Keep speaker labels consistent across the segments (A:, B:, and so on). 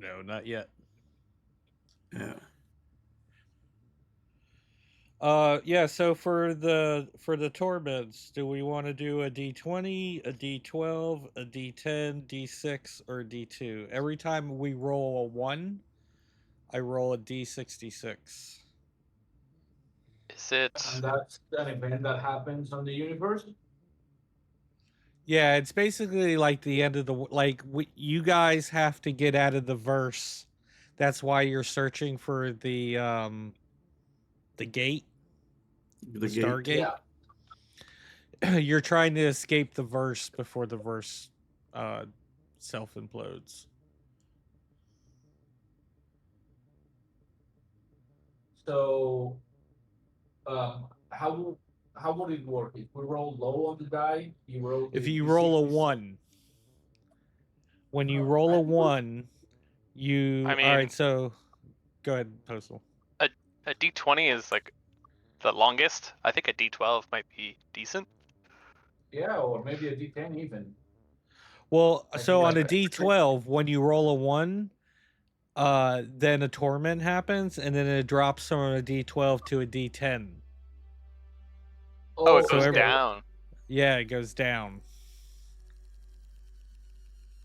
A: No, not yet.
B: Yeah.
A: Yeah. So for the torments, do we want to do a D20, a D12, a D10, D6, or D2? Every time we roll a one, I roll a D66.
C: Is it?
D: And that's an event that happens on the universe.
A: Yeah, it's basically like the end of you guys have to get out of the verse. That's why you're searching for the gate,
B: The
A: the
B: gate.
A: Stargate.
D: Yeah.
A: You're trying to escape the verse before the verse uh self implodes.
D: So, how would it work? If we roll low on the die, you roll
A: If
D: the
A: you roll a
D: D6.
A: one, when you roll
D: I
A: a
D: think we're
A: one,
C: I
A: all right,
C: mean,
A: so go ahead, Postal.
C: a a D20 is like the longest. I think a D12 might be decent.
D: yeah, or maybe a D10 even.
A: Well,
D: I think
A: so on
D: like
A: a
D: a
A: D12, when you roll a one, then a torment happens, and then it drops from a D12 to a D10.
C: Oh, it
D: oh,
A: So
C: goes
A: every,
D: okay.
C: down.
A: yeah, it goes down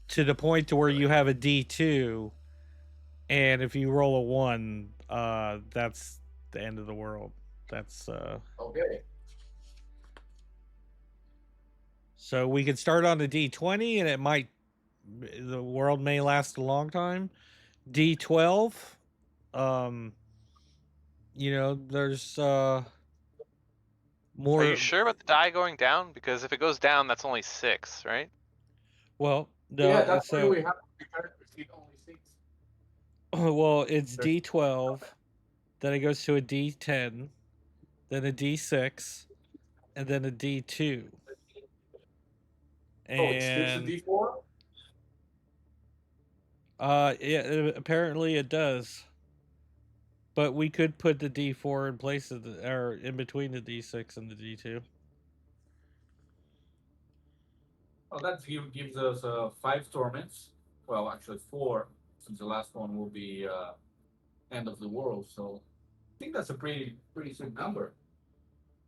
A: to the point to where you have a D2, and if you roll a one, that's the end of the world. That's
D: Okay.
A: so we could start on a D20, and the world may last a long time. D12, um, there's
C: Are you
A: more.
C: sure about the die going down? Because if it goes down, that's only 6, right?
A: Well,
D: Yeah,
A: no,
D: that's why
A: so
D: we have the characters see only six.
A: well, it's
D: There's
A: D12, then it goes to a D10, then a D6, and then a D2.
D: oh, it skips a
A: And
D: D4.
A: yeah, apparently it does. But we could put the D4 in place of or in between the D6 and the D2.
D: Well, that gives us five torments. Well, actually four, since the last one will be end of the world. So I think that's a pretty sweet number.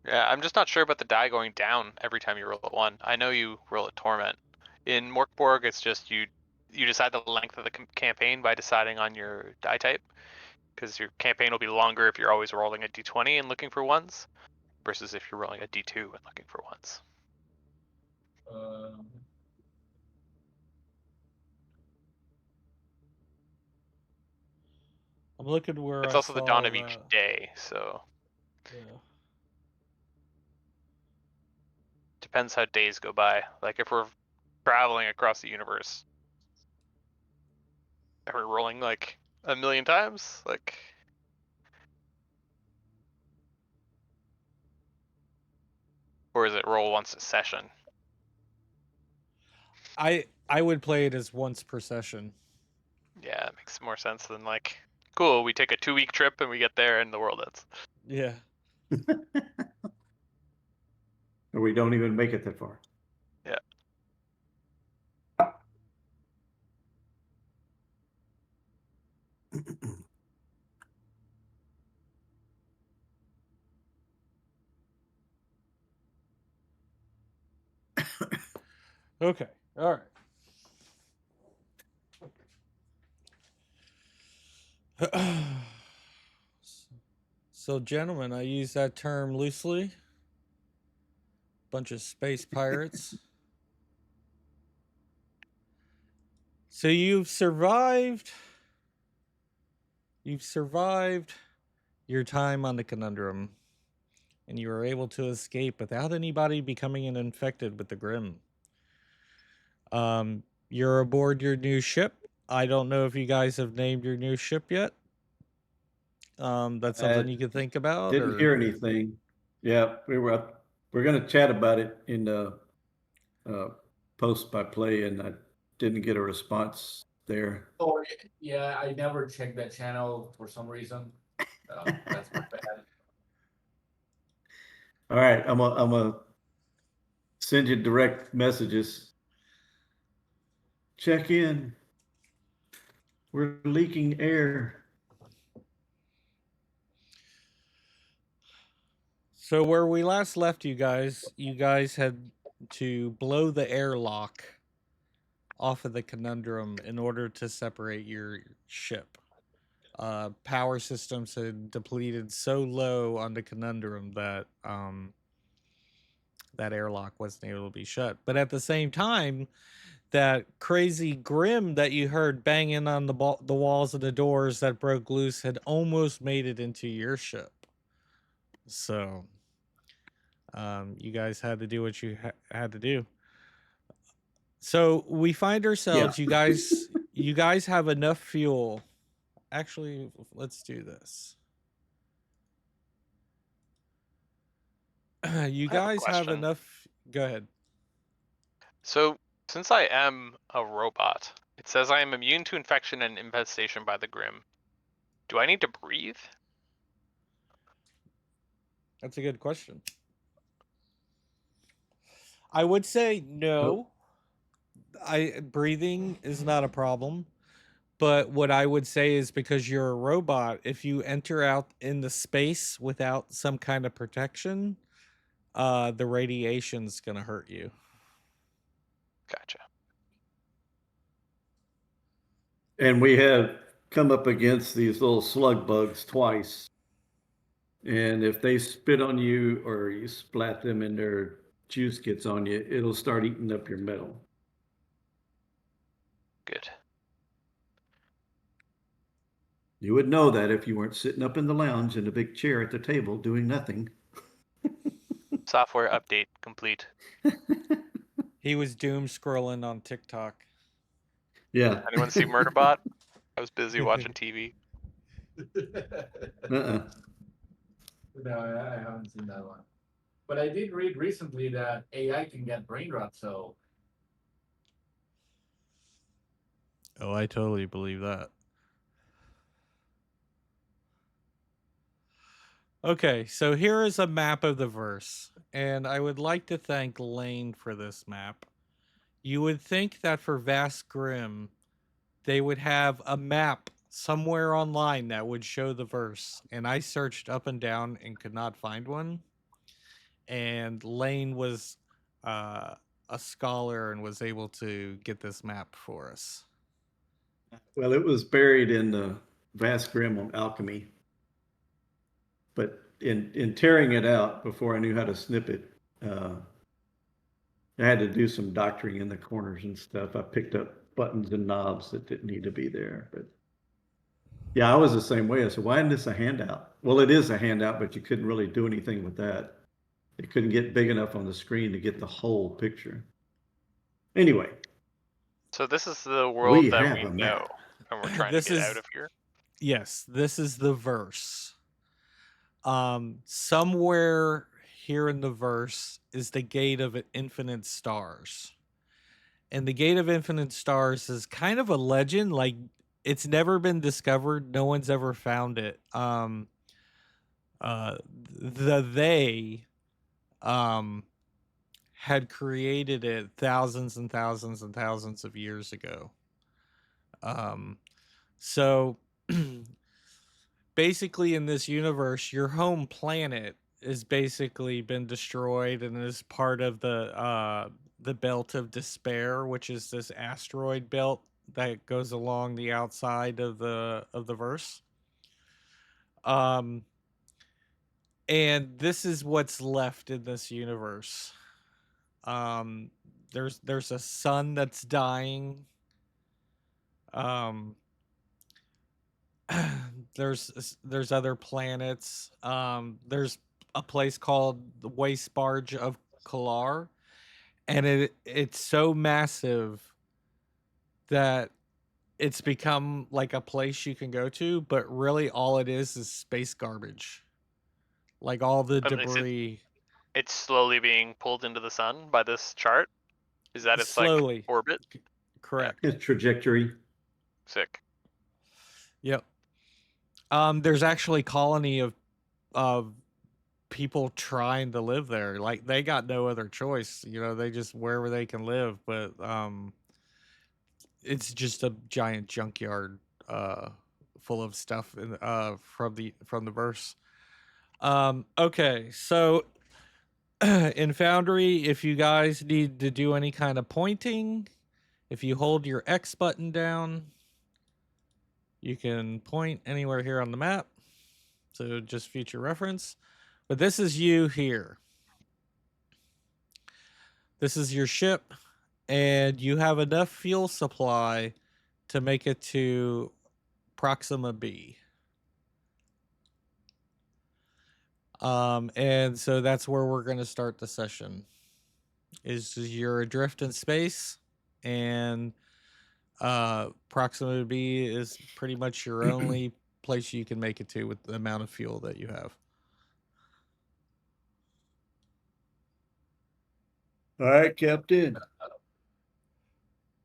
C: Yeah, I'm just not sure about the die going down every time you roll a 1. I know you roll a torment. In Morkborg, it's just you decide the length of the campaign by deciding on your die type, because your campaign will be longer if you're always rolling a D20 and looking for ones, versus if you're rolling a D2 and looking for ones.
D: Um,
A: I'm looking where
C: It's
A: I
C: also the dawn
A: saw
C: of each
A: that.
C: day, so
A: Yeah.
C: depends how days go by. Like if we're traveling across the universe, are we rolling like a million times? Like, or is it roll once a session?
A: I would play it as once per session.
C: Yeah, it makes more sense than like, cool, we take a 2-week trip and we get there and the world ends.
A: Yeah.
B: Or we don't even make it that far.
C: Yeah.
A: Okay. All right. So, gentlemen, I use that term loosely. Bunch of space pirates. So you've survived. You've survived your time on the conundrum, and you were able to escape without anybody becoming infected with the Grimm. You're aboard your new ship. I don't know if you guys have named your new ship yet. That's
B: I
A: something you could think about,
B: didn't
A: or
B: hear anything. Yeah, we're going to chat about it in the uh, post by play, and I didn't get a response there.
D: oh yeah, I never checked that channel for some reason. That's my bad.
B: All right, I'm gonna send you direct messages. Check in. We're leaking air.
A: So where we last left you guys had to blow the airlock off of the conundrum in order to separate your ship. Power systems had depleted so low on the conundrum that that airlock wasn't able to be shut. But at the same time, that crazy Grimm that you heard banging on the walls of the doors that broke loose had almost made it into your ship. So you guys had to do what you had to do. So we find ourselves, you guys have enough fuel. Actually, let's do this. You
C: I have a
A: guys have
C: question.
A: enough. Go ahead.
C: So, since I am a robot, it says I am immune to infection and infestation by the Grimm. Do I need to breathe?
A: That's a good question. I would say no. Breathing is not a problem. But what I would say is because you're a robot, if you enter out in the space without some kind of protection, the radiation's gonna hurt you.
C: Gotcha.
B: And we have come up against these little slug bugs twice. And if they spit on you or you splat them and their juice gets on you, it'll start eating up your metal.
C: Good.
B: You would know that if you weren't sitting up in the lounge in a big chair at the table doing nothing.
C: Software update complete.
A: He was doom scrolling on TikTok.
B: Yeah.
C: Anyone see Murderbot? I was busy watching TV.
B: Uh-uh.
D: No, I haven't seen that one. But I did read recently that AI can get brain rot, so
A: Oh, I totally believe that. Okay, so here is a map of the verse, and I would like to thank Lane for this map. You would think that for Vast Grimm, they would have a map somewhere online that would show the verse, and I searched up and down and could not find one. And Lane was a scholar and was able to get this map for us.
B: Well, it was buried in the vast Grimm on alchemy. But in tearing it out before I knew how to snip it, I had to do some doctoring in the corners and stuff. I picked up buttons and knobs that didn't need to be there. But yeah, I was the same way. I said, why isn't this a handout? Well, it is a handout, but you couldn't really do anything with that. It couldn't get big enough on the screen to get the whole picture. Anyway.
C: So this is the world
B: We
C: that
B: have
C: we
B: a
C: know,
B: map.
C: and we're trying
A: This
C: to get
A: is-
C: out of here.
A: Yes, this is the verse. Somewhere here in the verse is the gate of infinite stars. And the gate of infinite stars is kind of a legend, like it's never been discovered, no one's ever found it. They had created it thousands and thousands and thousands of years ago. So basically in this universe, your home planet has basically been destroyed and is part of the belt of despair, which is this asteroid belt that goes along the outside of the verse. And this is what's left in this universe. There's a sun that's dying. There's other planets. There's a place called the Waste Barge of Kalar, and it's so massive that it's become like a place you can go to, but really all it is space garbage. Like all the
C: Is it-
A: debris.
C: It's slowly being pulled into the sun by this chart. Is that its
A: Slowly.
C: like orbit?
A: Correct.
B: His trajectory.
C: Sick.
A: Yep. There's actually colony of people trying to live there. Like they got no other choice. You know, they just wherever they can live. But it's just a giant junkyard full of stuff from the verse. Okay, so in Foundry, if you guys need to do any kind of pointing, if you hold your X button down, you can point anywhere here on the map. So just future reference. But this is you here. This is your ship, and you have enough fuel supply to make it to Proxima B. And so that's where we're going to start the session. Is you're adrift in space, and Proxima B is pretty much your only place you can make it to with the amount of fuel that you have.
B: All right, Captain.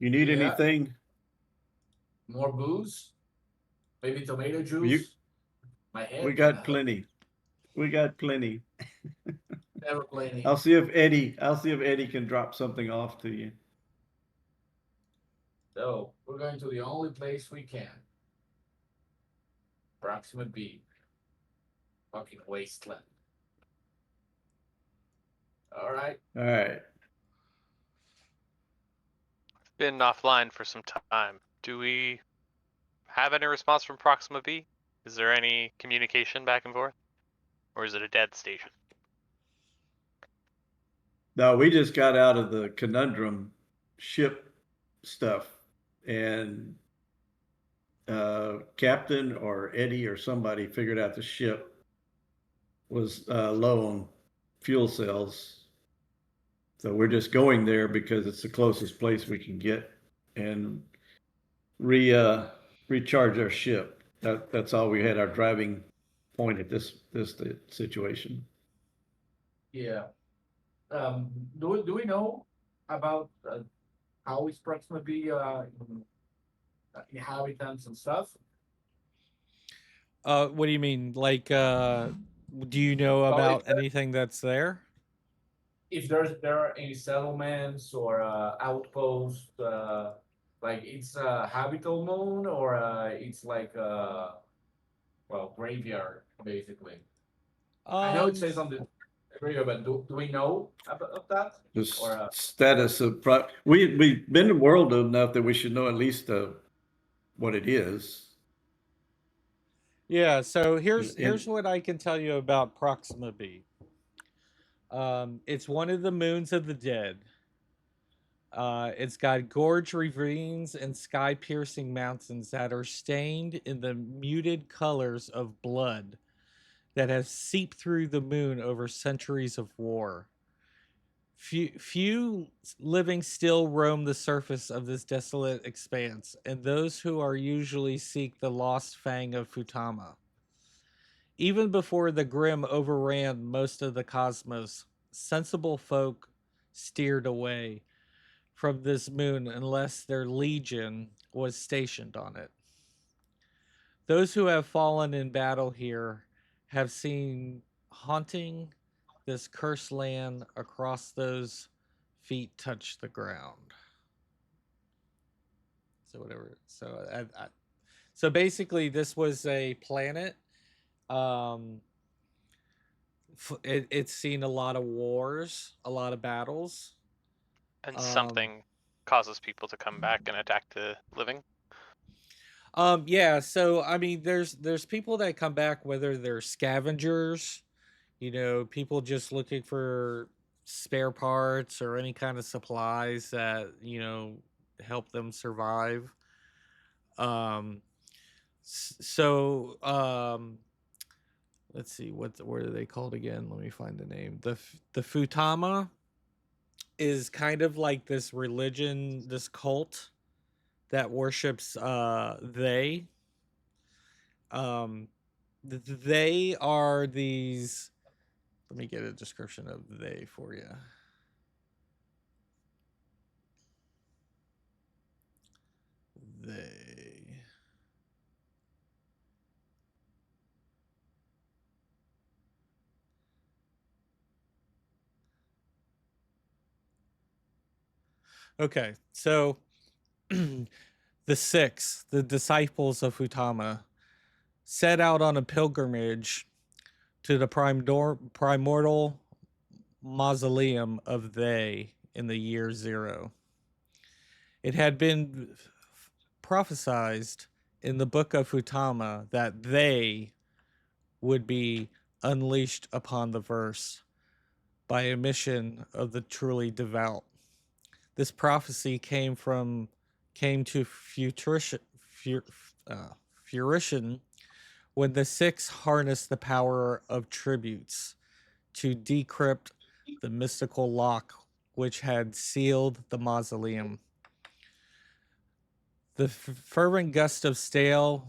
B: You need
D: Yeah.
B: anything?
D: More booze? Maybe tomato juice? My head.
B: We got plenty. We got plenty.
D: Never plenty.
B: I'll see if Eddie can drop something off to you.
D: So we're going to the only place we can. Proxima B. Fucking wasteland. All right.
B: All right.
C: Been offline for some time. Do we have any response from Proxima B? Is there any communication back and forth? Or is it a dead station?
B: No, we just got out of the conundrum ship stuff, and Captain or Eddie or somebody figured out the ship was low on fuel cells. So we're just going there because it's the closest place we can get and recharge our ship. That's all we had, our driving point at this situation.
D: Yeah. Do we know about how is Proxima B inhabitants and stuff?
A: What do you mean? Like, do you know
D: Well,
A: about
D: if there-
A: anything that's there?
D: If there are any settlements or outposts, like it's a habitable moon or it's like a graveyard basically. I know it says on the graveyard, but do we know about that?
B: The
D: Or
B: status of we've been in the world enough that we should know at least what it is.
A: Yeah. So here's
B: And
A: what I can tell you about Proxima B. It's one of the moons of the dead. It's got gorge ravines and sky-piercing mountains that are stained in the muted colors of blood that has seeped through the moon over centuries of war. Few living still roam the surface of this desolate expanse, and those who are usually seek the lost fang of Futama. Even before the Grimm overran most of the cosmos, sensible folk steered away from this moon unless their legion was stationed on it. Those who have fallen in battle here have seen haunting this cursed land across those feet touch the ground. So whatever. So basically, this was a planet. It's seen a lot of wars, a lot of battles,
C: And something causes people to come back and attack the living?
A: Yeah, so I mean there's people that come back, whether they're scavengers, people just looking for spare parts or any kind of supplies that, help them survive. Um so let's see what are they called again? Let me find the name. The Futama is kind of like this religion, this cult that worships they. Um, they are these. Let me get a description of they for you. They. Okay, so The six, the disciples of Futama, set out on a pilgrimage to the primordial mausoleum of They in the year 0. It had been prophesied in the book of Futama that they would be unleashed upon the verse by a mission of the truly devout. This prophecy came to fruition when the six harnessed the power of tributes to decrypt the mystical lock which had sealed the mausoleum. The fervent gust of stale,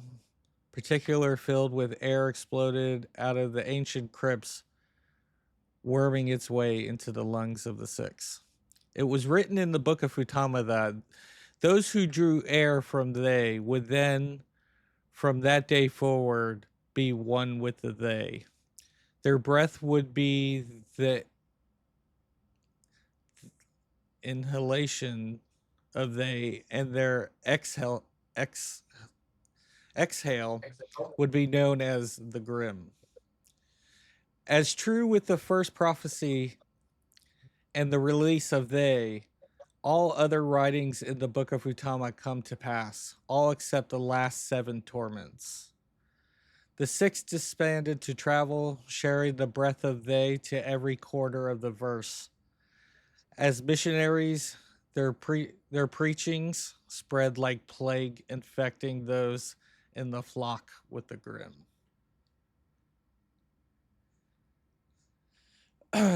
A: particular filled with air, exploded out of the ancient crypts, worming its way into the lungs of the six. It was written in the book of Futama that those who drew air from they would then, from that day forward, be one with the they. Their breath would be the inhalation of they, and their exhale would be known as the Grimm. As true with the first prophecy and the release of they, all other writings in the book of Futama come to pass, all except the last 7 torments. The 6 disbanded to travel, sharing the breath of they to every quarter of the verse. As missionaries, their preachings spread like plague, infecting those in the flock with the Grimm.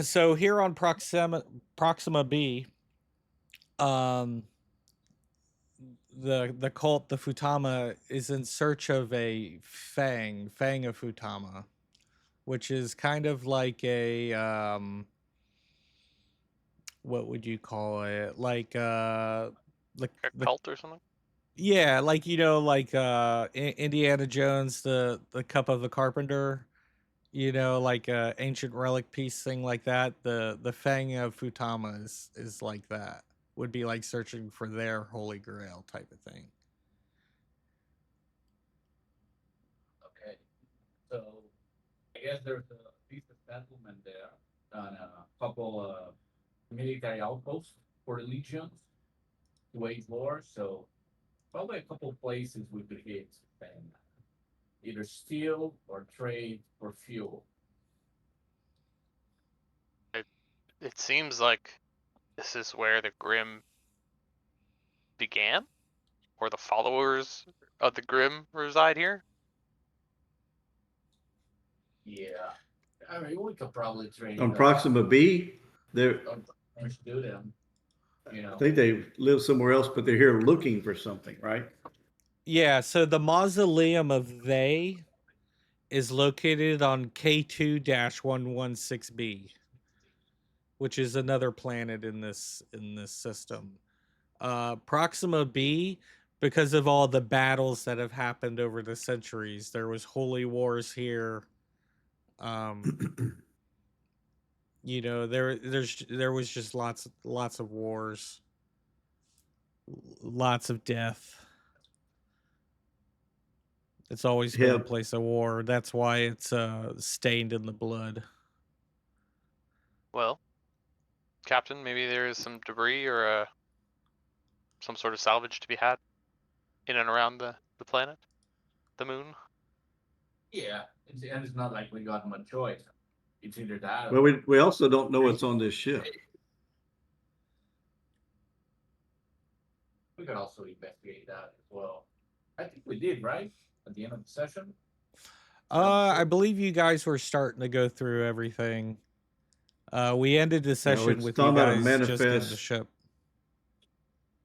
A: So here on Proxima B, the cult, the Futama, is in search of a fang of Futama, which is kind of like a what would you call it? Like
C: A cult or something?
A: yeah, like like Indiana Jones, the Cup of the Carpenter, like a ancient relic piece thing like that. The Fang of Futama is like that. Would be like searching for their holy grail type of thing.
D: Okay, so I guess there's a piece of settlement there and a couple military outposts for the legions to wage war. So probably a couple places we could hit and either steal or trade or fuel.
C: It seems like this is where the Grimm began, or the followers of the Grimm reside here.
D: Yeah, I mean we could probably trade
B: On Proxima B, they're,
D: do them.
B: I think they live somewhere else, but they're here looking for something, right?
A: Yeah, so the mausoleum of they is located on K2-116b, which is another planet in this system. Proxima B, because of all the battles that have happened over the centuries, there was holy wars here. There was just lots of wars, lots of death. It's always been a place of war. That's why it's stained in the blood.
C: Well, Captain, maybe there is some debris or some sort of salvage to be had in and around the planet, the moon.
D: Yeah, and it's not like we got much choice. It's either that.
B: Well, we also don't know what's on this ship.
D: We could also investigate that as well. I think we did, right? At the end of the session.
A: I believe you guys were starting to go through everything. We ended the session with you guys just in the ship.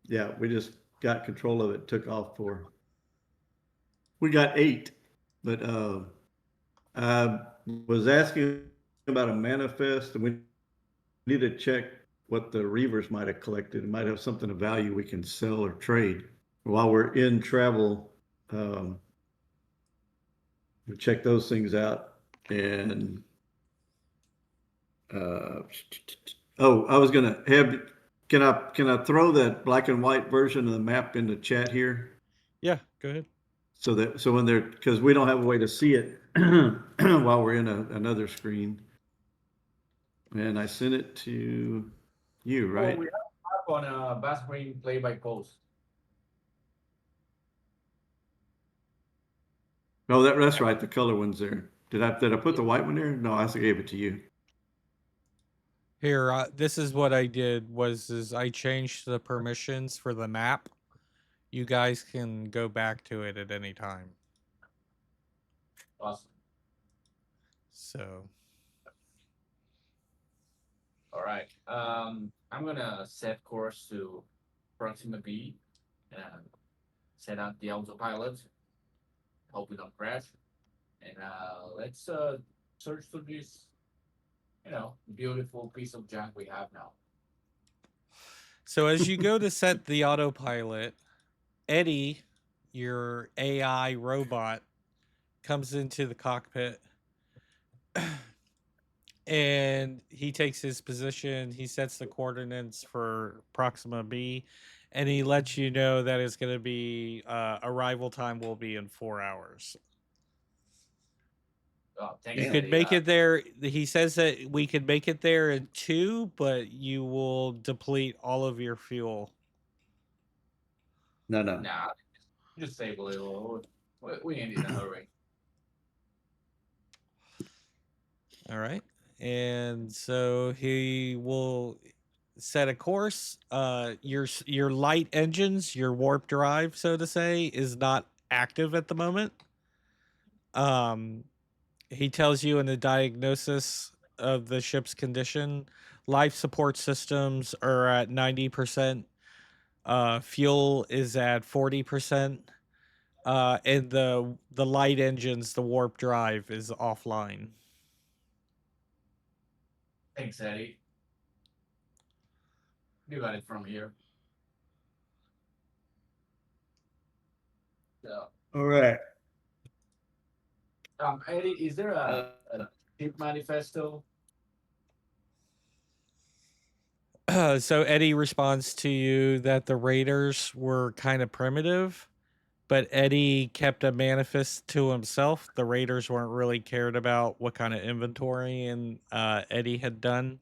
B: Yeah, we just got control of it, took off for. We got 8, but I was asking about a manifest, and we need to check what the Reavers might have collected. It might have something of value we can sell or trade. While we're in travel, we check those things out. And I was gonna have. Can I throw that black and white version of the map in the chat here?
A: Yeah, go ahead.
B: So when they're, because we don't have a way to see it while we're in another screen. And I sent it to you,
D: Well,
B: right?
D: we have on a bass screen play by post.
B: No, that's right. The color one's there. Did I put the white one there? No, I gave it to you.
A: Here, this is what I did is I changed the permissions for the map. You guys can go back to it at any time.
D: Awesome.
A: So,
D: All right. I'm gonna set course to Proxima B and set up the autopilot. Hope we don't crash. And let's search for this, beautiful piece of junk we have now.
A: so as you go to set the autopilot, Eddie, your AI robot, comes into the cockpit and he takes his position. He sets the coordinates for Proxima B, and he lets you know that it's going to be arrival time will be in 4 hours.
D: Oh, thanks,
A: You could
D: Eddie.
A: make it there. He says that we could make it there in 2, but you will deplete all of your fuel.
B: No.
D: Nah, just save a little. We ain't in a hurry.
A: All right. And so he will set a course. Your light engines, your warp drive, so to say, is not active at the moment. He tells you in the diagnosis of the ship's condition, life support systems are at 90%. Fuel is at 40%. And the light engines, the warp drive is offline.
D: Thanks, Eddie. You got it from here. So,
B: All right.
D: Eddie, is there a ship manifesto?
A: So Eddie responds to you that the raiders were kind of primitive, but Eddie kept a manifest to himself. The raiders weren't really cared about what kind of inventory and Eddie had done.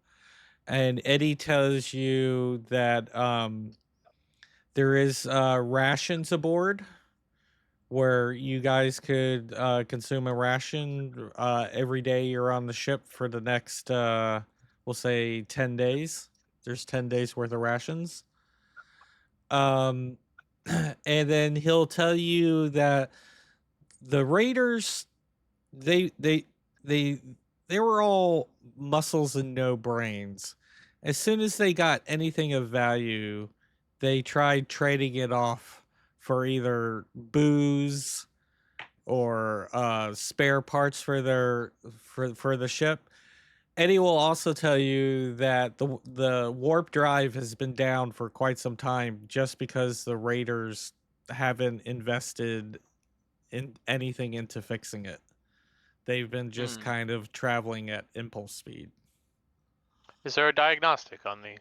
A: And Eddie tells you that there is rations aboard where you guys could consume a ration every day you're on the ship for the next, we'll say, 10 days. There's 10 days worth of rations. And then he'll tell you that the Raiders, they they they they were all muscles and no brains. As soon as they got anything of value, they tried trading it off for either booze or spare parts for for the ship. Eddie will also tell you that the warp drive has been down for quite some time just because the Raiders haven't invested in anything into fixing it. They've been just kind of traveling at impulse speed.
C: Is there a diagnostic on the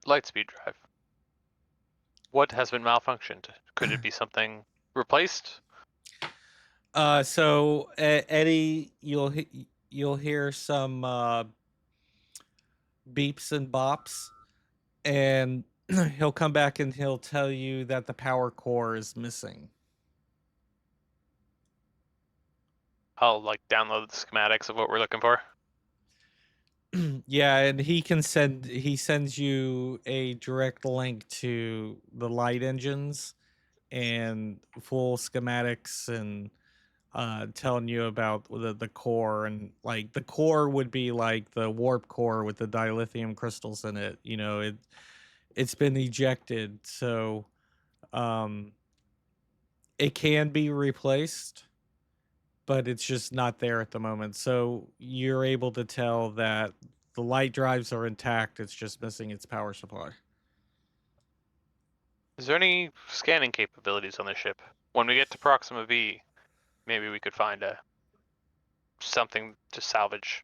C: Lightspeed drive? What has been malfunctioned? Could it be something replaced?
A: So Eddie, you'll hear some beeps and bops, and he'll come back and he'll tell you that the power core is missing.
C: I'll download the schematics of what we're looking for.
A: Yeah, and he sends you a direct link to the light engines and full schematics and telling you about the core, and the core would be like the warp core with the dilithium crystals in it. It's been ejected, so it can be replaced, but it's just not there at the moment. So you're able to tell that the light drives are intact. It's just missing its power supply.
C: Is there any scanning capabilities on the ship? When we get to Proxima B, maybe we could find something to salvage.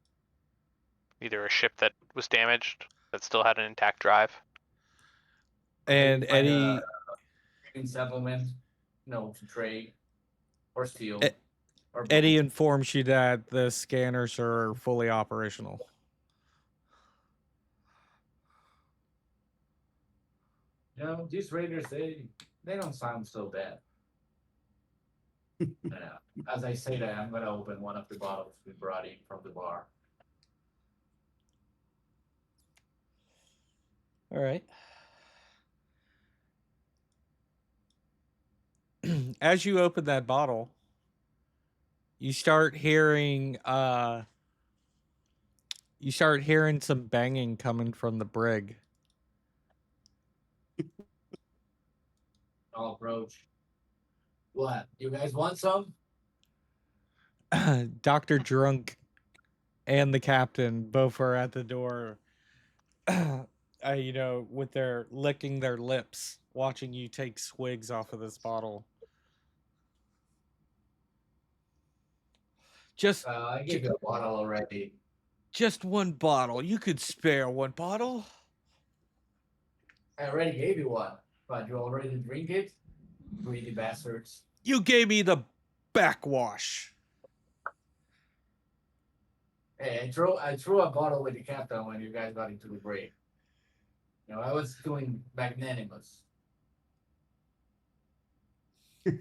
C: Either a ship that was damaged that still had an intact drive.
A: And
D: Maybe find
A: Eddie,
D: a settlement to trade or steal
A: E-
D: or
A: Eddie
D: both.
A: informs you that the scanners are fully operational.
D: These raiders, they don't sound so bad. As I say that, I'm gonna open one of the bottles we brought in from the bar.
A: All right. As you open that bottle, you start hearing some banging coming from the brig.
D: I'll approach. What? You guys want some?
A: Dr. Drunk and the captain both are at the door, with their licking their lips, watching you take swigs off of this bottle. Just,
D: I gave you a bottle already.
A: just one bottle. You could spare one bottle.
D: I already gave you one, but you already drink it? Greedy bastards.
A: You gave me the backwash.
D: Hey, I threw a bottle with the captain when you guys got into the break. I was doing magnanimous.
B: Did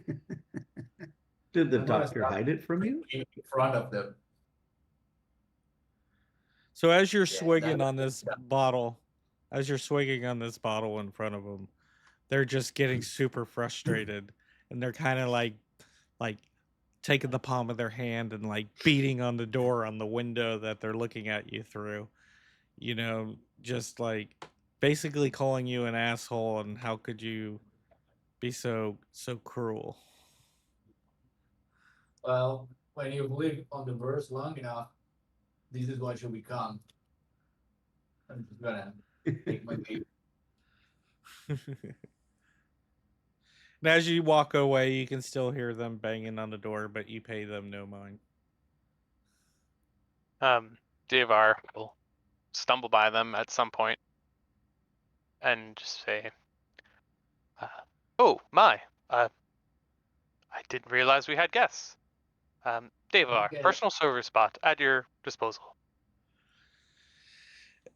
B: the
D: I'm gonna
B: doctor
D: stop
B: hide it from you?
D: in front of them.
A: So as you're
D: Yeah,
A: swigging on this bottle, in front of them, they're just getting super frustrated, and they're kind of like taking the palm of their hand and like beating on the door on the window that they're looking at you through. Just like basically calling you an asshole, and how could you be so cruel?
D: Well, when you live on the verse long enough, this is what you become. I'm just gonna take my leave.
A: And as you walk away, you can still hear them banging on the door, but you pay them no mind.
C: Devar will stumble by them at some point and just say, "Oh my, I didn't realize we had guests. Devar,
D: Okay.
C: personal server spot at your disposal."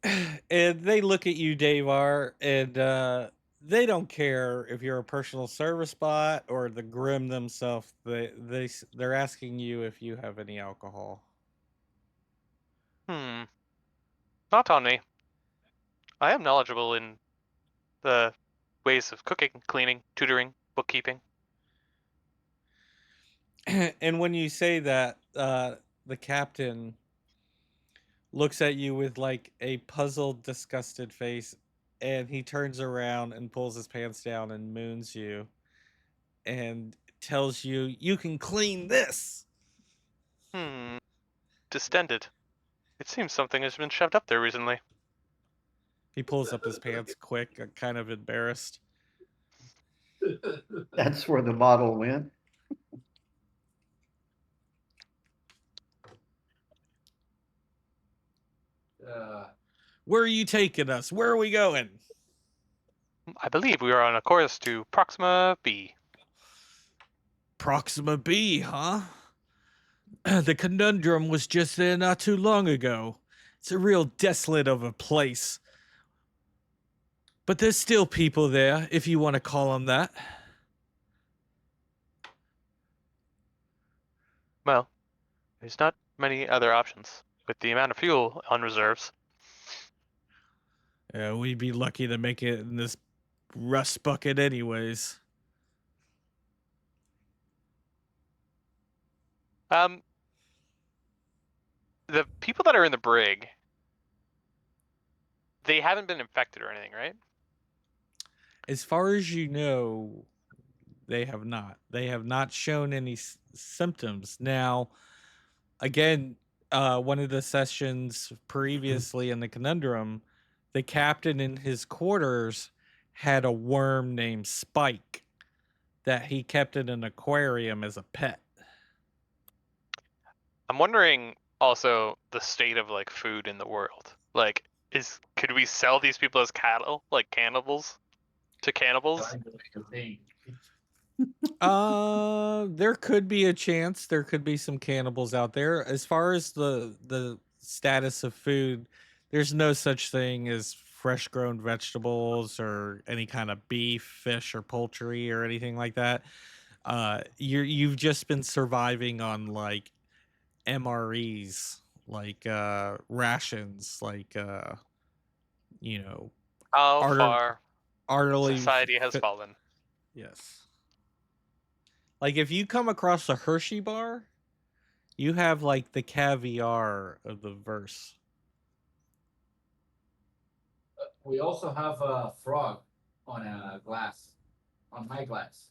A: And they look at you, Davar, and they don't care if you're a personal service bot or the Grimm themselves. They're asking you if you have any alcohol.
C: Not on me. I am knowledgeable in the ways of cooking, cleaning, tutoring, bookkeeping.
A: And when you say that, the captain looks at you with like a puzzled, disgusted face, and he turns around and pulls his pants down and moons you and tells you, "You can clean this."
C: Distended. It seems something has been shoved up there recently.
A: He pulls up his pants quick, kind of embarrassed.
B: That's where the bottle went.
A: Where are you taking us? Where are we going?
C: I believe we are on a course to Proxima B.
A: Proxima B, huh? The conundrum was just there not too long ago. It's a real desolate of a place. But there's still people there, if you want to call them that.
C: Well, there's not many other options with the amount of fuel on reserves.
A: We'd be lucky to make it in this rust bucket anyways.
C: The people that are in the brig, they haven't been infected or anything, right?
A: As far as you know, they have not. They have not shown any symptoms. Now, again, one of the sessions previously in the conundrum, the captain in his quarters had a worm named Spike that he kept in an aquarium as a pet.
C: I'm wondering also the state of like food in the world. Like, could we sell these people as cattle, like cannibals, to cannibals?
A: There could be a chance. There could be some cannibals out there. As far as the status of food, there's no such thing as fresh grown vegetables or any kind of beef, fish, or poultry or anything like that. You've just been surviving on like MREs, like rations, like you know,
C: How
A: arter
C: far
A: arterly
C: society has
A: fit.
C: fallen.
A: Yes. Like if you come across a Hershey bar, you have like the caviar of the verse.
D: We also have a frog on a glass, on my glass,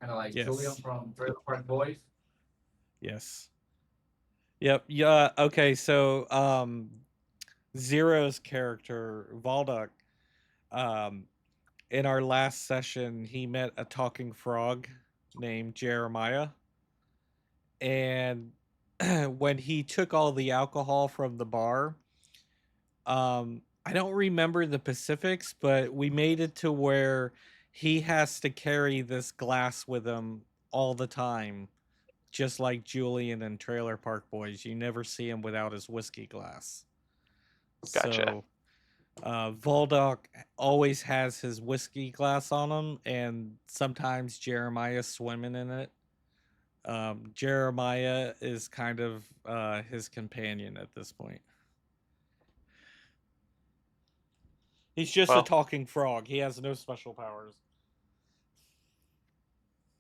D: kind of like Julian
A: Yes.
D: from Trailer Park Boys.
A: Yes. Yep. Yeah. Okay. So, Zero's character Valdock, um, in our last session, he met a talking frog named Jeremiah, and when he took all the alcohol from the bar, I don't remember the specifics, but we made it to where he has to carry this glass with him all the time, just like Julian and Trailer Park Boys. You never see him without his whiskey glass.
C: Gotcha.
A: So Voldock always has his whiskey glass on him, and sometimes Jeremiah's swimming in it. Jeremiah is kind of his companion at this point. He's just a
C: Well,
A: talking frog. He has no special powers.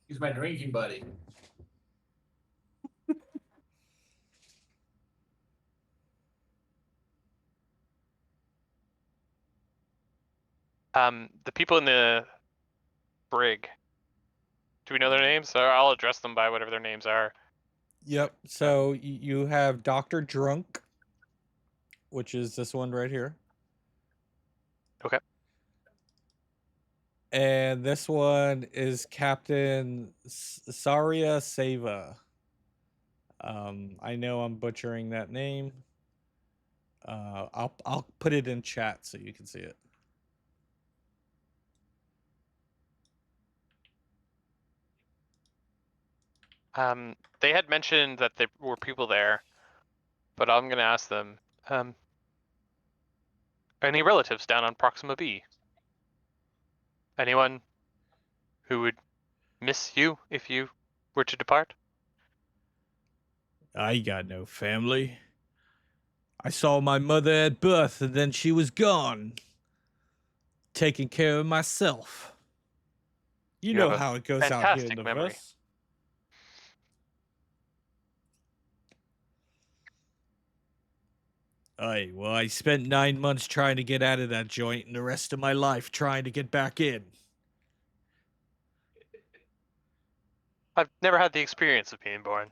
D: He's my drinking buddy.
C: the people in the brig, do we know their names? Or I'll address them by whatever their names are.
A: Yep. So you have Dr. Drunk, which is this one right here.
C: Okay.
A: And this one is Captain Saria Seva. I know I'm butchering that name. I'll put it in chat so you can see it.
C: They had mentioned that there were people there, but I'm gonna ask them. Any relatives down on Proxima B? Anyone who would miss you if you were to depart?
A: I got no family. I saw my mother at birth and then she was gone. Taking care of myself. You
C: You
A: know
C: have a
A: how it goes out here in
C: fantastic
A: the
C: memory.
A: verse. Aye, well, I spent 9 months trying to get out of that joint and the rest of my life trying to get back in.
C: I've never had the experience of being born.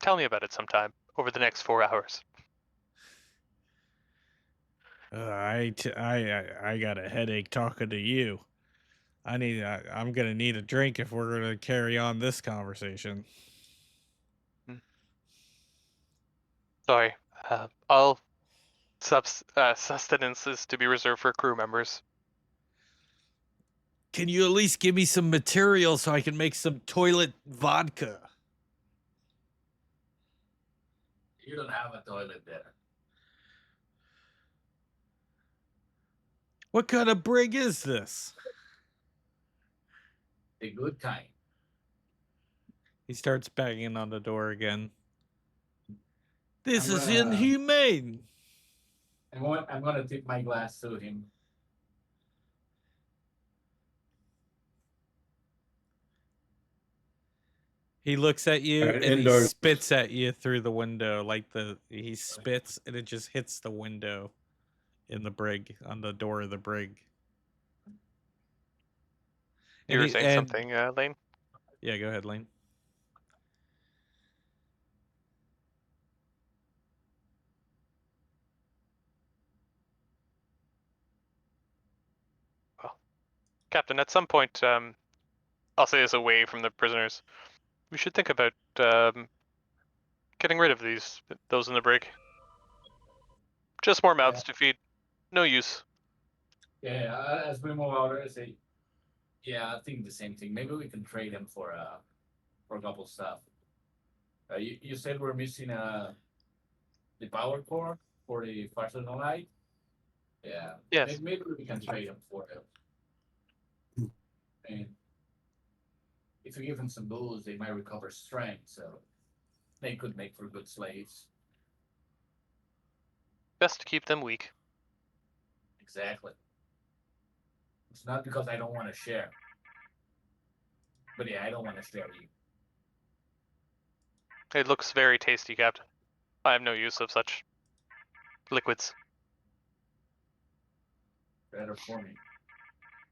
C: Tell me about it sometime over the next 4 hours.
A: I got a headache talking to you. I'm gonna need a drink if we're gonna carry on this conversation.
C: Sorry. All sustenance is to be reserved for crew members.
A: Can you at least give me some material so I can make some toilet vodka?
D: You don't have a toilet there.
A: What kind of brig is this?
D: The good kind.
A: He starts banging on the door again. This is
D: gonna-
A: inhumane.
D: I'm gonna tip my glass to him.
A: He looks at you
B: Alright,
A: and he
B: indoors.
A: spits at you through the window, like he spits and it just hits the window in the brig, on the door of the brig.
C: You were saying something, Lane?
A: Yeah, go ahead, Lane.
C: Well, Captain, at some point, I'll say this away from the prisoners. We should think about getting rid of those in the brig. Just more mouths to feed. No use.
D: Yeah, as we move out, I say, Yeah, I think the same thing. Maybe we can trade him for a couple stuff. You said we're missing the power core for the faster than light. Yeah.
C: Yes.
D: Maybe we can trade him for it. And if you give them some booze, they might recover strength, so they could make for good slaves.
C: Best to keep them weak.
D: Exactly. It's not because I don't want to share. But yeah, I don't want to share you.
C: It looks very tasty, Captain. I have no use of such liquids.
D: Better for me.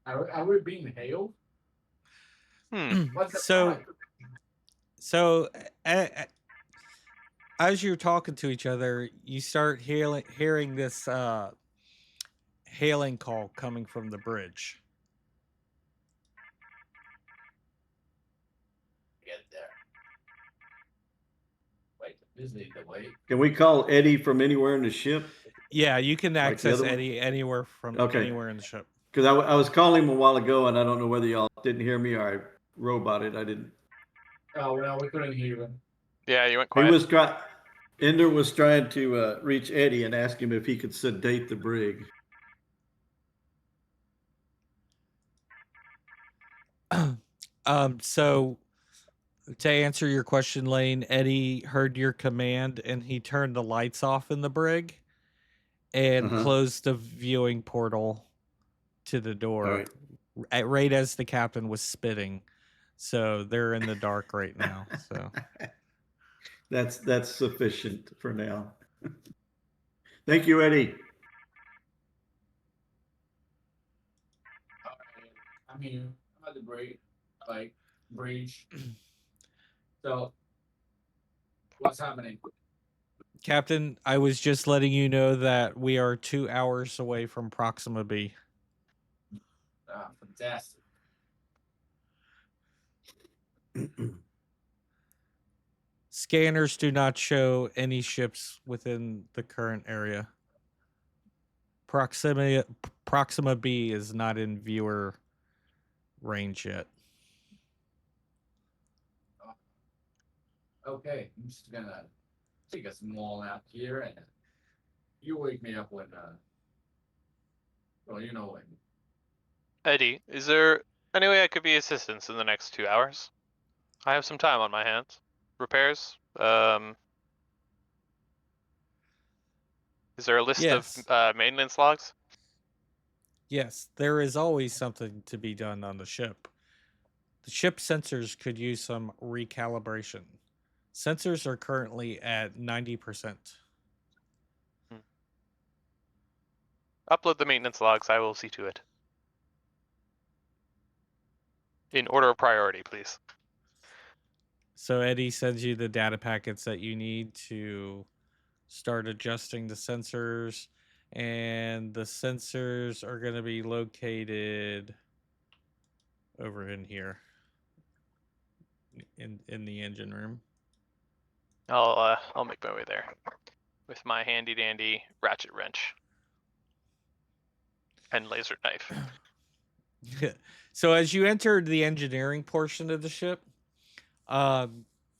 D: Are we being hailed? What's the
A: So,
D: point?
A: so as you're talking to each other, you start hearing this hailing call coming from the bridge.
D: Get there. Wait, is it the way?
B: Can we call Eddie from anywhere in the ship?
A: Yeah, you can
B: Like the
A: access
B: other one?
A: Eddie anywhere from
B: Okay.
A: anywhere in the ship.
B: Because I was calling him a while ago, and I don't know whether y'all didn't hear me or I roboted. I didn't.
D: Oh, well, we couldn't hear him.
C: Yeah, you went
B: He
C: quiet.
B: was Ender was trying to reach Eddie and ask him if he could sedate the brig.
A: So to answer your question, Lane, Eddie heard your command and he turned the lights off in the brig and closed the viewing portal to the door right as the captain was spitting. So they're in the dark right now. So
B: that's sufficient for now. Thank you, Eddie.
D: I'm here. I'm at the bridge. So, what's happening?
A: Captain, I was just letting you know that we are 2 hours away from Proxima B.
D: Ah, fantastic.
A: Scanners do not show any ships within the current area. Proxima B is not in viewer range yet.
D: Okay, I'm just gonna take a small nap here, and you wake me up when, well, you know when.
C: Eddie, is there any way I could be assistance in the next 2 hours? I have some time on my hands. Repairs? Is there a list
A: Yes.
C: of maintenance logs?
A: Yes, there is always something to be done on the ship. The ship sensors could use some recalibration. Sensors are currently at 90%.
C: Upload the maintenance logs. I will see to it. In order of priority, please.
A: So Eddie sends you the data packets that you need to start adjusting the sensors, and the sensors are going to be located over in here in the engine room.
C: I'll make my way there with my handy dandy ratchet wrench and laser knife.
A: So as you entered the engineering portion of the ship,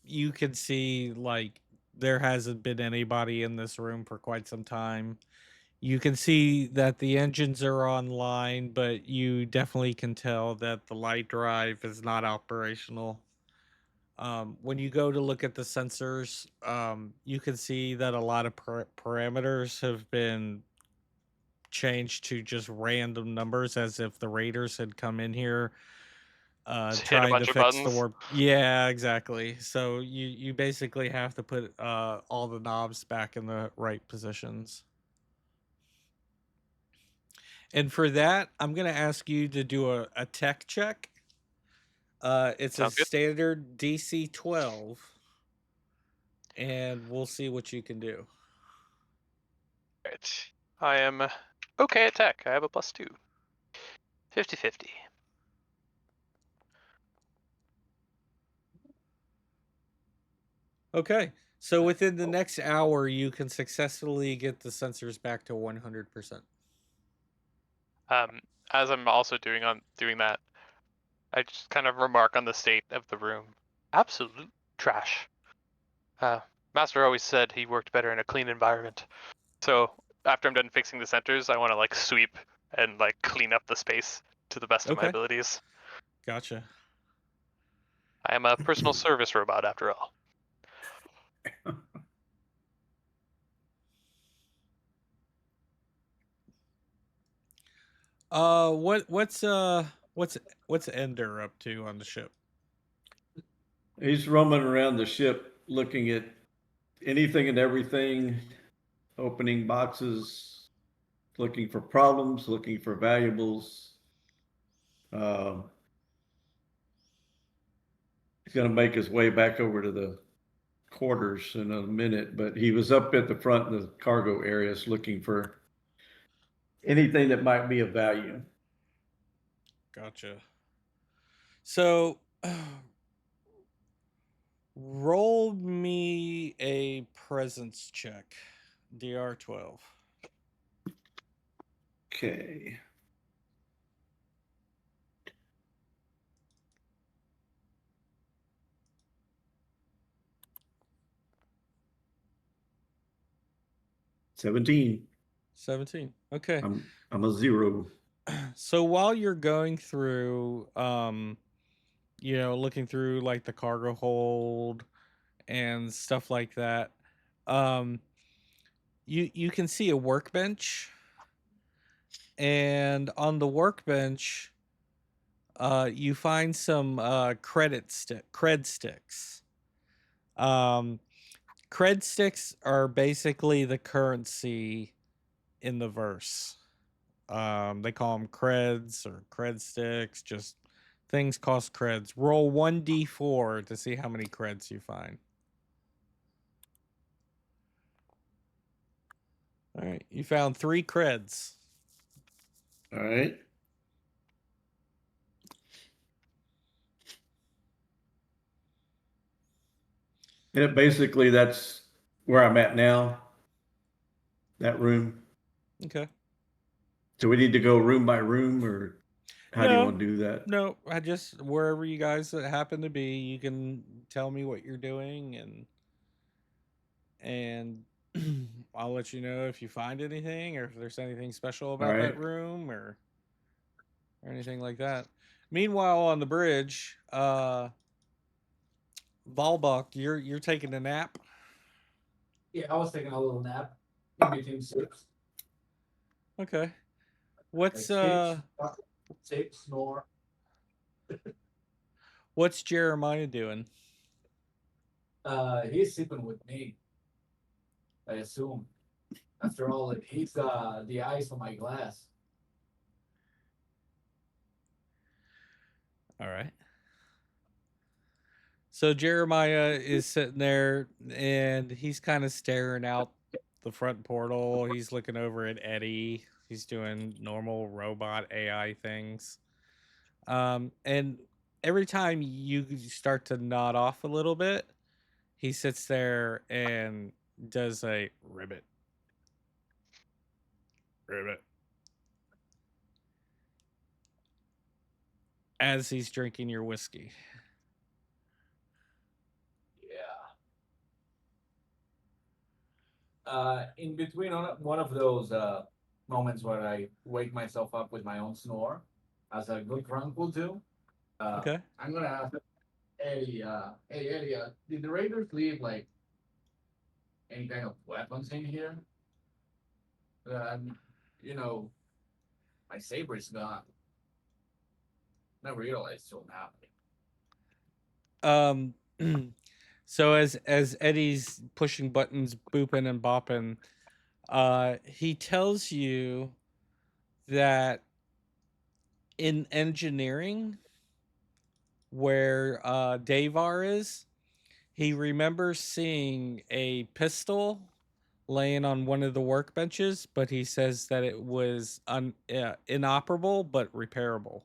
A: you can see like there hasn't been anybody in this room for quite some time. You can see that the engines are online, but you definitely can tell that the light drive is not operational. When you go to look at the sensors, you can see that a lot of parameters have been changed to just random numbers, as if the raiders had come in here
C: Just hit a
A: trying to
C: bunch of
A: fix the
C: buttons.
A: warp. Yeah, exactly. So you basically have to put all the knobs back in the right positions. And for that, I'm gonna ask you to do a tech check. It's
C: Sounds
A: a
C: good.
A: standard DC 12, and we'll see what you can do.
C: Right. I am okay at tech. I have a +2. 50-50.
A: Okay. So within the next hour, you can successfully get the sensors back to 100%.
C: As I'm also doing that, I just kind of remark on the state of the room. Absolute trash. Master always said he worked better in a clean environment. So after I'm done fixing the centers, I want to like sweep and like clean up the space to the best of my
A: Okay.
C: abilities.
A: Gotcha.
C: I am a personal service robot after all.
A: What's Ender up to on the ship?
B: He's roaming around the ship looking at anything and everything, opening boxes, looking for problems, looking for valuables. He's going to make his way back over to the quarters in a minute, but he was up at the front in the cargo areas looking for anything that might be of value.
A: Gotcha. So, roll me a presence check, DR12.
B: Okay. $17.
A: 17. Okay.
B: I'm a 0.
A: So while you're going through, looking through like the cargo hold and stuff like that, you can see a workbench, and on the workbench, you find some cred sticks. Cred sticks are basically the currency in the verse. They call them creds or cred sticks. Just things cost creds. Roll 1d4 to see how many creds you find. All right, you found 3 creds.
B: All right. And basically, that's where I'm at now. That room.
A: Okay.
B: So we need to go room by room, or how do you want to do that?
A: No, I just wherever you guys happen to be, you can tell me what you're doing, and I'll let you know if you find anything or if there's anything special about
B: right.
A: that room or anything like that. Meanwhile, on the bridge, Volbach, you're taking a nap.
D: Yeah, I was taking a little nap in between sips.
A: Okay. What's
D: Sip, snore.
A: what's Jeremiah doing?
D: He's sipping with me. I assume. After all, he's the ice on my glass.
A: All right. So Jeremiah is sitting there and he's kind of staring out the front portal. He's looking over at Eddie. He's doing normal robot AI things. And every time you start to nod off a little bit, he sits there and does a ribbit. Ribbit. As he's drinking your whiskey.
D: Yeah. In between one of those moments where I wake myself up with my own snore, as a good drunk will do,
A: Okay.
D: I'm gonna ask Eddie, hey Eddie, did the Raiders leave like any kind of weapons in here? You know, my saber is gone. Never realized till now.
A: So as Eddie's pushing buttons, booping and bopping, he tells you that in engineering, where Davar is, he remembers seeing a pistol laying on one of the workbenches, but he says that it was inoperable but repairable.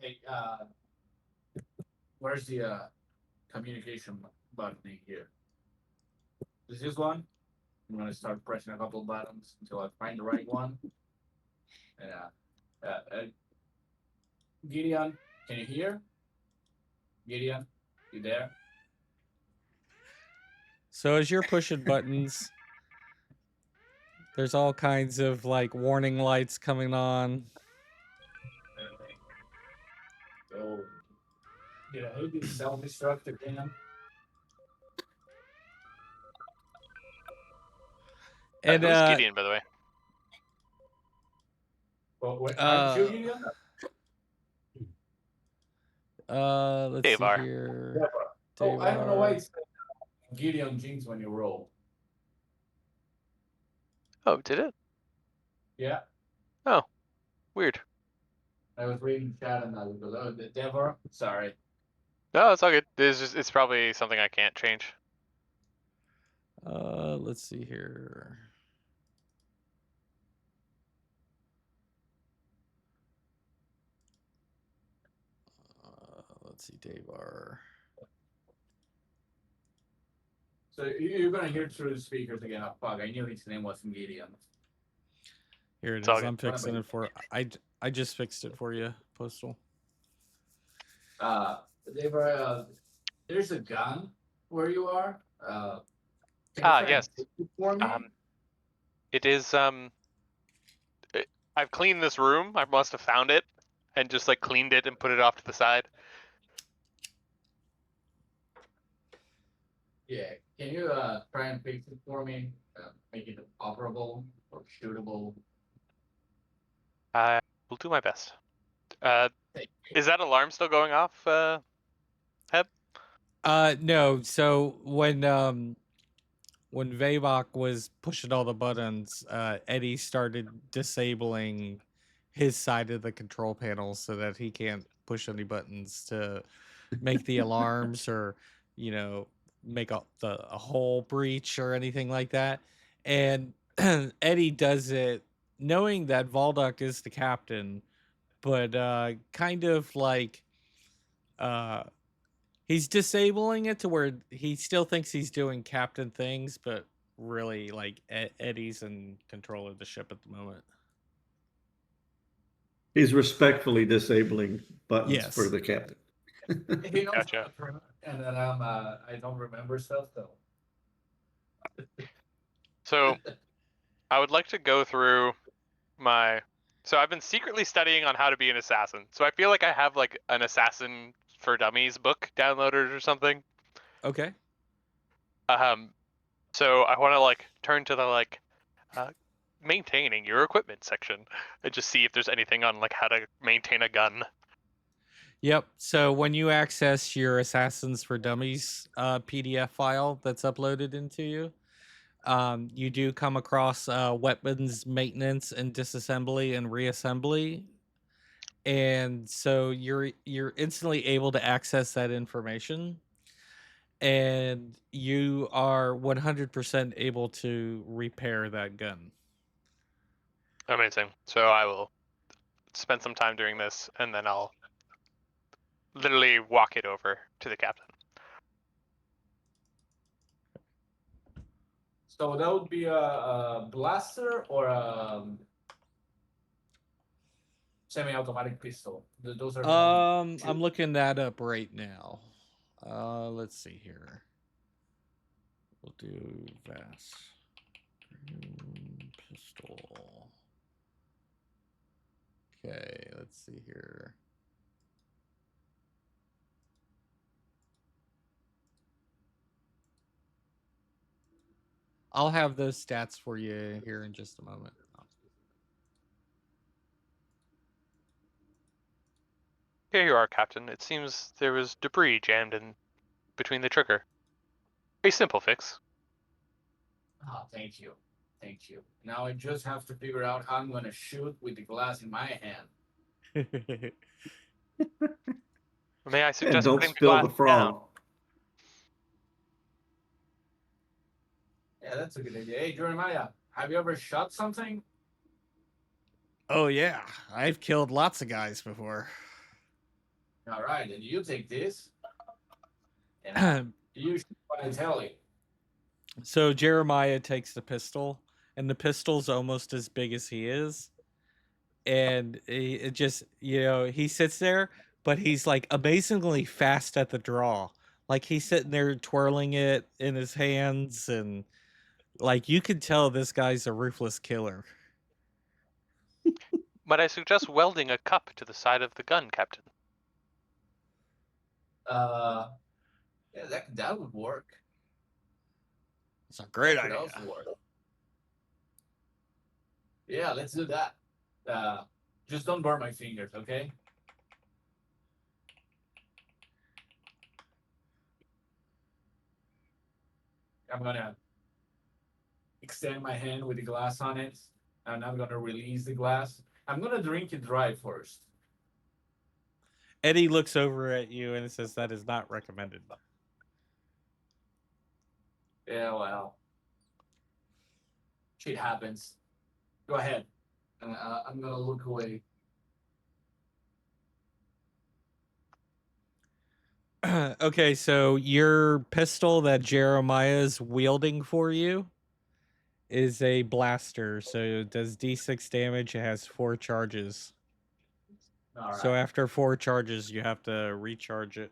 D: Hey, where's the communication button in here? Is this one? I'm gonna start pressing a couple buttons until I find the right one. And Gideon, can you hear? Gideon, you there?
A: So as you're pushing buttons, there's all kinds of like warning lights coming on.
D: So, did I hit this self-destruct again?
A: And
C: Who's Gideon, by the way?
D: Well, aren't you
A: uh
D: Gideon?
A: let's see
C: Davar.
A: here.
D: Oh, I don't know why
A: Davar.
D: it's Gideon Jinx when you roll.
C: Oh, did it?
D: Yeah,
C: Weird.
D: I was reading chat and I was like, oh, the Devar. Sorry.
C: No, it's all good. It's probably something I can't change.
A: Let's see here. Let's see, Davar.
D: So you're gonna hear through the speakers again. Oh, fuck, I knew his name wasn't Gideon.
A: Here it
C: It's
A: is.
C: all good.
A: I'm fixing it for. I just fixed it for you, Postal.
D: Devar, there's a gun where you are. Can you try and
C: Yes.
D: take it for me?
C: It is I've cleaned this room. I must have found it and just like cleaned it and put it off to the side.
D: Yeah. Can you try and fix it for me? Make it operable or shootable?
C: I will do my best.
D: Thank you.
C: Is that alarm still going off, Heb?
A: No. So when Vavok was pushing all the buttons, Eddie started disabling his side of the control panel so that he can't push any buttons to make the alarms or, make a whole breach or anything like that. And Eddie does it knowing that Valduk is the captain, but kind of like uh he's disabling it to where he still thinks he's doing captain things, but really, like, Eddie's in control of the ship at the moment.
B: He's respectfully disabling buttons
A: Yes.
B: for the captain.
D: He knows
C: Gotcha.
D: how to pronounce, and then I don't remember stuff though.
C: So I would like to go through my. So I've been secretly studying on how to be an assassin. So I feel like I have like an Assassin for Dummies book downloaded or something.
A: Okay.
C: So I want to like turn to the like maintaining your equipment section and just see if there's anything on like how to maintain a gun.
A: Yep. So when you access your Assassins for Dummies PDF file that's uploaded into you, you do come across weapons maintenance and disassembly and reassembly, and so you're instantly able to access that information, and you are 100% able to repair that gun.
C: Amazing. So I will spend some time doing this and then I'll literally walk it over to the captain.
D: So that would be a blaster or a semi-automatic pistol. Those are
A: I'm looking that up right now. Let's see here. We'll do Vast pistol. Okay, let's see here. I'll have those stats for you here in just a moment.
C: Here you are, Captain. It seems there was debris jammed in between the trigger. A simple fix.
D: Oh, thank you. Thank you. Now I just have to figure out how I'm gonna shoot with the glass in my hand.
C: May I
B: And
C: suggest
B: don't
C: putting the
B: spill
C: glass
B: the frog.
C: down?
D: Yeah, that's a good idea. Hey, Jeremiah, have you ever shot something?
A: Oh yeah, I've killed lots of guys before.
D: All right, and you take this, and you shoot what I tell you.
A: So Jeremiah takes the pistol, and the pistol's almost as big as he is, and it just he sits there, but he's like amazingly fast at the draw. Like he's sitting there twirling it in his hands, and like you can tell this guy's a ruthless killer.
C: Might I suggest welding a cup to the side of the gun, Captain?
D: Yeah, that would work.
A: It's a great
D: That could
A: idea.
D: also work. Yeah, let's do that. Just don't burn my fingers, okay? I'm gonna extend my hand with the glass on it, and I'm gonna release the glass. I'm gonna drink it dry first.
A: Eddie looks over at you and says that is not recommended.
D: Yeah, well, shit happens. Go ahead. I'm gonna look away.
A: Okay, so your pistol that Jeremiah's wielding for you is a blaster. So it does D6 damage. It has 4 charges.
D: All
A: So
D: right.
A: after 4 charges, you have to recharge it.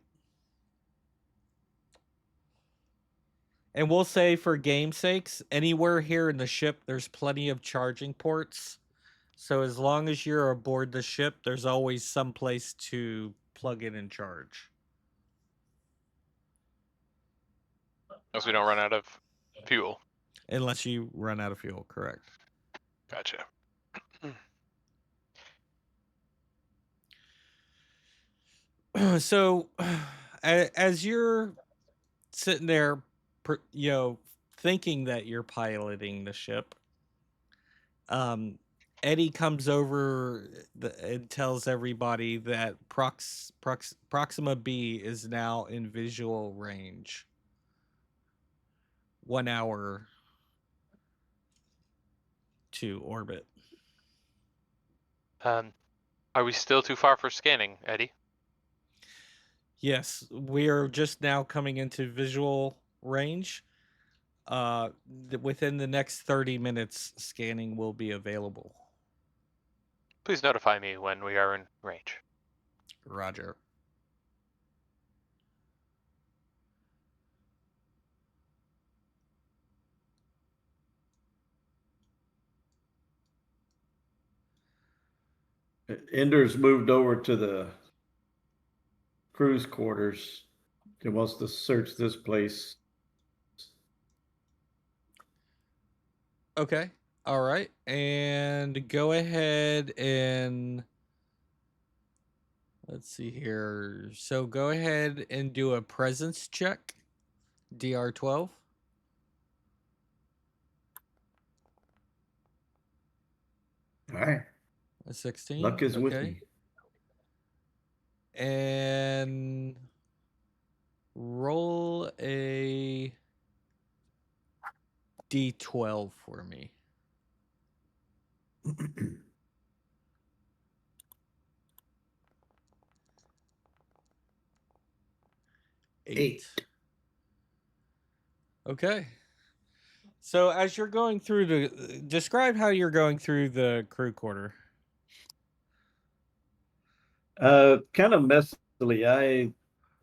A: And we'll say for game sakes, anywhere here in the ship, there's plenty of charging ports. So as long as you're aboard the ship, there's always some place to plug in and charge.
C: As we don't run out of fuel.
A: Unless you run out of fuel, correct.
C: Gotcha.
A: So as you're sitting there, thinking that you're piloting the ship, Eddie comes over and tells everybody that Proxima B is now in visual range. 1 hour to orbit.
C: Are we still too far for scanning, Eddie?
A: Yes, we're just now coming into visual range. Within the next 30 minutes, scanning will be available.
C: Please notify me when we are in range.
A: Roger.
B: Ender's moved over to the crew's quarters and wants to search this place.
A: Okay. All right. And go ahead and let's see here. So go ahead and do a presence check. DR12.
B: All right.
A: A 16.
B: Luck is with
A: okay.
B: me.
A: And roll a D12 for me. Eight. Okay. So as you're going through describe how you're going through the crew quarter.
B: Kind of messily.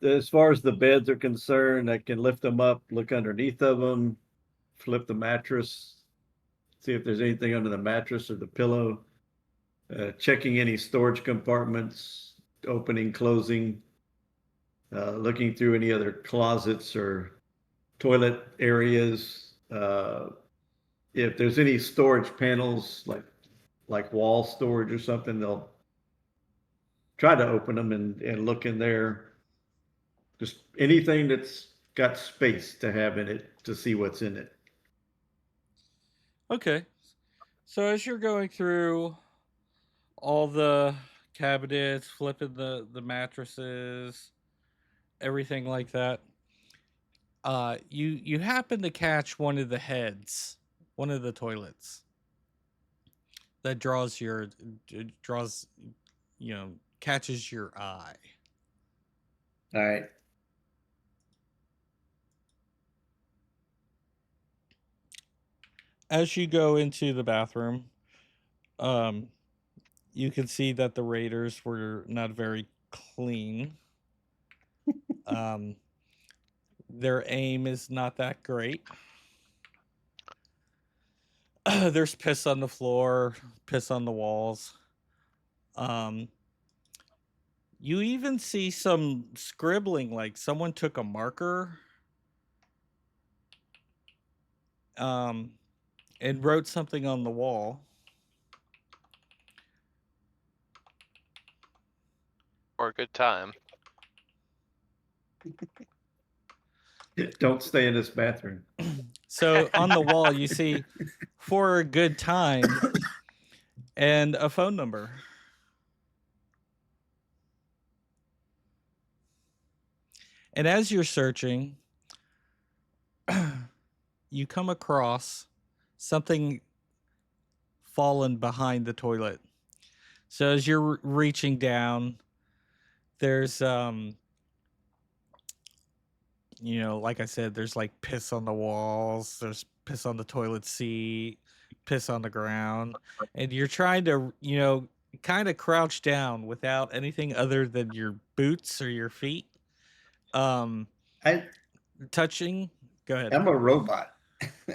B: As far as the beds are concerned, I can lift them up, look underneath of them, flip the mattress, see if there's anything under the mattress or the pillow, checking any storage compartments, opening, closing, looking through any other closets or toilet areas. If there's any storage panels, like wall storage or something, they'll try to open them and look in there. Just anything that's got space to have in it to see what's in it.
A: Okay. So as you're going through all the cabinets, flipping the mattresses, everything like that, you happen to catch one of the heads, one of the toilets that draws catches your eye.
B: All right.
A: as you go into the bathroom, um, you can see that the Raiders were not very clean. Um, their aim is not that great. There's piss on the floor, piss on the walls. Um, you even see some scribbling, like someone took a marker um, and wrote something on the wall.
C: Or a good time.
B: Don't stay in this bathroom.
A: So on the wall, you see for a good time and a phone number. And as you're searching, you come across something fallen behind the toilet. So as you're reaching down, there's like I said, there's like piss on the walls, there's piss on the toilet seat, piss on the ground, and you're trying to, kind of crouch down without anything other than your boots or your feet um
B: I,
A: touching. Go ahead.
B: I'm a robot.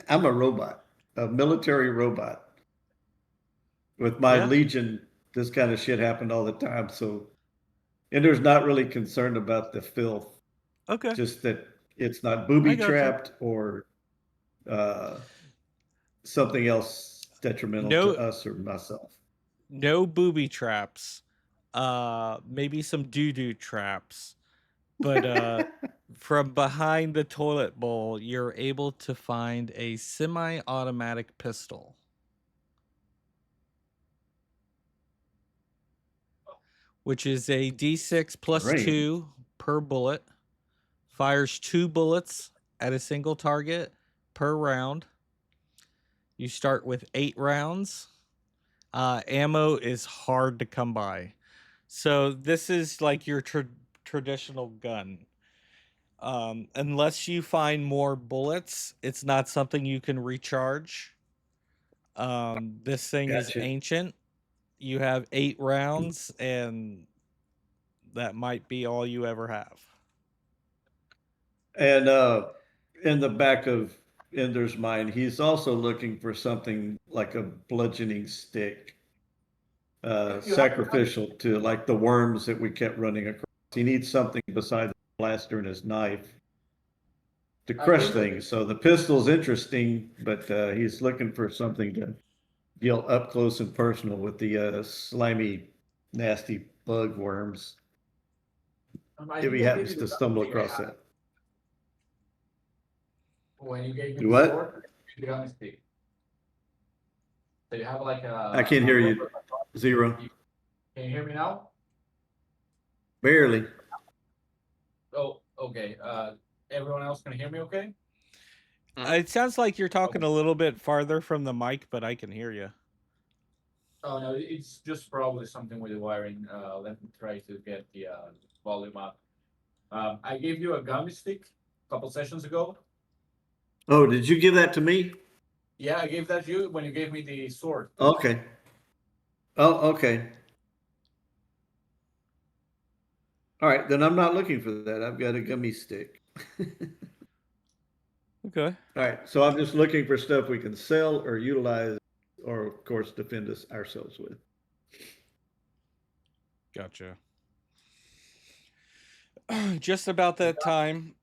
B: I'm a robot, a military robot. With my
A: Yeah.
B: Legion, this kind of shit happened all the time. So, and there's not really concerned about the filth,
A: Okay.
B: just that it's not
A: I
B: booby
A: gotcha.
B: trapped or something else detrimental
A: No,
B: to us or myself.
A: no booby traps. Maybe some doo-doo traps. But from behind the toilet bowl, you're able to find a semi-automatic pistol. Which is a D6 plus
B: Great.
A: 2 per bullet. Fires 2 bullets at a single target per round. You start with 8 rounds. Ammo is hard to come by. So this is like your traditional gun. Unless you find more bullets, it's not something you can recharge. This thing is
B: Gotcha.
A: ancient. You have 8 rounds, and that might be all you ever have.
B: And in the back of Ender's mind, he's also looking for something like a bludgeoning stick, sacrificial to like the worms that we kept running across. He needs something besides a blaster and his knife to crush things. So the pistol's interesting, but he's looking for something to deal up close and personal with the slimy, nasty bug worms. If he happens to stumble across that.
D: When you gave me
B: Do what?
D: the sword, the gun stick. So you have like a.
B: I can't hear you. Zero.
D: Can you hear me now?
B: Barely.
D: Oh, okay. Everyone else can hear me okay?
A: It sounds like you're talking a little bit farther from the mic, but I can hear you.
D: Oh no, it's just probably something with the wiring. Let me try to get the volume up. I gave you a gummy stick a couple sessions ago.
B: Oh, did you give that to me?
D: Yeah, I gave that to you when you gave me the sword.
B: Okay. Oh, okay. All right, then I'm not looking for that. I've got a gummy stick.
A: Okay.
B: All right, so I'm just looking for stuff we can sell or utilize, or of course defend us ourselves with.
A: Gotcha. Just about that time,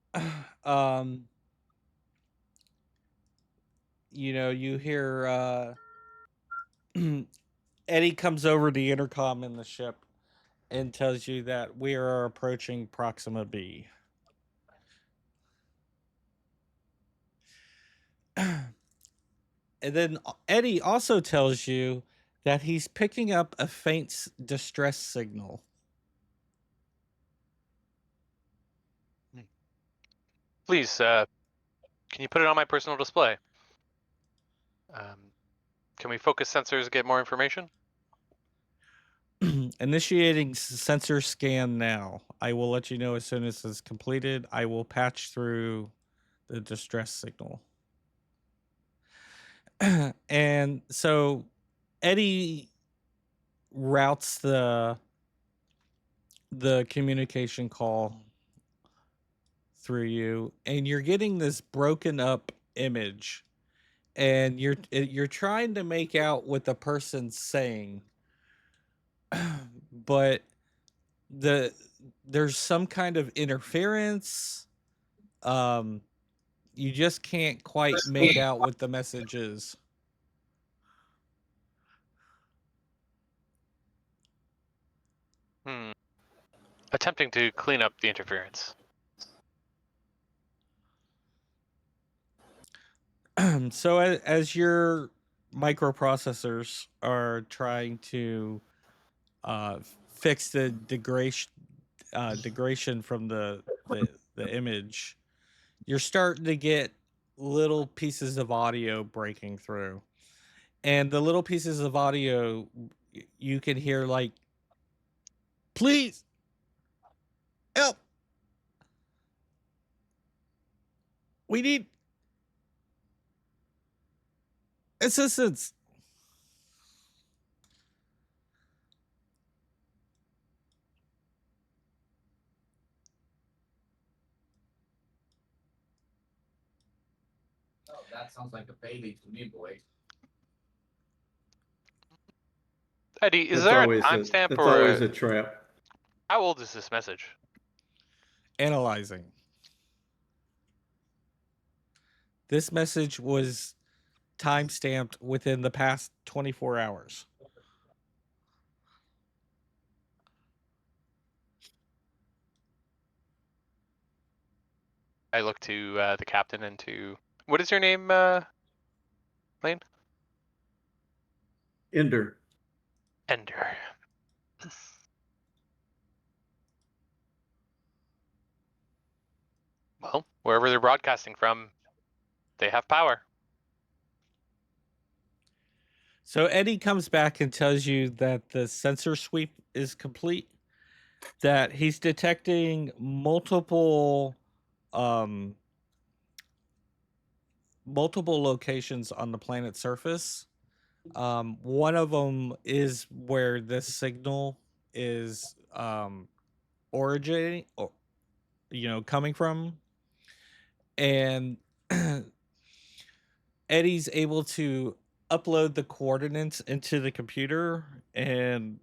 A: you hear Eddie comes over the intercom in the ship and tells you that we are approaching Proxima B. And then Eddie also tells you that he's picking up a faint distress signal.
C: Please, can you put it on my personal display? Can we focus sensors and get more information?
A: Initiating sensor scan now. I will let you know as soon as it's completed. I will patch through the distress signal. And so Eddie routes the communication call through you, and you're getting this broken up image, and you're trying to make out what the person's saying, but the there's some kind of interference. um you just can't quite make out what the message is.
C: Attempting to clean up the interference.
A: So as your microprocessors are trying to fix the degradation from the image, you're starting to get little pieces of audio breaking through, and the little pieces of audio you can hear like, please help, we need assistance.
D: Oh, that sounds like a payday to me, boy.
C: Eddie, is
B: That's
C: there a
B: always
C: timestamp
B: that's
C: or
B: always a trap.
C: how old is this message?
A: Analyzing. This message was time stamped within the past 24 hours.
C: I look to the captain and to what is your name, Lane?
B: Ender.
C: Ender. Well, wherever they're broadcasting from, they have power.
A: So Eddie comes back and tells you that the sensor sweep is complete, that he's detecting um multiple locations on the planet's surface. One of them is where this signal is originating, or coming from, and Eddie's able to upload the coordinates into the computer, and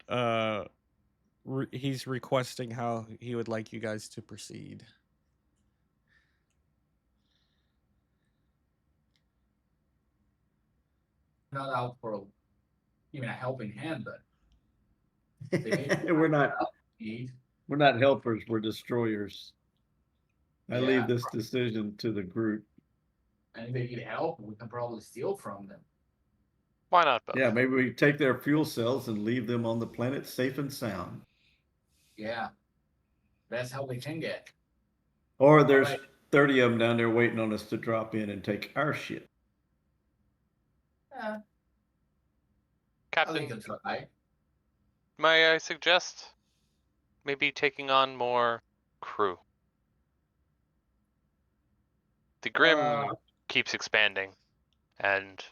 A: he's requesting how he would like you guys to proceed.
D: Not out for even a helping hand, but
B: we're not helpers, we're destroyers. I leave this decision to the group.
D: And if they need help, we can probably steal from them.
C: Why not both?
B: Yeah, maybe we take their fuel cells and leave them on the planet safe and sound.
D: Yeah. That's how we can get.
B: Or there's 30 of them down there waiting on us to drop in and take our shit.
D: Yeah.
C: Captain,
D: can try.
C: may I suggest maybe taking on more crew? The Grimm keeps expanding, and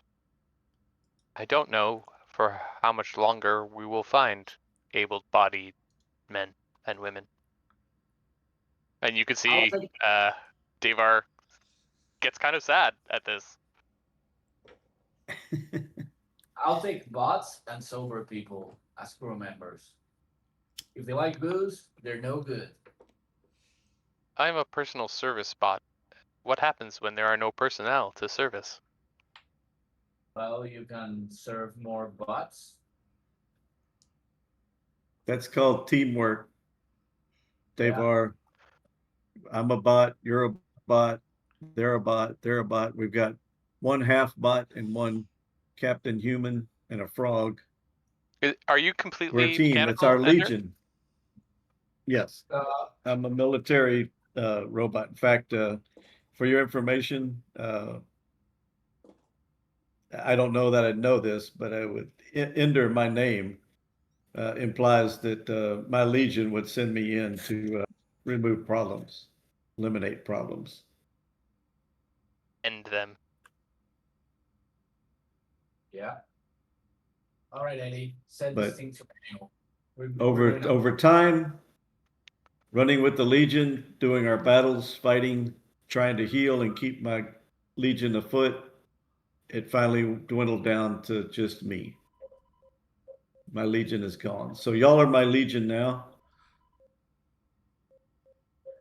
C: I don't know for how much longer we will find able-bodied men and women. And you can see Davar gets kind of sad at this.
D: I'll take bots and sober people as crew members. If they like booze, they're no good.
C: I'm a personal service bot. What happens when there are no personnel to service?
D: Well, you can serve more bots.
B: That's called teamwork. Davar, I'm a bot, you're a bot, they're a bot, they're a bot. We've got one half bot and one captain human and a frog.
C: Are you
B: We're a
C: completely
B: team.
C: mechanical?
B: It's our
C: Ender?
B: legion. Yes. I'm a military robot. In fact, for your information, I don't know that I know this, but I would Ender, my name, implies that my legion would send me in to remove problems, eliminate problems.
C: End them.
D: Yeah. All right, Eddie. Send
B: But
D: this thing to manual. We're doing
B: over time, running with the Legion, doing our battles, fighting, trying to heal and keep my Legion afoot, it finally dwindled down to just me. My Legion is gone. So y'all are my Legion now.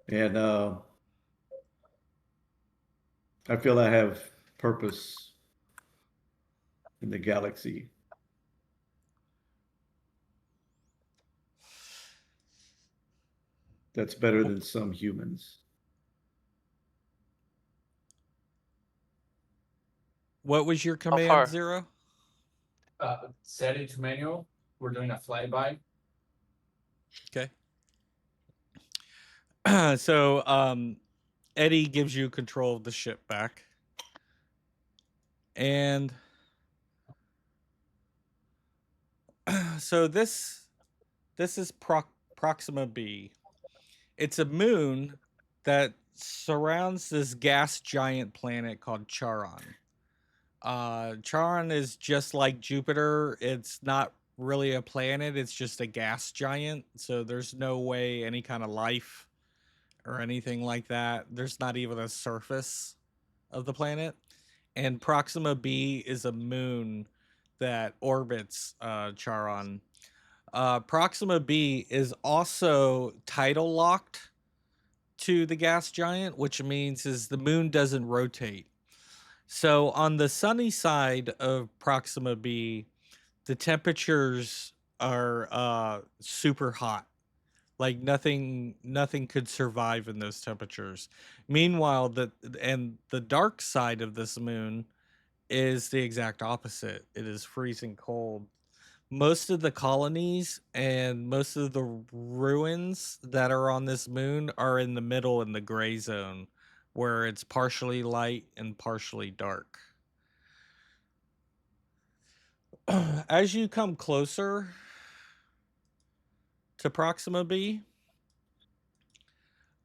B: And I feel I have purpose in the galaxy. That's better than some humans.
A: What was your
C: How
A: command,
C: far?
A: Zero?
D: set it to manual. We're doing a flyby.
A: Okay. So Eddie gives you control of the ship back. And so this is Proxima B. It's a moon that surrounds this gas giant planet called Charon. Charon is just like Jupiter. It's not really a planet, it's just a gas giant. So there's no way any kind of life or anything like that. There's not even a surface of the planet. And Proxima B is a moon that orbits Charon. Proxima B is also tidal locked to the gas giant, which means is the moon doesn't rotate. So on the sunny side of Proxima B, the temperatures are super hot. Like nothing could survive in those temperatures. Meanwhile, the dark side of this moon is the exact opposite. It is freezing cold. Most of the colonies and most of the ruins that are on this moon are in the middle in the gray zone where it's partially light and partially dark. As you come closer to Proxima B,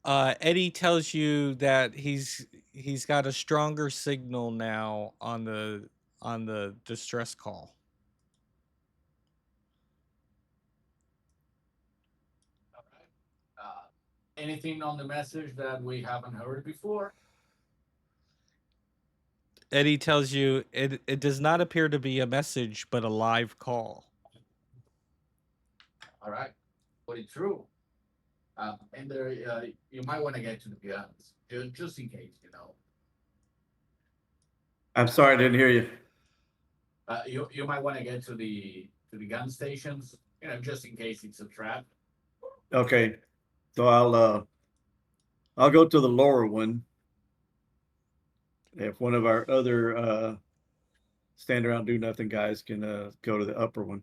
A: Eddie tells you that he's got a stronger signal now on the distress call.
D: All right. Anything on the message that we haven't heard before?
A: Eddie tells you it does not appear to be a message, but a live call.
D: All right. Put it through. And there, you might want to get to the guns, just in case, you know.
B: I'm sorry, I didn't hear you.
D: You might want to get to the gun stations, you know, just in case it's a trap.
B: Okay. So I'll go to the lower one. If one of our other stand around do nothing guys can go to the upper one.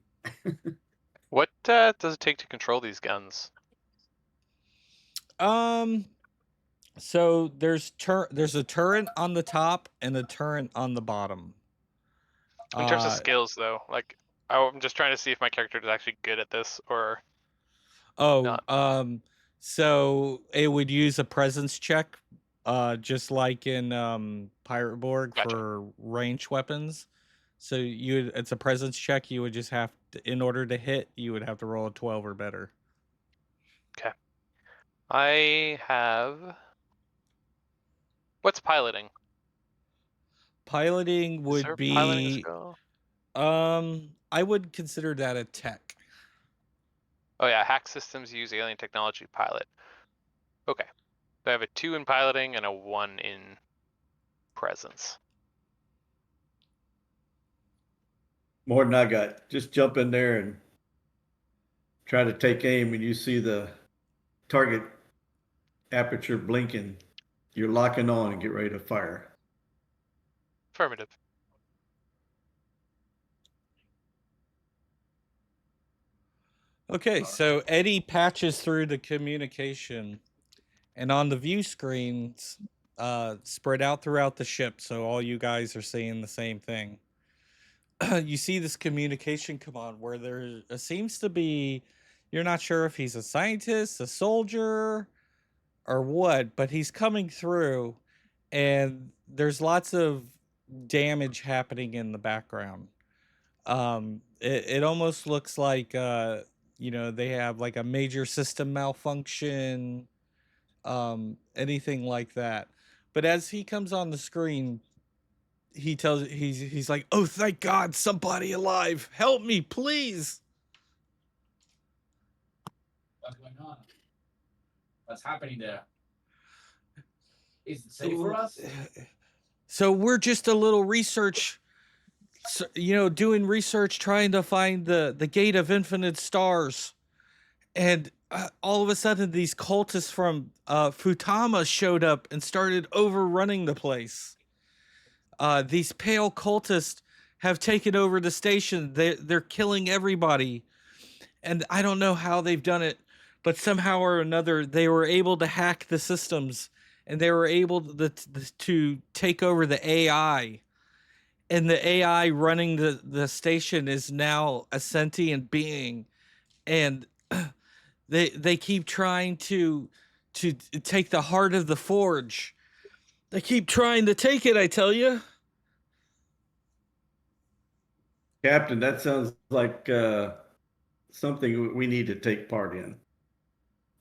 C: What does it take to control these guns?
A: So there's a turret on the top and a turret on the bottom.
C: In terms of skills, though, like I'm just trying to see if my character is actually good at this or
A: Oh,
C: not.
A: so it would use a presence check, just like in Pirate Borg
C: Gotcha.
A: for ranged weapons. So it's a presence check. You would just have to, in order to hit, you would have to roll a 12 or better.
C: Okay. I have. What's piloting?
A: Piloting
C: Is
A: would
C: there a piloting
A: be,
C: skill?
A: I would consider that a tech.
C: Oh yeah, hack systems use alien technology pilot. Okay. So I have a 2 in piloting and a 1 in presence.
B: More than I got. Just jump in there and try to take aim, and you see the target aperture blinking. You're locking on and get ready to fire.
C: Affirmative.
A: Okay, so Eddie patches through the communication, and on the view screens, spread out throughout the ship, so all you guys are seeing the same thing. You see this communication come on where there seems to be, you're not sure if he's a scientist, a soldier, or what, but he's coming through, and there's lots of damage happening in the background. It almost looks like they have like a major system malfunction, anything like that. But as he comes on the screen, he's like, "Oh, thank God, somebody alive! Help me, please!"
D: What's going on? What's happening there? Is it safe for us?
A: So we're just a little research, doing research, trying to find the gate of infinite stars, and all of a sudden these cultists from Futama showed up and started overrunning the place. These pale cultists have taken over the station. They're killing everybody, and I don't know how they've done it, but somehow or another they were able to hack the systems, and they were able to take over the AI. And the AI running the station is now a sentient being, and they keep trying to take the heart of the forge. They keep trying to take it, I tell you.
B: Captain, that sounds like something we need to take part in.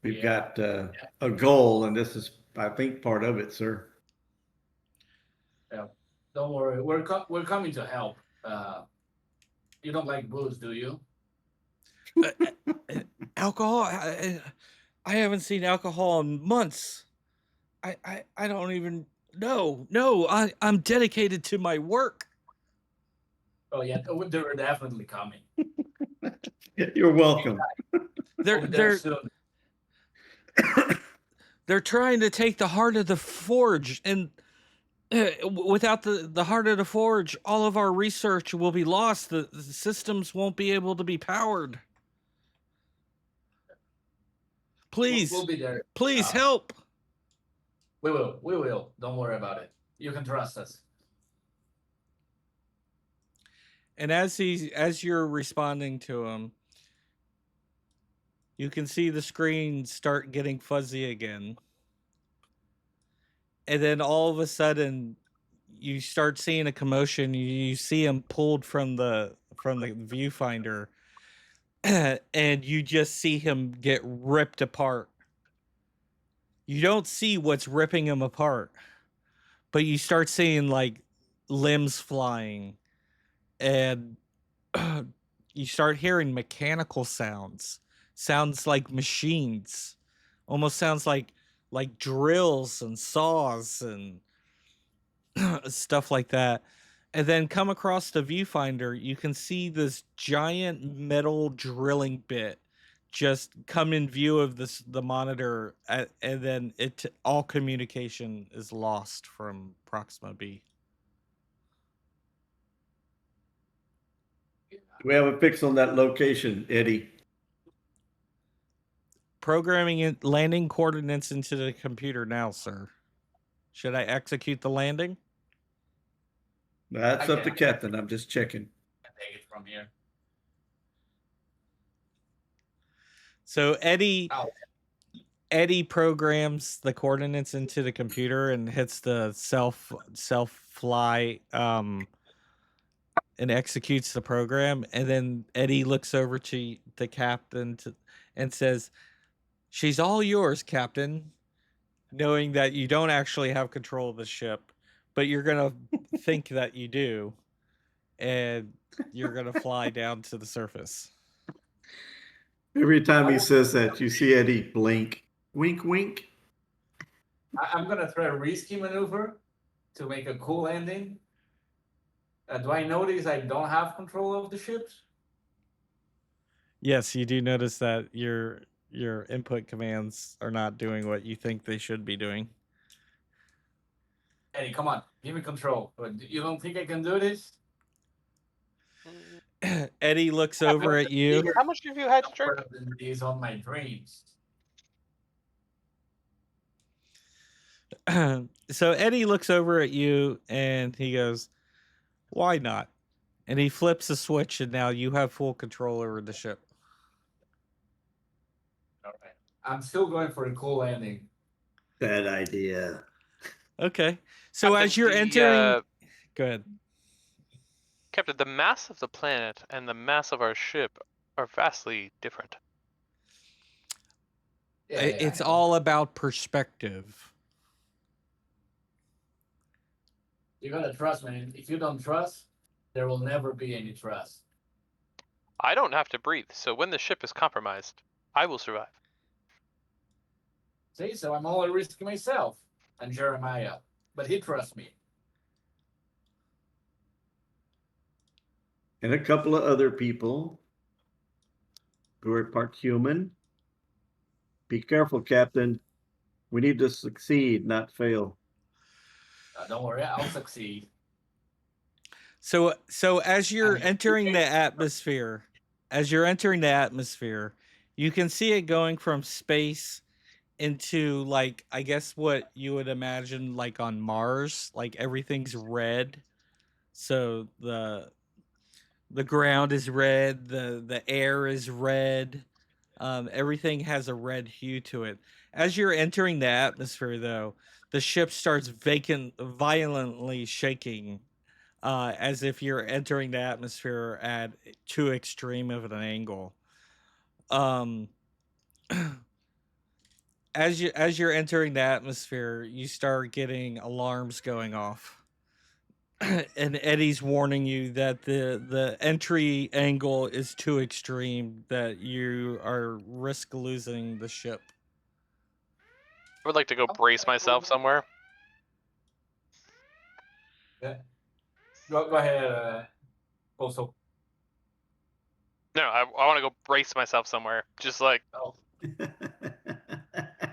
B: We've got a goal, and this is, I think, part of it, sir.
D: Yeah. Don't worry, we're coming to help. You don't like booze, do you?
A: Alcohol? I haven't seen alcohol in months. I don't even know. No, I'm dedicated to my work.
D: Oh yeah, they're definitely coming.
B: You're welcome.
A: They're
D: soon.
A: they're trying to take the heart of the forge, and without the heart of the forge, all of our research will be lost. The systems won't be able to be powered. Please,
D: We'll be there.
A: Please help.
D: We will. We will. Don't worry about it. You can trust us.
A: And as you're responding to him, you can see the screen start getting fuzzy again. And then all of a sudden you start seeing a commotion. You see him pulled from the viewfinder, and you just see him get ripped apart. You don't see what's ripping him apart, but you start seeing like limbs flying, and you start hearing mechanical sounds like machines, almost sounds like drills and saws and stuff like that. And then come across the viewfinder, you can see this giant metal drilling bit just come in view of the monitor, and then all communication is lost from Proxima B.
B: Do we have a fix on that location, Eddie?
A: Programming landing coordinates into the computer now, sir. Should I execute the landing?
B: That's up to Captain. I'm just checking.
D: Take it from here.
A: So Eddie programs the coordinates into the computer and hits the self fly and executes the program. And then Eddie looks over to the captain and says, "She's all yours, Captain," knowing that you don't actually have control of the ship, but you're gonna think that you do, and you're gonna fly down to the surface.
B: Every time he says that, you see Eddie blink. Wink, wink.
D: I'm gonna try a risky maneuver to make a cool landing. Do I notice I don't have control of the ships?
A: Yes, you do notice that your input commands are not doing what you think they should be doing.
D: Eddie, come on, give me control. You don't think I can do this?
A: Eddie looks over at you.
C: How much have you had to drink?
D: These on my dreams.
A: So Eddie looks over at you and he goes, "Why not?" And he flips a switch, and now you have full control over the ship.
D: All right. I'm still going for a cool landing.
B: Bad idea.
A: Okay. So as you're entering, go ahead.
C: Captain, the mass of the planet and the mass of our ship are vastly different.
D: Yeah,
A: It's
D: I know.
A: all about perspective.
D: You gotta trust me. If you don't trust, there will never be any trust.
C: I don't have to breathe, so when the ship is compromised, I will survive.
D: See, so I'm only risking myself and Jeremiah, but he trusts me.
B: And a couple of other people who are part human. Be careful, Captain. We need to succeed, not fail.
D: Don't worry, I'll succeed.
A: So as you're entering the atmosphere, you can see it going from space into, like, I guess what you would imagine like on Mars, like everything's red. So the ground is red, the air is red. Everything has a red hue to it. As you're entering the atmosphere, though, the ship starts violently shaking, as if you're entering the atmosphere at too extreme of an angle. Um, as you're entering the atmosphere, you start getting alarms going off. And Eddie's warning you that the entry angle is too extreme, that you are risk losing the ship.
C: I would like to go brace myself somewhere.
D: Yeah. Go ahead, also.
C: No, I want to go brace myself somewhere, just like
D: Oh,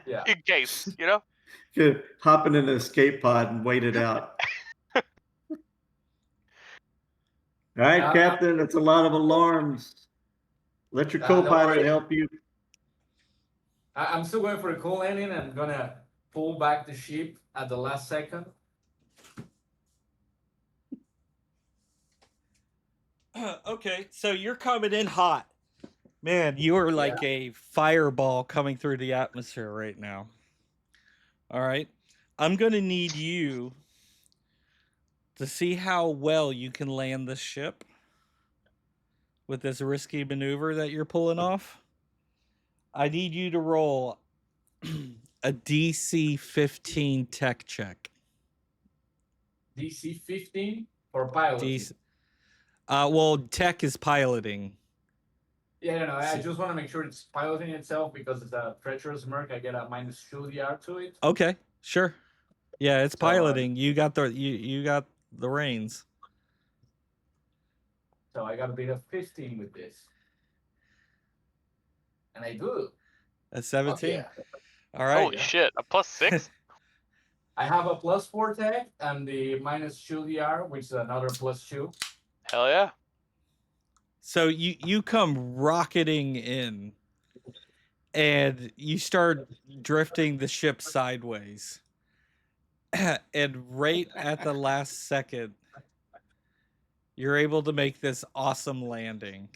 D: yeah.
C: in case, you know.
B: Could hop in an escape pod and wait it out. All right, Captain, that's a lot of alarms. Let your
D: Don't
B: co-pilot
D: worry.
B: help you.
D: I'm still going for a cool landing. I'm gonna pull back the ship at the last second.
A: Okay, so you're coming in hot. Man, you are like a fireball coming through the atmosphere right now. All right. I'm going to need you to see how well you can land this ship with this risky maneuver that you're pulling off. I need you to roll a DC 15 tech check.
D: DC 15 for piloting.
A: Well, tech is piloting.
D: Yeah, no, I just want to make sure it's piloting itself because it's a treacherous Merc. I get a -2 DR to it.
A: Okay, sure. Yeah, it's
D: So,
A: piloting. You got the reins.
D: So I got a bit of 15 with this. And I do.
A: A 17.
D: Yeah.
A: All right.
C: Holy shit, a +6?
D: I have a +4 tech and the -2 DR, which is another +2.
C: Hell yeah.
A: So you come rocketing in, and you start drifting the ship sideways. And right at the last second, you're able to make this awesome landing.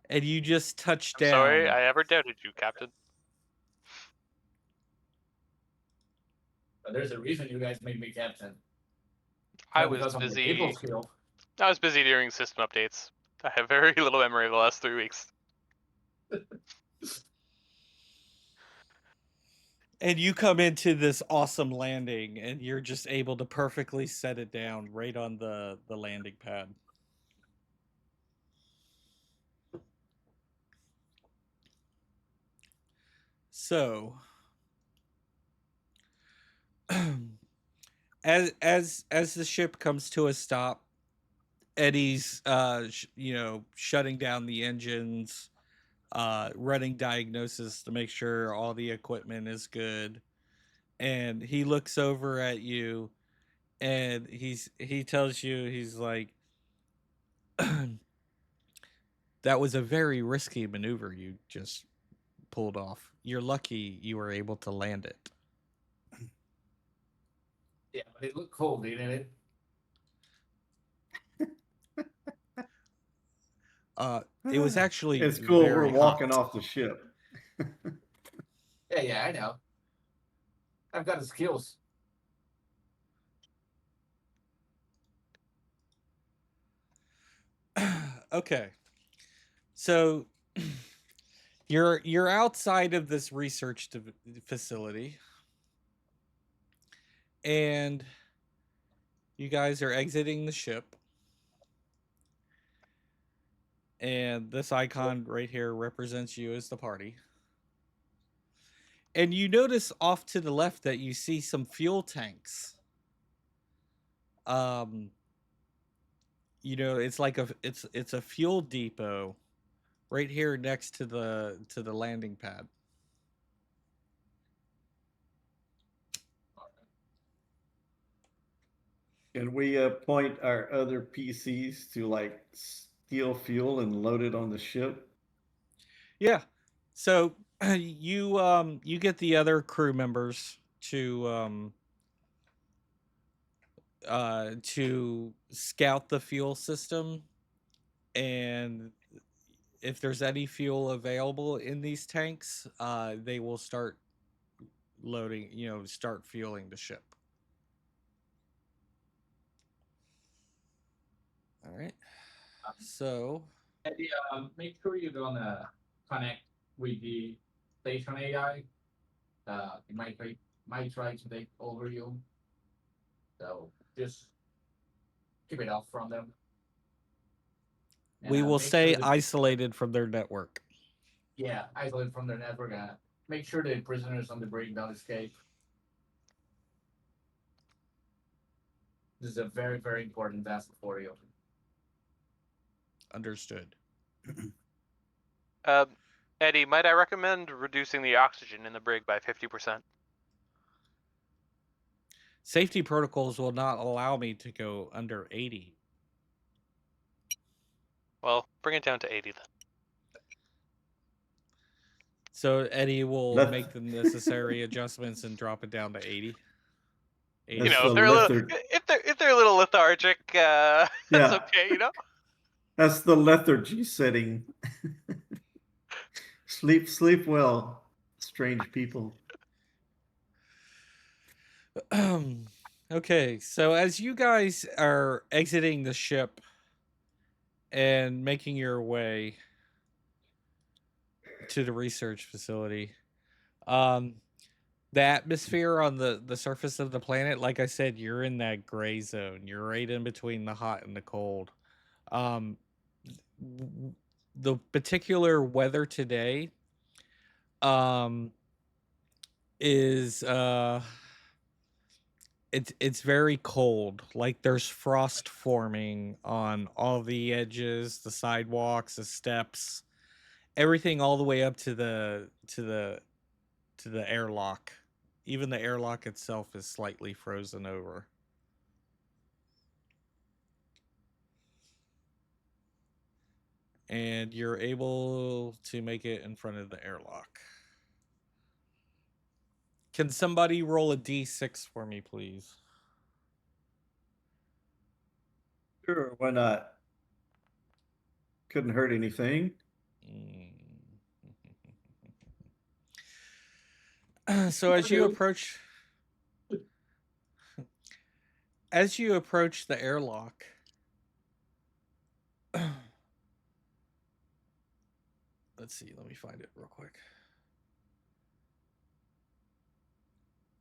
A: And you just touch down.
C: Sorry, I ever doubted you, Captain.
D: But there's a reason you guys made me captain.
C: I
D: Not
C: was
D: because I'm the
C: busy.
D: people skill.
C: I was busy during system updates. I have very little memory of the last 3 weeks.
A: And you come into this awesome landing, and you're just able to perfectly set it down right on the landing pad. So, as the ship comes to a stop, Eddie's shutting down the engines, running diagnosis to make sure all the equipment is good, and he looks over at you, and he tells you, he's like, that was a very risky maneuver you just pulled off. You're lucky you were able to land it.
D: Yeah, but it looked cool, didn't it?
A: It was actually
B: It's cool. We're
A: very
B: walking
A: hot.
B: off the ship.
D: Yeah, I know. I've got the skills.
A: Okay. So you're outside of this research facility, and you guys are exiting the ship. And this icon right here represents you as the party. And you notice off to the left that you see some fuel tanks. It's like it's a fuel depot right here next to the landing pad.
B: Can we point our other PCs to like steal fuel and load it on the ship?
A: Yeah. So you get the other crew members to scout the fuel system, and if there's any fuel available in these tanks, they will start loading, start fueling the ship. All right. So,
D: Eddie, make sure you're gonna connect with the station AI. It might try to take over you. So just keep it off from them. And
A: we will
D: make sure
A: stay
D: that,
A: isolated from their network.
D: yeah, isolate from their network. Make sure the prisoners on the bridge don't escape. This is a very, very important task for you.
A: Understood.
C: Eddie, might I recommend reducing the oxygen in the brig by 50%?
A: Safety protocols will not allow me to go under 80.
C: Well, bring it down to 80 then.
A: So Eddie will
B: Let-
A: make the necessary adjustments and drop it down to 80.
C: You
A: 80.
C: know,
B: the
C: if they're a little,
B: letharg-
C: if they're a little lethargic, that's
B: Yeah.
C: okay. You know.
B: That's the lethargy setting. Sleep well, strange people.
A: Okay, so as you guys are exiting the ship and making your way to the research facility, the atmosphere on the surface of the planet, like I said, you're in that gray zone. You're right in between the hot and the cold. Um, the particular weather today um is it's very cold. Like there's frost forming on all the edges, the sidewalks, the steps, everything all the way up to the airlock. Even the airlock itself is slightly frozen over. And you're able to make it in front of the airlock. Can somebody roll a d6 for me, please?
B: Sure, why not? Couldn't hurt anything.
A: So as you approach the airlock, let's see, let me find it real quick.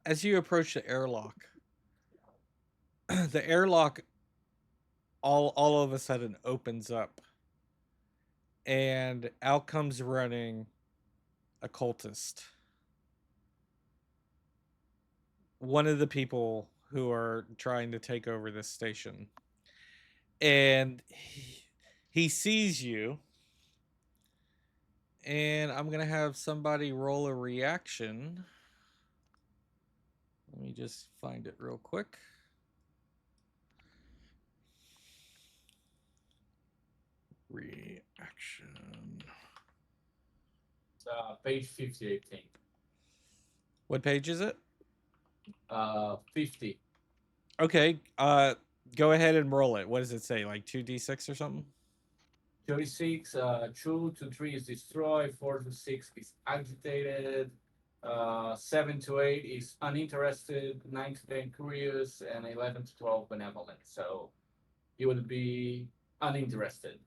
A: As you approach the airlock, the airlock all of a sudden opens up, and out comes running a cultist. One of the people who are trying to take over this station. And he sees you. And I'm going to have somebody roll a reaction. Let me just find it real quick. Reaction.
D: It's page 50, I think.
A: What page is it?
D: 50.
A: Okay. Go ahead and roll it. What does it say? Like 2d6 or something?
D: 36, 2 to 3 is destroyed, 4 to 6 is agitated, 7 to 8 is uninterested, 9 to 10 curious, and 11 to 12 benevolent. So you would be uninterested.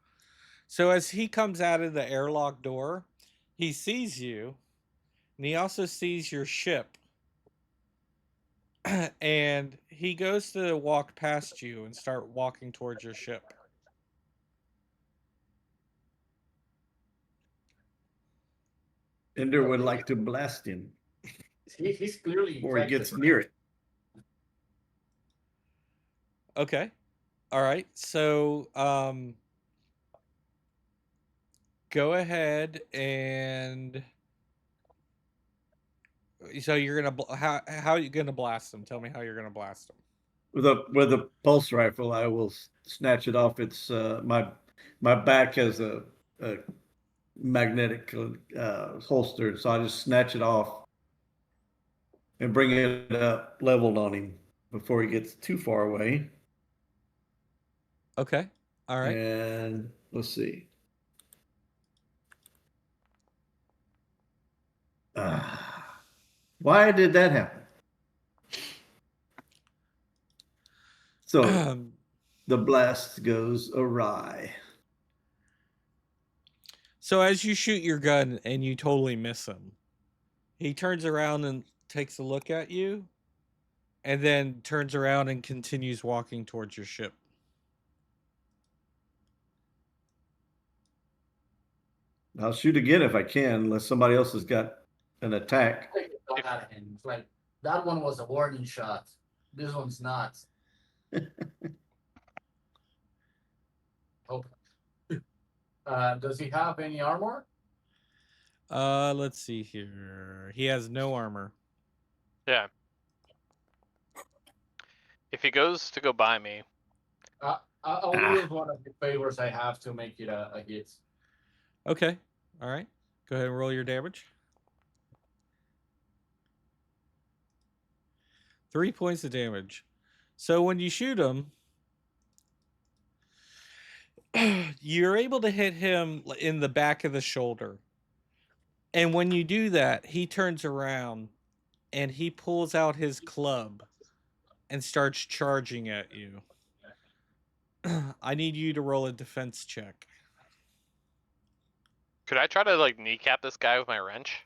A: So as he comes out of the airlock door, he sees you, and he also sees your ship. And he goes to walk past you and start walking towards your ship.
B: Ender would like to blast him
D: He's clearly
B: before he
D: infected.
B: gets near it.
A: Okay. All right. So go ahead and so you're gonna how are you gonna blast them? Tell me how you're gonna blast them.
B: With a pulse rifle, I will snatch it off. It's my back has a magnetic holster, so I just snatch it off and bring it up leveled on him before he gets too far away.
A: Okay. All right.
B: And let's see. Why did that happen? So the blast goes awry.
A: So as you shoot your gun and you totally miss him, he turns around and takes a look at you, and then turns around and continues walking towards your ship.
B: I'll shoot again if I can, unless somebody else has got an attack.
D: It's like that one was a warning shot. This one's not. Oh. Does he have any armor?
A: Let's see here. He has no armor.
C: Yeah. If he goes to go by me,
D: I'll use one of the favors I have to make it a hit.
A: Okay. All right. Go ahead and roll your damage. 3 points of damage. So when you shoot him, you're able to hit him in the back of the shoulder. And when you do that, he turns around and he pulls out his club and starts charging at you. I need you to roll a defense check.
C: could I try to like kneecap this guy with my wrench?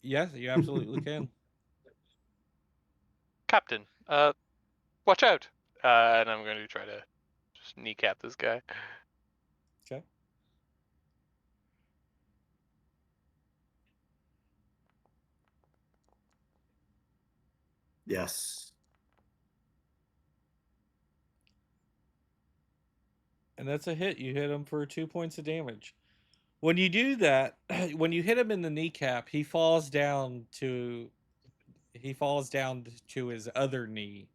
A: Yes, you absolutely can.
C: Captain, watch out! And I'm going to try to just kneecap this guy.
A: Okay.
B: Yes.
A: And that's a hit. You hit him for 2 points of damage. When you do that, when you hit him in the kneecap, he falls down to his other knee.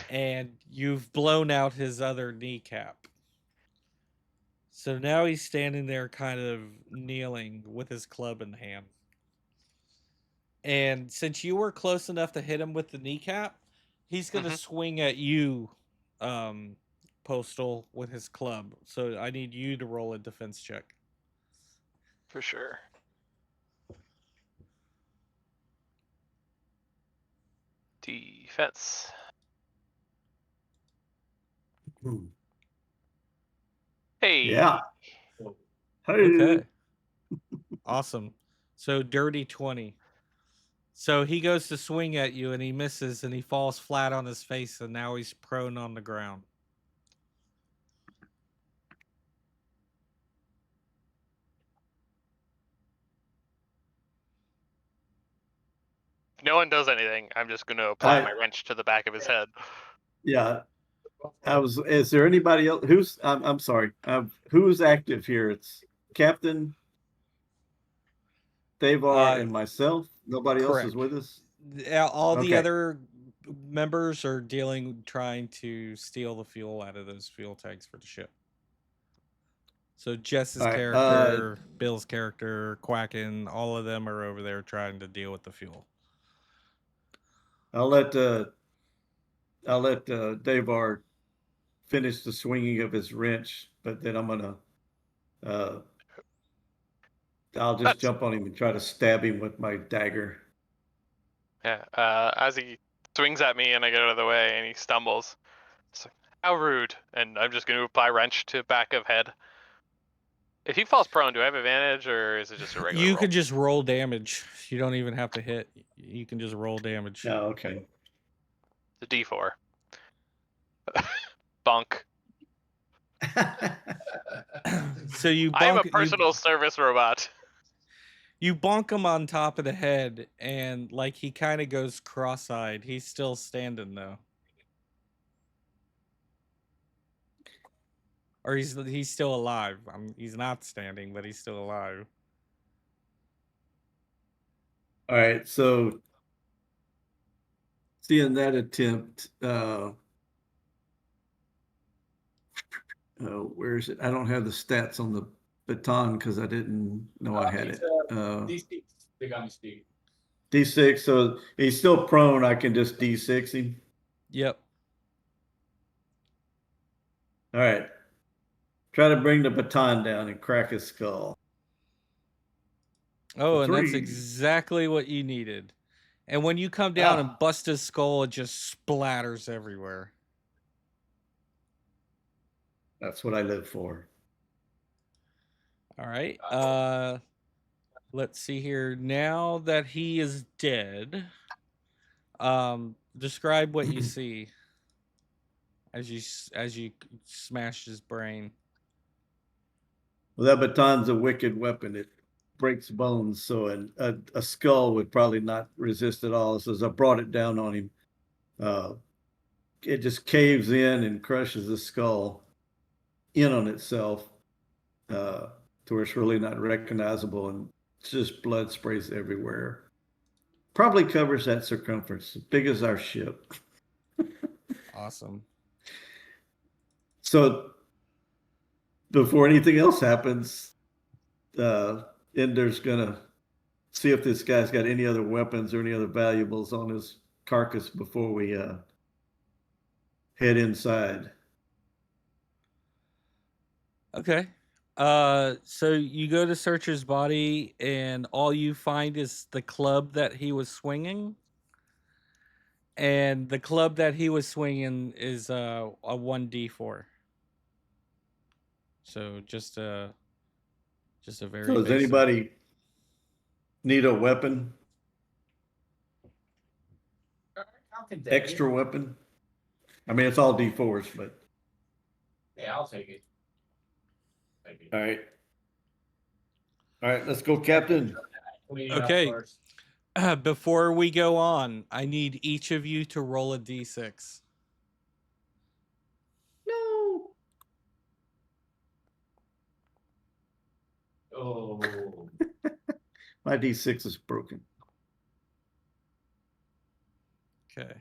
A: And you've blown out his other kneecap. So now he's standing there kind of kneeling with his club in hand. And since you were close enough to hit him with the kneecap, he's going to swing at you, Postal, with his club. So I need you to roll a defense check.
C: For sure. Defense. Hey.
B: Yeah. Hey.
A: Okay. Awesome. So dirty 20. So he goes to swing at you and he misses and he falls flat on his face and now he's prone on the ground.
C: If no one does anything, I'm just going to apply my wrench to the back of his head.
B: Yeah. Is there anybody else who's, I'm sorry. Who's active here? It's Captain Davar and myself. Nobody else is with us.
A: All the other members are trying to steal the fuel out of those fuel tanks for the ship. So Jess's character, Bill's character, Quacken, all of them are over there trying to deal with the fuel.
B: I'll let Davar finish the swinging of his wrench, but then I'm gonna I'll just jump on him and try to stab him with my dagger.
C: Yeah. As he swings at me and I get out of the way and he stumbles, it's like, how rude! And I'm just going to apply wrench to back of head. If he falls prone, do I have advantage, or is it just a regular
A: You
C: roll?
A: could just roll damage. You don't even have to hit. You can just roll damage.
B: Oh, okay.
C: The D4. Bunk.
A: So you
C: I am a
A: bonk
C: personal service robot.
A: you bonk him on top of the head, and like he kind of goes cross-eyed. He's still standing though, or he's still alive. He's not standing, but he's still alive.
B: All right, so seeing that attempt, where is it? I don't have the stats on the baton because I didn't know I had it.
D: D6. They got me Steve.
B: D6, so he's still prone. I can just D6 him.
A: Yep.
B: All right. Try to bring the baton down and crack his skull.
A: Oh, and that's
B: 3.
A: exactly what you needed. And when you come down and
D: Ah.
A: bust his skull, it just splatters everywhere.
B: That's what I live for.
A: All right. Let's see here. Now that he is dead, describe what you see as you smash his brain.
B: Well, that baton's a wicked weapon. It breaks bones, so a skull would probably not resist at all. So as I brought it down on him, it just caves in and crushes the skull in on itself, to where it's really not recognizable, and it's just blood sprays everywhere. Probably covers that circumference, as big as our ship.
A: Awesome.
B: So before anything else happens, Ender's gonna see if this guy's got any other weapons or any other valuables on his carcass before we head inside.
A: Okay. So you go to search his body, and all you find is the club that he was swinging. And the club that he was swinging is a 1d4. So just a very
B: So does
A: basic.
B: anybody need a weapon?
D: I'll continue.
B: Extra weapon? I mean, it's all D4s, but
D: Yeah, I'll take it. Maybe.
B: all right. All right, let's go, Captain.
D: Clean it up
A: Okay.
D: first.
A: Before we go on, I need each of you to roll a d6.
B: No.
D: Oh.
B: My D6 is broken.
A: Okay.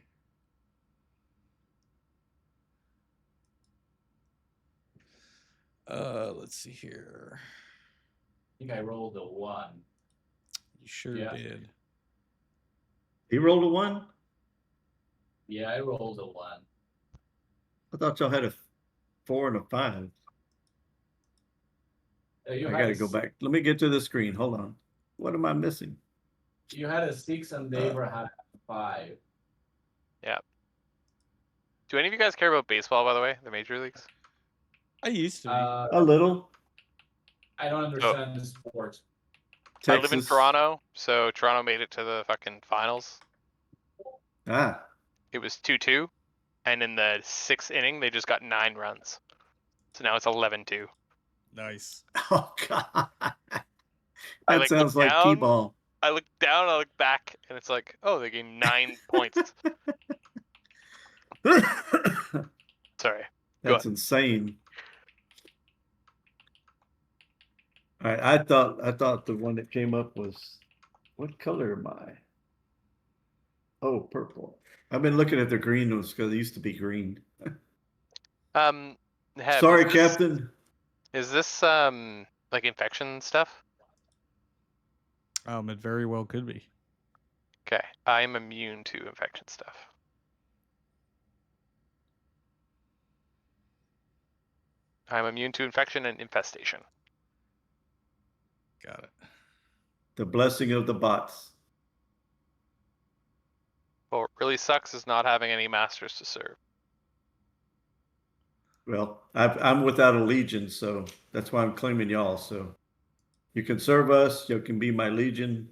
A: Let's see here.
D: I think I rolled a 1.
A: You sure
D: Yeah.
A: did.
B: He rolled a 1?
D: Yeah, I rolled a 1.
B: I thought y'all had a 4 and a 5.
D: You
B: I
D: had
B: gotta
D: a
B: go
D: s-
B: back. Let me get to the screen. Hold on. What am I missing?
D: You had a 6 and Daver had a 5.
C: Do any of you guys care about baseball, by the way? The major leagues?
A: I used to be.
B: A little.
D: I don't understand the sport.
C: I live in
B: Texas.
C: Toronto, so Toronto made it to the fucking finals.
B: Ah,
C: It was 2-2, and in the 6th inning, they just got 9 runs. So now it's 11-2.
A: Nice.
B: oh God.
C: I,
B: That
C: like,
B: sounds
C: look
B: like
C: down.
B: T-ball.
C: I look down, I look back, and it's like, oh, they gained 9 points. Sorry.
B: That's insane. All right, I thought the one that came up was, what color am I? Oh, purple. I've been looking at the green ones because they used to be green.
C: Heb,
B: Sorry,
C: is this-
B: Captain.
C: Is this like infection stuff?
A: It very well could be.
C: Okay, I am immune to infection stuff. I'm immune to infection and infestation.
A: Got it.
B: The blessing of the bots.
C: What really sucks is not having any masters to serve.
B: Well, I'm without a legion, so that's why I'm claiming y'all. So you can serve us. You can be my legion.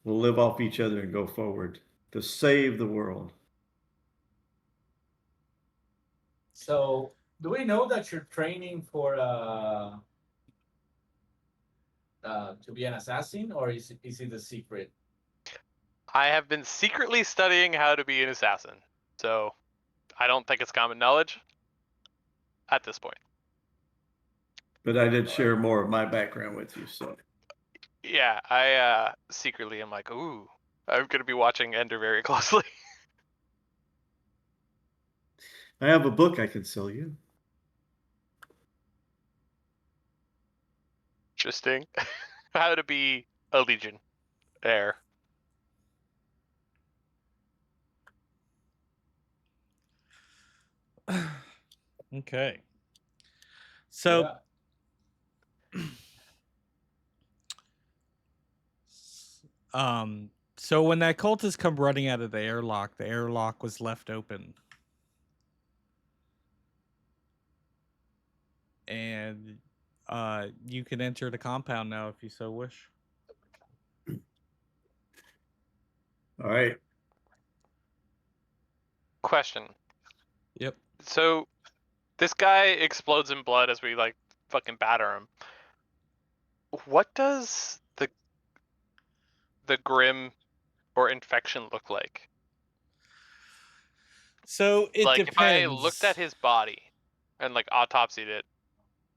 B: We'll live off each other and go forward to save the world.
D: So, do we know that you're training for to be an assassin, or is it a secret?
C: I have been secretly studying how to be an assassin, so I don't think it's common knowledge at this point.
B: But I did share more of my background with you, so
C: Yeah, I secretly am like, ooh, I'm gonna be watching Ender very closely.
B: I have a book I can sell you.
C: Interesting. How to be a legion there.
A: Okay. So
D: Yeah.
A: so when that cultist come running out of the airlock was left open. And you can enter the compound now if you so wish.
B: All right.
C: Question.
A: Yep.
C: So this guy explodes in blood as we like fucking batter him. What does the Grimm or infection look like?
A: So it
C: Like if I looked at
A: depends.
C: his body and like autopsied it,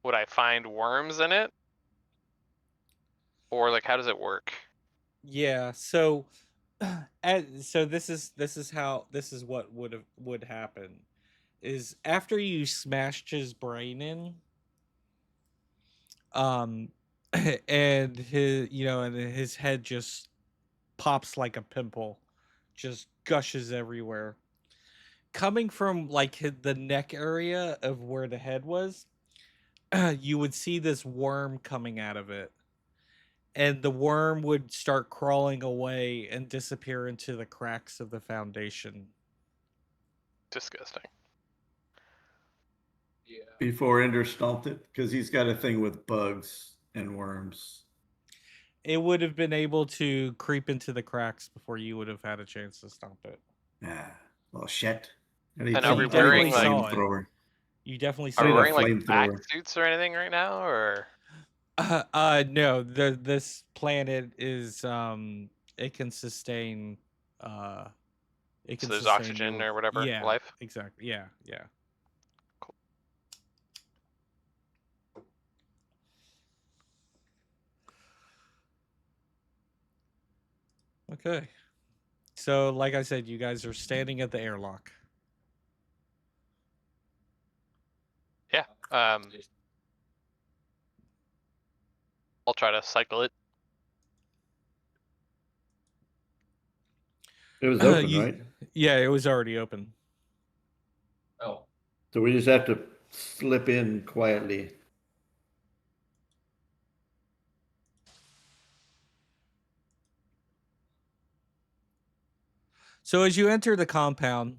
C: would I find worms in it? Or like how does it work?
A: Yeah, so so this is what would happen is after you smashed his brain in, um and his head just pops like a pimple, just gushes everywhere. Coming from like the neck area of where the head was, you would see this worm coming out of it, and the worm would start crawling away and disappear into the cracks of the foundation.
C: Disgusting.
D: Yeah.
B: Before Ender stomped it, because he's got a thing with bugs and worms.
A: It would have been able to creep into the cracks before you would have had a chance to stomp it.
B: Ah, well, shit. I need
C: And
A: But
C: are we
A: you
B: some kind of a
A: definitely
C: wearing like
A: saw it.
B: flamethrower.
A: You definitely
C: are
B: I
C: we
B: need
A: saw
B: a
A: it.
C: wearing like back
B: flamethrower.
C: suits or anything right now, or
A: No. This planet is it can sustain uh it
C: so
A: can
C: there's
A: sustain
C: oxygen
A: your
C: or whatever
A: yeah,
C: life?
A: exactly. Yeah, yeah.
C: Cool.
A: Okay. So like I said, you guys are standing at the airlock.
C: Yeah. I'll try to cycle it.
B: It was open,
A: You,
B: right?
A: yeah, it was already open.
D: Oh.
B: So we just have to slip in quietly.
A: So as you enter the compound,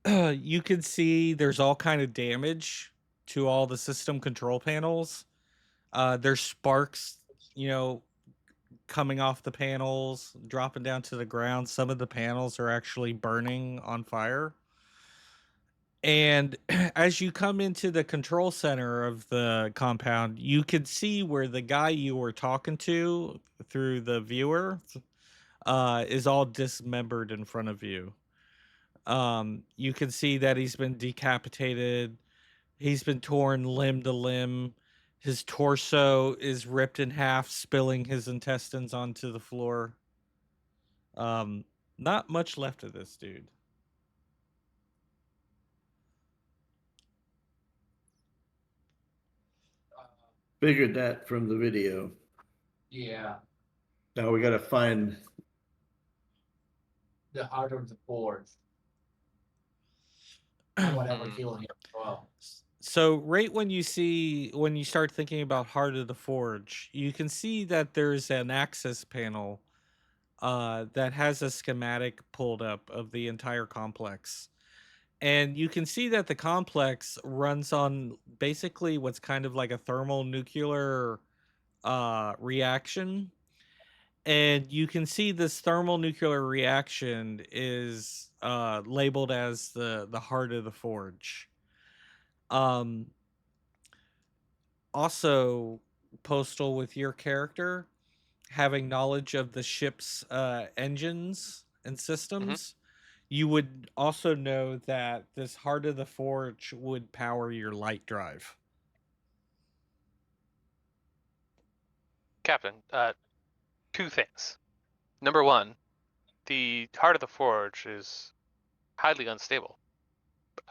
A: you can see there's all kind of damage to all the system control panels. There's sparks, you know, coming off the panels, dropping down to the ground. Some of the panels are actually burning on fire. And as you come into the control center of the compound, you can see where the guy you were talking to through the viewer is all dismembered in front of you. You can see that he's been decapitated. He's been torn limb to limb. His torso is ripped in half, spilling his intestines onto the floor. Um, Not much left of this dude.
B: Figured that from the video.
D: Yeah.
B: Now we got to find.
D: The heart of the forge. Whatever killed him. Well.
A: So right when you start thinking about Heart of the Forge, you can see that there's an access panel that has a schematic pulled up of the entire complex. And you can see that the complex runs on basically what's kind of like a thermonuclear reaction. And you can see this thermonuclear reaction is labeled as the heart of the forge. Um, Also, Postal, with your character having knowledge of the ship's engines and
C: Hmm.
A: systems, you would also know that this heart of the forge would power your light drive.
C: Captain, two things. Number one, the heart of the forge is highly unstable.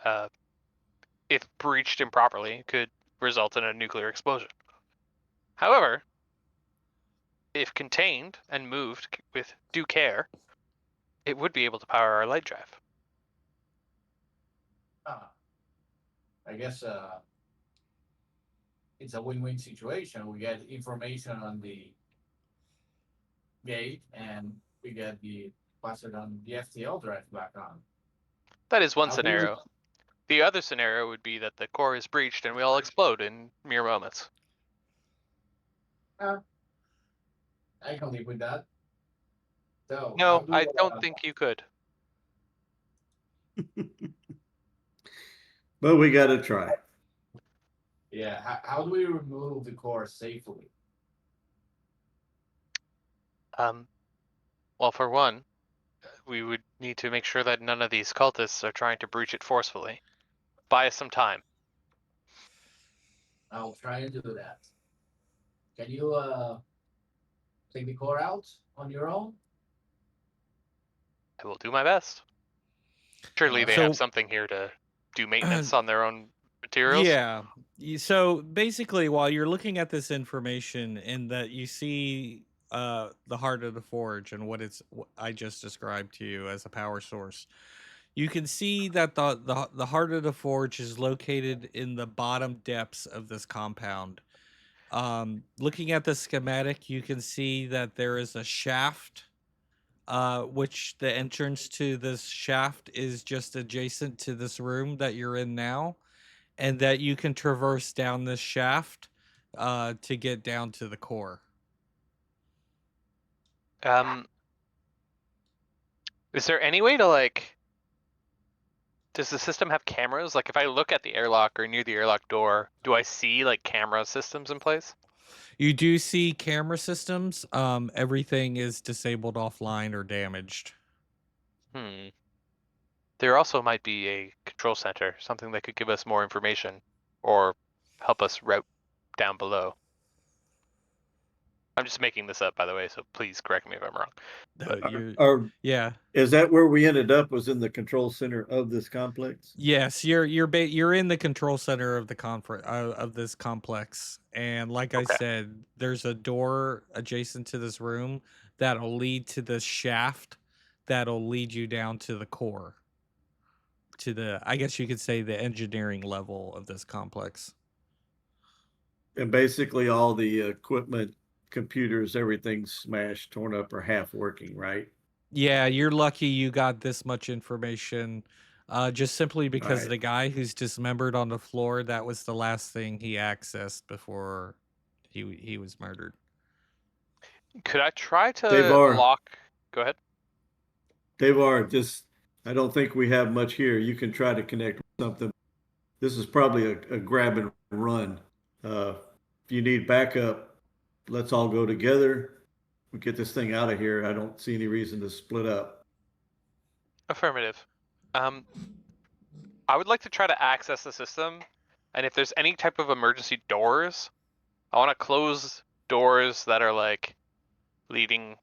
C: Uh, if breached improperly, could result in a nuclear explosion. However, if contained and moved with due care, it would be able to power our light drive.
D: I guess it's a win-win situation. We get information on the gate, and we get the pass it on the FTL drive back on.
C: That is one
D: How do we-
C: scenario. The other scenario would be that the core is breached and we all explode in mere moments.
D: I can live with that. So how
C: No,
D: do
C: I don't think you could.
B: But we got to try.
D: yeah, how do we remove the core safely?
C: Well, for one, we would need to make sure that none of these cultists are trying to breach it forcefully. Buy us some time.
D: I'll try and do that. Can you take the core out on your own?
C: I will do my best. Surely they
D: So-
C: have something here to do maintenance on their own materials.
A: Yeah. So basically, while you're looking at this information and that you see the heart of the forge and what I just described to you as a power source, you can see that the heart of the forge is located in the bottom depths of this compound. Looking at the schematic, you can see that there is a shaft, which the entrance to this shaft is just adjacent to this room that you're in now, and that you can traverse down this shaft to get down to the core.
C: Is there any way to does the system have cameras? Like if I look at the airlock or near the airlock door, do I see like camera systems in place?
A: You do see camera systems. Everything is disabled offline or damaged.
C: There also might be a control center, something that could give us more information or help us route down below. I'm just making this up, by the way, so please correct me if I'm wrong.
B: Or
A: Yeah.
B: is that where we ended up? Was in the control center of this complex?
A: Yes, you're in the control center of the of this complex, and like I
C: Okay.
A: said, there's a door adjacent to this room that'll lead to this shaft that'll lead you down to the core, to the, I guess you could say, the engineering level of this complex.
B: And basically all the equipment, computers, everything's smashed, torn up, or half working, right?
A: Yeah, you're lucky you got this much information, just simply because
B: Right.
A: the guy who's dismembered on the floor, that was the last thing he accessed before he was murdered.
C: Could I try to
B: Devar.
C: lock? Go ahead.
B: Devar, just, I don't think we have much here. You can try to connect something. This is probably a grab and run. If you need backup, let's all go together. We get this thing out of here. I don't see any reason to split up.
C: Affirmative. I would like to try to access the system, and if there's any type of emergency doors, I want to close doors that are like leading.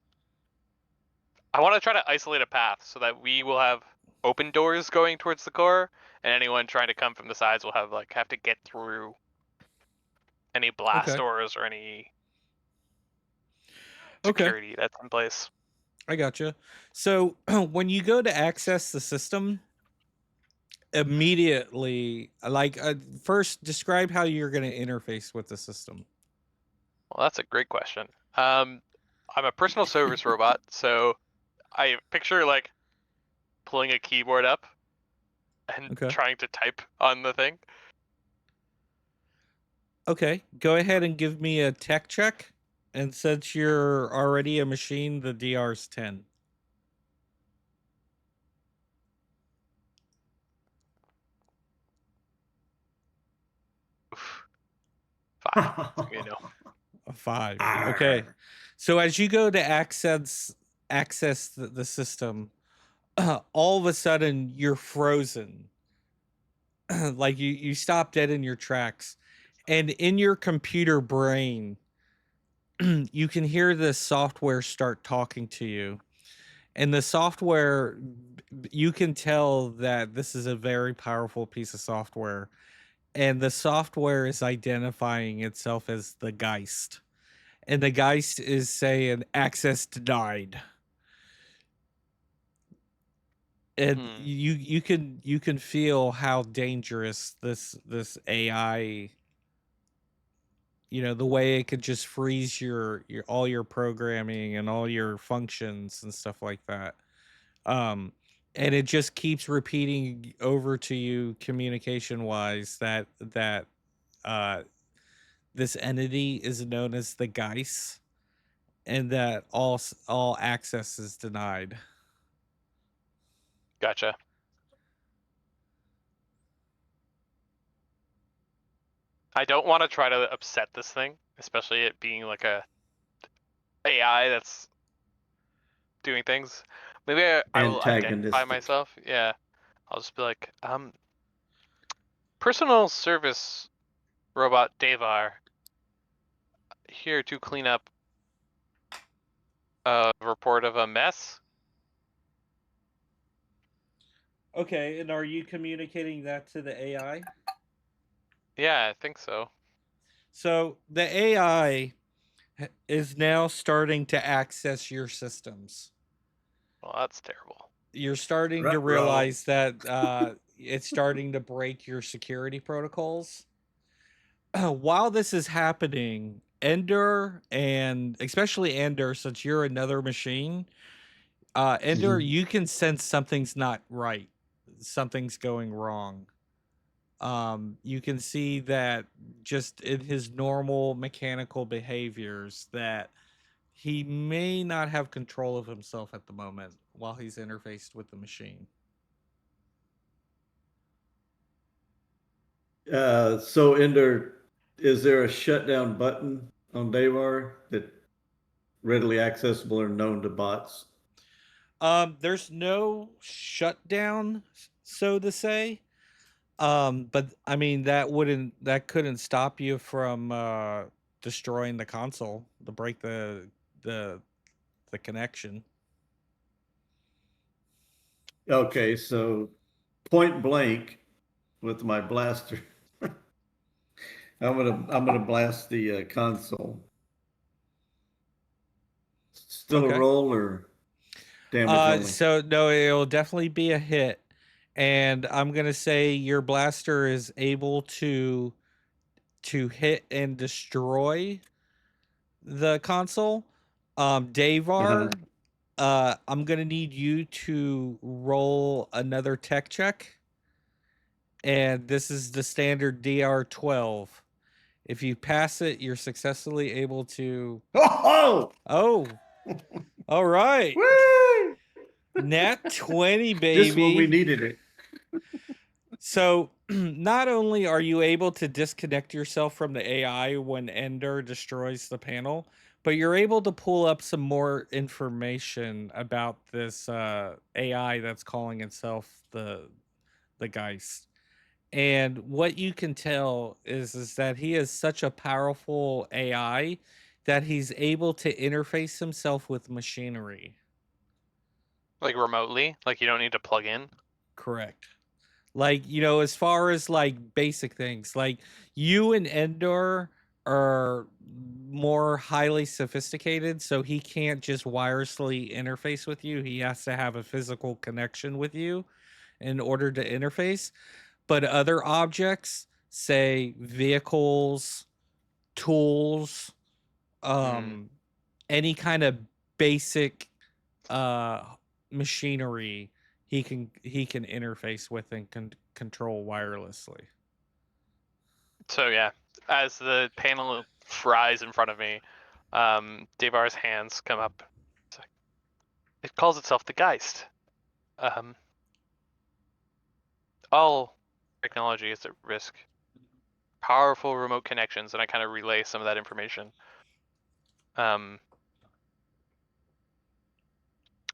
C: I want to try to isolate a path so that we will have open doors going towards the core, and anyone trying to come from the sides will have to get through any blast
A: Okay.
C: doors or any
A: Okay.
C: security that's in place.
A: I gotcha. So when you go to access the system, immediately, first describe how you're going to interface with the system.
C: Well, that's a great question. I'm a personal service robot, so I picture like pulling a keyboard up and
A: Okay.
C: trying to type on the thing.
A: Okay, go ahead and give me a tech check. And since you're already a machine, the DR's 10.
C: Oof. 5. You know.
A: A 5. Okay. So as you go to access the system, all of a sudden you're frozen. Like you stop dead in your tracks. And in your computer brain, you can hear the software start talking to you. And the software, you can tell that this is a very powerful piece of software. And the software is identifying itself as the Geist. And the Geist is saying access denied. And
C: Hmm.
A: you can feel how dangerous this AI, the way it could just freeze your all your programming and all your functions and stuff like that. Um and it just keeps repeating over to you communication wise that uh this entity is known as the Geist, and that all access is denied.
C: Gotcha. I don't want to try to upset this thing, especially it being like a AI that's doing things. Maybe I will identify
B: Antagonistic.
C: myself. Yeah. I'll just be like, personal service robot Devar here to clean up a report of a mess.
A: Okay, and are you communicating that to the AI?
C: Yeah, I think so.
A: So the AI is now starting to access your systems.
C: Well, that's terrible.
A: You're starting to
B: Ruh-roh.
A: realize that it's starting to break your security protocols. While this is happening, Ender, and especially Ender, since you're another machine, Ender,
B: Mhm.
A: you can sense something's not right. Something's going wrong. You can see that just in his normal mechanical behaviors that he may not have control of himself at the moment while he's interfaced with the machine.
B: So Ender, is there a shutdown button on Davar that readily accessible or known to bots?
A: There's no shutdown, so to say. But I mean that couldn't stop you from destroying the console to break the the connection.
B: Okay, so point blank with my blaster, I'm gonna blast the console. Still a
A: Okay.
B: roll or damage only?
A: So no, it'll definitely be a hit. And I'm gonna say your blaster is able to hit and destroy the console.
B: Uh-huh.
A: Davar, I'm gonna need you to roll another tech check, and this is the standard DR12. If you pass it, you're successfully able to.
B: Oh!
A: Oh, all right.
B: Woo!
A: Nat 20,
B: Just when we
A: baby.
B: needed it.
A: So, not only are you able to disconnect yourself from the AI when Ender destroys the panel, but you're able to pull up some more information about this AI that's calling itself the Geist. And what you can tell is that he is such a powerful AI that he's able to interface himself with machinery.
C: Like remotely, like you don't need to plug in.
A: Correct. Like, as far as like basic things, like you and Endor are more highly sophisticated, so he can't just wirelessly interface with you. He has to have a physical connection with you in order to interface. But other objects, say vehicles, tools,
C: Hmm.
A: any kind of basic uh machinery, he can interface with and control wirelessly.
C: So yeah, as the panel fries in front of me, Devar's hands come up. It's like, it calls itself the Geist. All technology is at risk. Powerful remote connections, and I kind of relay some of that information.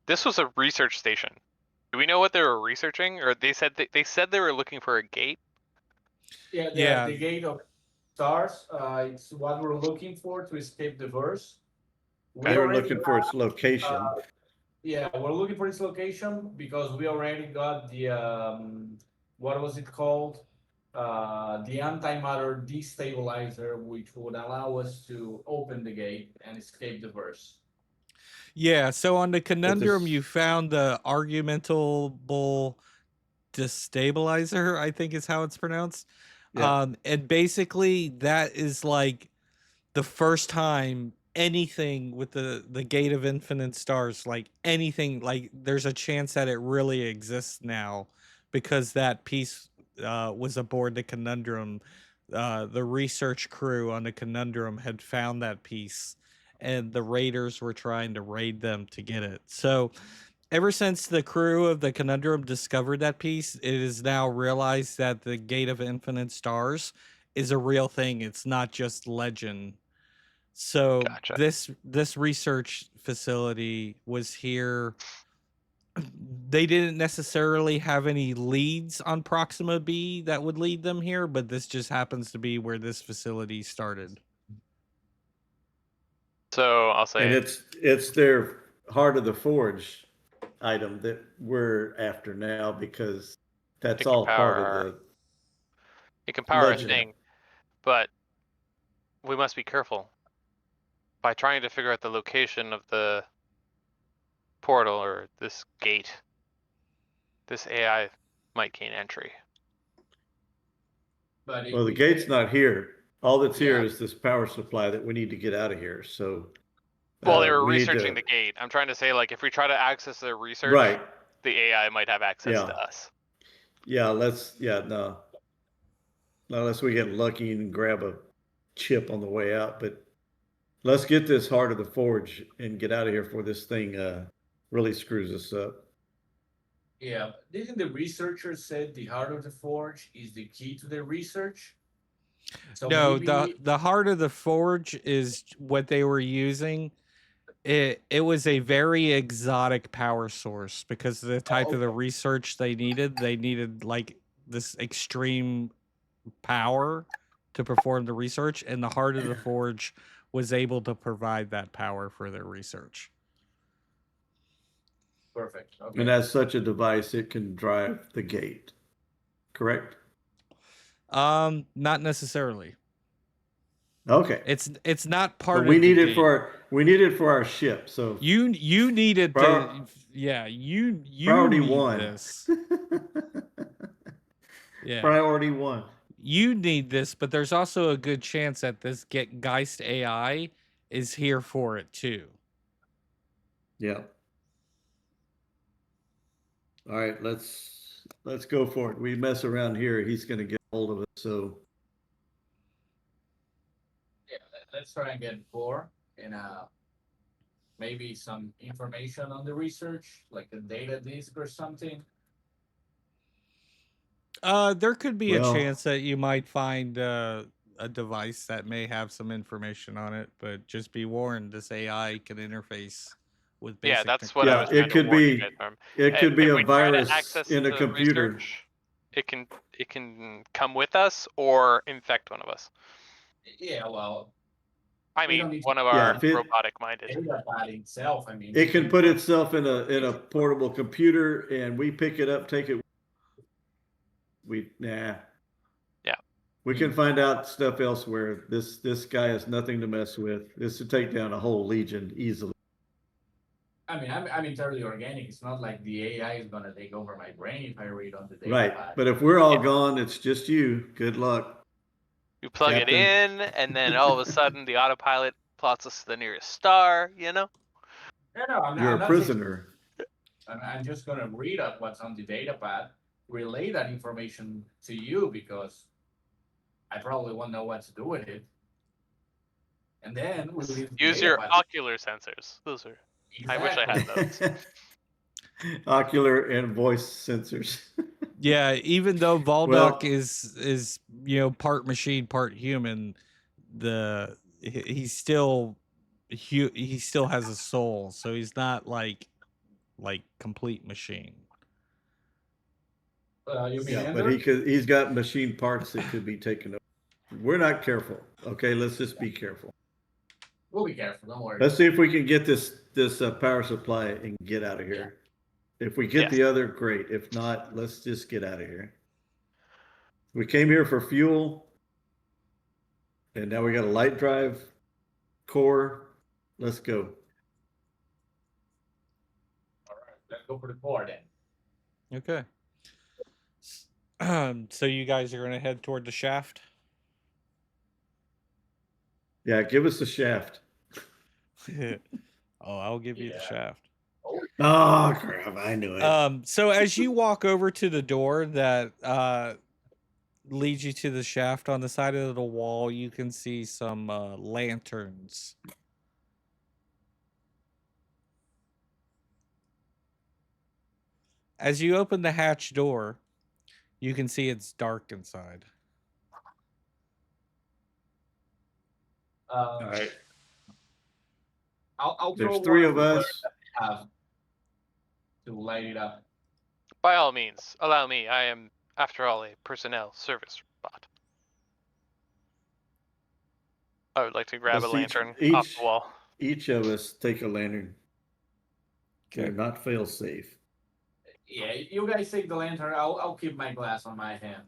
C: This was a research station. Do we know what they were researching? Or they said they were looking for a gate?
A: Yeah.
D: The gate of stars. It's what we're looking for to escape the verse.
B: They were looking for its location.
D: Yeah, we're looking for its location because we already got the what was it called? The antimatter destabilizer, which would allow us to open the gate and escape the verse.
A: Yeah, so on the conundrum,
B: this-
A: you found the argumentable destabilizer, I think is how it's pronounced.
B: Yeah.
A: And basically that is like the first time anything with the Gate of Infinite Stars, like anything, like there's a chance that it really exists now because that piece was aboard the conundrum. The research crew on the conundrum had found that piece, and the raiders were trying to raid them to get it. So ever since the crew of the conundrum discovered that piece, it is now realized that the Gate of Infinite Stars is a real thing. It's not just legend. So
C: Gotcha.
A: this research facility was here. They didn't necessarily have any leads on Proxima B that would lead them here, but this just happens to be where this facility started.
C: So I'll say,
B: And it's their Heart of the Forge item that we're after now because that's
C: It can
B: all part of
C: power-
B: the
C: it can power
B: legend.
C: a thing, but we must be careful. By trying to figure out the location of the portal or this gate, this AI might gain entry.
D: But
B: Well, the gate's not here. All that's here
D: Yeah.
B: is this power supply that we need to get out of here. So
C: Well, they were
B: we need
C: researching
B: to-
C: the gate. I'm trying to say, like, if we try to access their research,
B: Right.
C: the AI might have access
B: Yeah.
C: to us.
B: Yeah, no. Unless we get lucky and grab a chip on the way out, but let's get this Heart of the Forge and get out of here before this thing really screws us up.
D: Yeah, didn't the researcher said the Heart of the Forge is the key to their research? So
A: No,
D: maybe
A: the Heart of the Forge is what they were using. It was a very exotic power source because of the type of the
D: okay.
A: research they needed. They needed like this extreme power to perform the research, and the Heart of the Forge was able to provide that power for their research.
D: Perfect. Okay.
B: And as such a device, it can drive the gate. Correct?
A: Not necessarily.
B: Okay.
A: It's not part
B: But
A: of
B: we
A: the
B: need it
A: gate.
B: for our ship. So
A: You needed to, yeah, you
B: priority
A: need
B: one.
A: this. Yeah.
B: Priority one.
A: You need this, but there's also a good chance that this Geist AI is here for it too.
B: Yeah. All right, let's go for it. We mess around here, he's gonna get hold of it. So
D: Yeah, let's try and get 4 and maybe some information on the research, like a data disk or something.
A: There could be a
B: Well-
A: chance that you might find a device that may have some information on it, but just be warned, this AI can interface with basic.
C: Yeah, that's what I
B: Yeah,
C: was
B: it
C: trying to
B: could
C: warn you
B: be-
C: guys from.
B: it could be
C: If
B: a
C: we try to
B: virus
C: access
B: in a
C: the
B: computer.
C: research, it can come with us or infect one of us.
D: Yeah, well,
C: I
D: We don't
C: mean,
D: need to-
C: one of
B: Yeah,
C: our
B: if it-
C: robotic-minded.
D: data pad itself. I mean,
B: It can put itself in a portable computer and we pick it up, take it.
C: Yeah.
B: We can find out stuff elsewhere. This guy has nothing to mess with. This would take down a whole legion easily.
D: I mean, I'm entirely organic. It's not like the AI is gonna take over my brain if I read on the data
B: Right.
D: pad.
B: But if we're all
C: Yeah.
B: gone, it's just you. Good luck.
C: You plug
B: Captain.
C: it in, and then all of a sudden the autopilot plots us to the nearest star, you know?
D: No,
B: You're
D: I'm
B: a
D: not
B: prisoner.
D: I'm just gonna read out what's on the data pad, relay that information to you because I probably won't know what to do with it. And then we'll leave the
C: Use
D: data
C: your
D: pad.
C: ocular sensors. Those are. I wish I had those.
B: Ocular and voice sensors.
A: Yeah, even though Volduck
B: Well-
A: is part machine, part human, he's still he still has a soul, so he's not like complete machine.
D: You mean
B: Yeah, but
D: Ender?
B: he's got machine parts that could be taken over. We're not careful. Okay, let's just be careful.
D: We'll be careful. Don't worry.
B: Let's see if we can get this power supply and get out of here. If we get
C: Yes.
B: the other, great. If not, let's just get out of here. We came here for fuel, and now we got a light drive core. Let's go.
D: All right, let's go for the core then.
A: Okay. So you guys are gonna head toward the shaft.
B: Yeah, give us the shaft.
A: Oh, I'll give you the
D: Yeah.
A: shaft.
B: Oh crap! I knew it.
A: So as you walk over to the door that leads you to the shaft, on the side of the wall, you can see some lanterns. As you open the hatch door, you can see it's dark inside.
B: All right.
D: I'll
B: There's
D: throw
B: three
D: one
B: of
D: the flares
B: us.
D: that I have to light it up.
C: By all means, allow me. I am, after all, a personnel service bot. I would like to grab
B: Let's
C: a lantern off
B: each-
C: the wall.
B: Each of us take a lantern. They're
A: Okay.
B: not fail safe.
D: Yeah, you guys take the lantern. I'll keep my glass on my hand.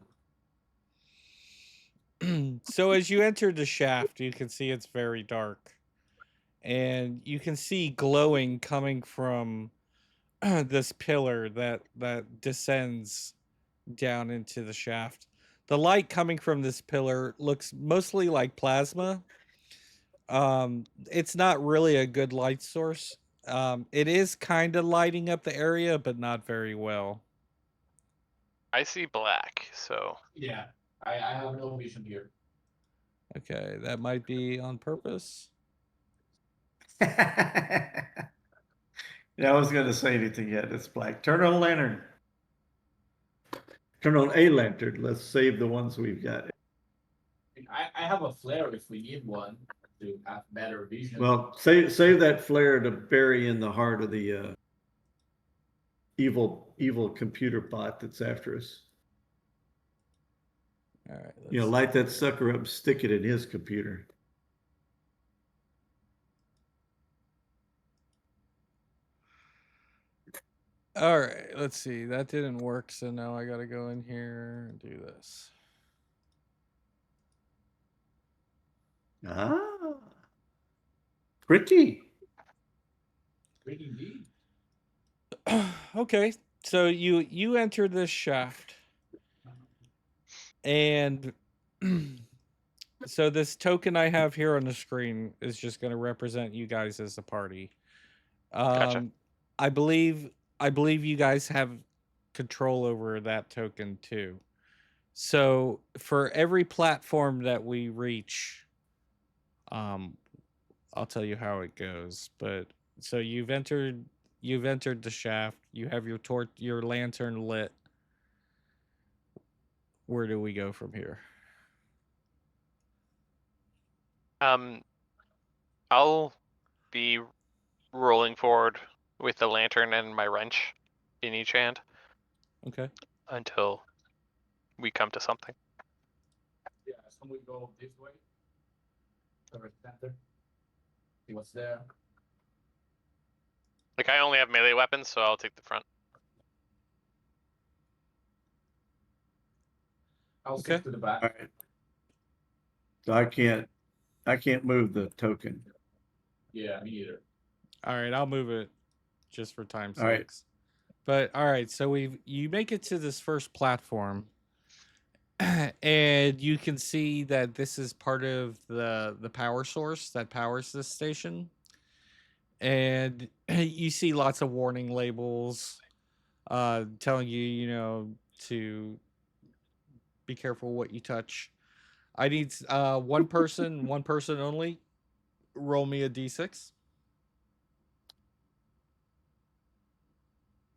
A: So as you enter the shaft, you can see it's very dark. And you can see glowing coming from this pillar that descends down into the shaft. The light coming from this pillar looks mostly like plasma. It's not really a good light source. It is kind of lighting up the area, but not very well.
C: I see black, so
D: Yeah, I have no vision here.
A: Okay, that might be on purpose.
B: Yeah, I was going to say anything yet. It's black. Turn on a lantern. Turn on a lantern. Let's save the ones we've got.
D: I have a flare if we need one to have better vision.
B: Well, save that flare to bury in the heart of the evil computer bot that's after us.
A: All right.
B: Light that sucker up and stick it in his computer.
A: All right, let's see. That didn't work, so now I got to go in here and do this.
B: Ah, pretty.
D: Pretty indeed.
A: Okay, so you enter this shaft, and so this token I have here on the screen is just going to represent you guys as a party.
C: Gotcha.
A: I believe you guys have control over that token too. So for every platform that we reach, I'll tell you how it goes. But so you've entered the shaft. You have your lantern lit. Where do we go from here?
C: I'll be rolling forward with the lantern and my wrench in each hand
A: Okay.
C: until we come to something.
D: Yeah, so we go this way. Towards the center. See what's there.
C: Like, I only have melee weapons, so I'll take the front.
D: I'll
A: Okay.
D: stick to the back.
B: All right. So I can't move the token.
D: Yeah, me either.
A: All right, I'll move it just for time's
B: All right.
A: sakes. But all right, so you make it to this first platform, and you can see that this is part of the power source that powers this station. and you see lots of warning labels telling you, to be careful what you touch. I need one person only. Roll me a d6.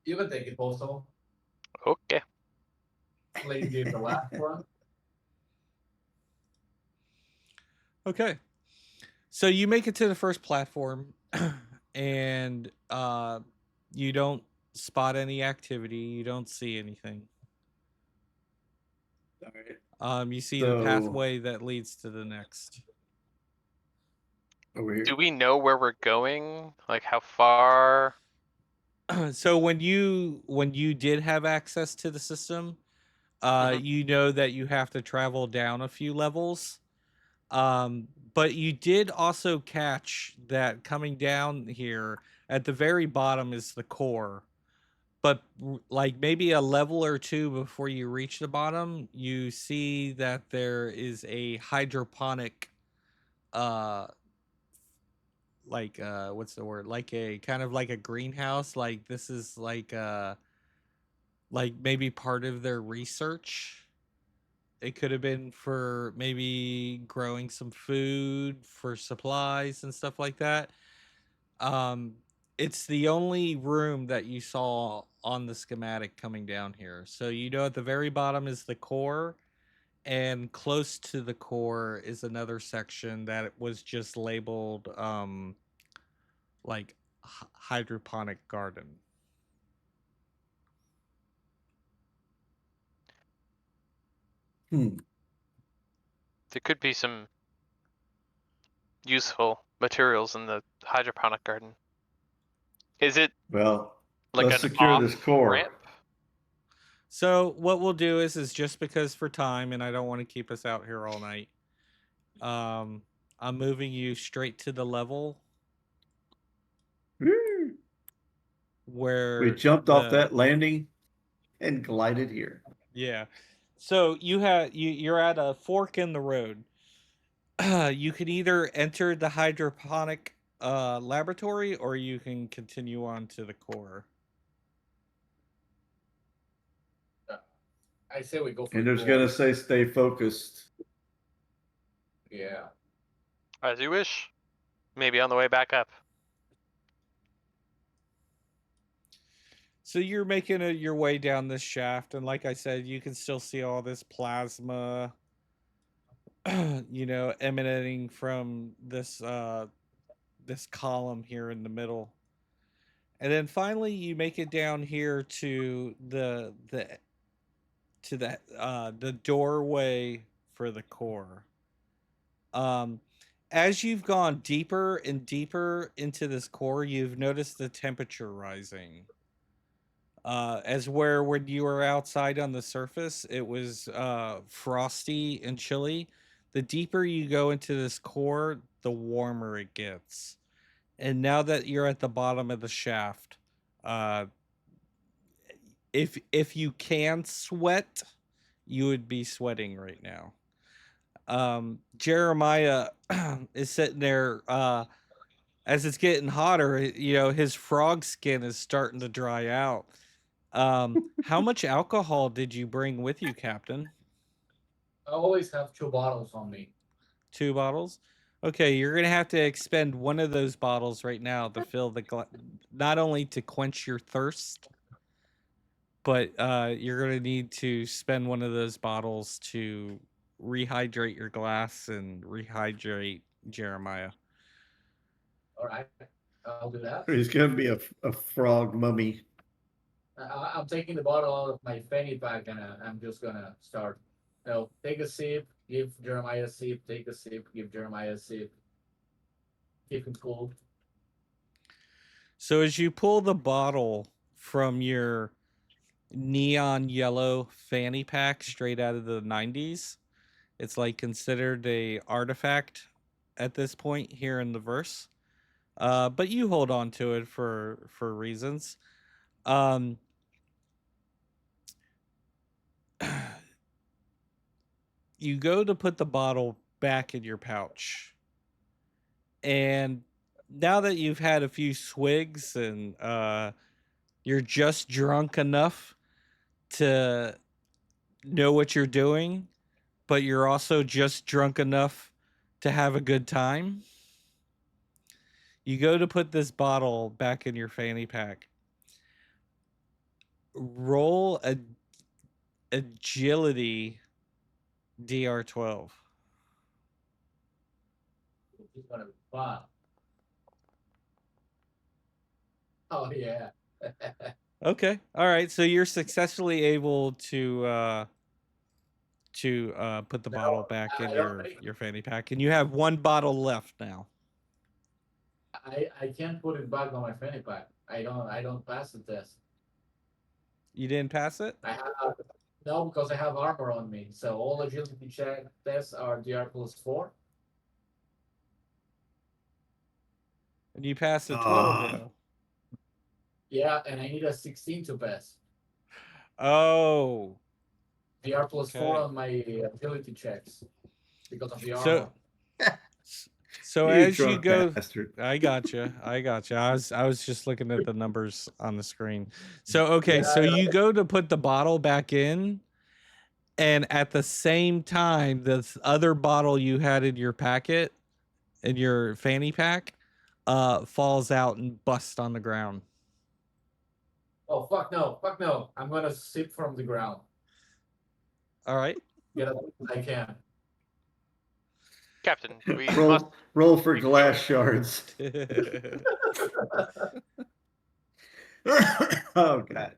D: You can take it also.
C: Okay.
D: Lady gave the last one.
A: Okay. So you make it to the first platform, and you don't spot any activity. You don't see anything.
B: All right.
A: You see the
B: So
A: pathway that leads to the next.
B: over here.
C: Do we know where we're going? Like how far?
A: So when you did have access to the system,
C: Mhm.
A: you know that you have to travel down a few levels. But you did also catch that coming down here at the very bottom is the core. But like maybe a level or two before you reach the bottom, you see that there is a hydroponic uh what's the word? Like a kind of like a greenhouse. Like this is like maybe part of their research. It could have been for maybe growing some food for supplies and stuff like that. Um, it's the only room that you saw on the schematic coming down here. So you know at the very bottom is the core, and close to the core is another section that was just labeled like hydroponic garden.
B: Hmm.
C: There could be some useful materials in the hydroponic garden. Is it
B: Well,
C: like
B: let's
C: an
B: secure
C: off
B: this core.
C: ramp?
A: So what we'll do is just because for time, and I don't want to keep us out here all night. Um, I'm moving you straight to the level
B: Woo! We
A: where
B: jumped off
A: the
B: that landing and glided here.
A: yeah. So you're at a fork in the road. You can either enter the hydroponic laboratory or you can continue on to the core.
D: I say we go for
B: And
D: the
B: there's
D: core.
B: gonna say stay focused.
D: Yeah.
C: As you wish. Maybe on the way back up.
A: So you're making your way down this shaft, and like I said, you can still see all this plasma, emanating from this column here in the middle. And then finally you make it down here to the doorway for the core. Um as you've gone deeper and deeper into this core, you've noticed the temperature rising. As where when you were outside on the surface, it was frosty and chilly. The deeper you go into this core, the warmer it gets. And now that you're at the bottom of the shaft, uh, if you can sweat, you would be sweating right now. Jeremiah is sitting there as it's getting hotter. His frog skin is starting to dry out. How much alcohol did you bring with you, Captain?
D: I always have 2 bottles on me.
A: 2 bottles. Okay, you're gonna have to expend one of those bottles right now to fill not only to quench your thirst, but you're gonna need to spend one of those bottles to rehydrate your glass and rehydrate Jeremiah.
D: All right. I'll do that.
B: He's gonna be a frog mummy.
D: I'm taking the bottle out of my fanny pack and I'm just gonna start. Take a sip, give Jeremiah a sip, take a sip, give Jeremiah a sip. Keep him cool.
A: So as you pull the bottle from your neon yellow fanny pack straight out of the 90s, it's like considered a artifact at this point here in the verse. But you hold on to it for reasons. Um, you go to put the bottle back in your pouch, and now that you've had a few swigs and you're just drunk enough to know what you're doing, but you're also just drunk enough to have a good time, you go to put this bottle back in your fanny pack. Roll a agility DR12.
D: It's gonna be fun. Oh yeah.
A: Okay. All right. So you're successfully able to put the bottle back in
D: I don't think
A: your fanny pack, and you have one bottle left now.
D: I can't put it back on my fanny pack. I don't pass the test.
A: You didn't pass it,
D: I have no because I have armor on me. So all agility check tests are DR +4.
A: and you passed a 12
B: Ah.
A: though.
D: Yeah, and I need a 16 to pass.
A: Oh.
D: DR +4
A: Okay.
D: on my agility checks because of the
A: So
D: armor.
A: so
B: You
A: as you
B: drunk
A: go,
B: bastard.
A: I gotcha. I gotcha. I was just looking at the numbers on the screen. So okay,
D: Yeah,
A: so you go to put the bottle back in, and at the same time, this other bottle you had in your packet, in your fanny pack, falls out and busts on the ground.
D: Oh fuck no, fuck no! I'm gonna sip from the ground.
A: All right.
D: Get up I can.
C: Captain, we must.
B: Roll for
C: be
B: glass
C: clear.
B: shards. Oh God.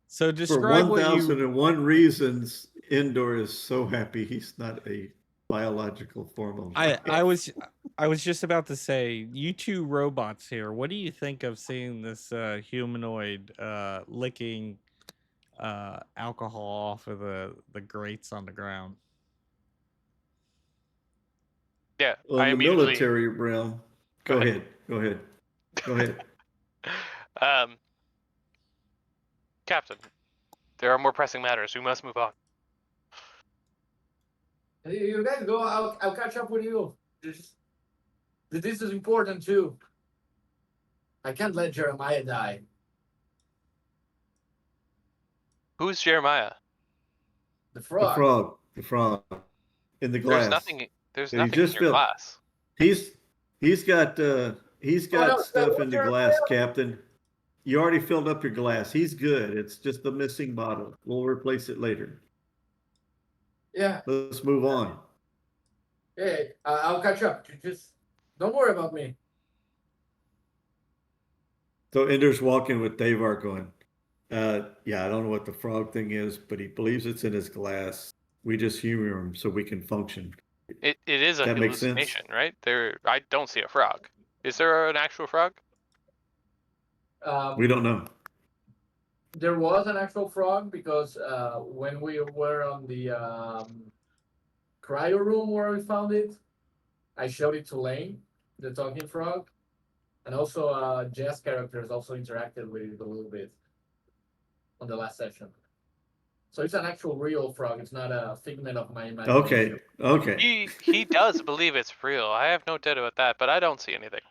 A: So
B: For
A: describe what you
B: 1001 reasons, Endor is so happy he's not a biological form of life.
A: I was just about to say, you two robots here, what do you think of seeing this humanoid licking alcohol off of the grates on the ground?
C: Yeah,
B: Well,
C: I
B: in the
C: immediately
B: military realm,
C: go
B: go
C: ahead.
B: ahead. Go ahead. Go ahead.
C: Um, Captain, there are more pressing matters. We must move on.
D: You guys go. I'll catch up with you. This is important too. I can't let Jeremiah die.
C: Who's Jeremiah?
D: The
B: The
D: frog.
B: frog. The frog. In the glass.
C: There's
B: He
C: nothing in
B: just
C: your
B: filled.
C: glass.
B: He's got
D: Oh, no,
B: stuff in the glass,
D: Jeremiah.
B: Captain. You already filled up your glass. He's good. It's just the missing bottle. We'll replace it later.
D: Yeah.
B: Let's move on.
D: Hey, I'll catch up. Just don't worry about me.
B: So Ender's walking with Davar going, yeah, I don't know what the frog thing is, but he believes it's in his glass. We just humor him so we can function.
C: It is a
B: That makes sense?
C: hallucination, right? I don't see a frog. Is there an actual frog?
B: We don't know.
D: There was an actual frog because when we were on the cryo room where we found it, I showed it to Lane, the talking frog, and also Jess characters also interacted with it a little bit on the last session. So it's an actual real frog. It's not a figment of my imagination.
B: Okay.
C: He does believe it's real. I have no doubt about that, but I don't see anything.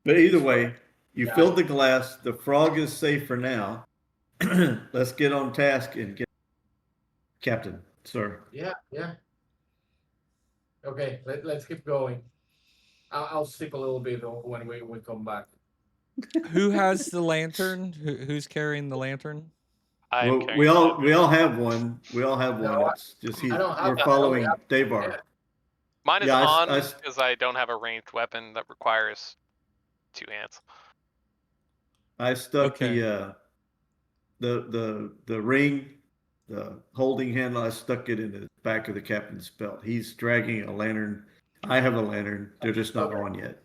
B: But either way, you
D: Yeah.
B: filled the glass. The frog is safe for now. Let's get on task and get Captain, sir.
D: Yeah. Okay, let's keep going. I'll sleep a little bit when we come back.
A: Who has the lantern? Who's carrying the lantern?
C: I am
B: Well,
C: carrying
B: we
C: it.
B: all have one. We all have one.
D: No,
B: It's just
D: I don't have
B: we're
D: that.
B: following
D: I don't have-
B: Davar.
D: yeah.
C: Mine is
B: Yeah,
C: on
B: I
C: because I don't have a ranged weapon that requires 2 hands.
B: I stuck
A: Okay.
B: the ring, the holding handle. I stuck it in the back of the captain's belt. He's dragging a lantern. I have a lantern. They're just not on yet.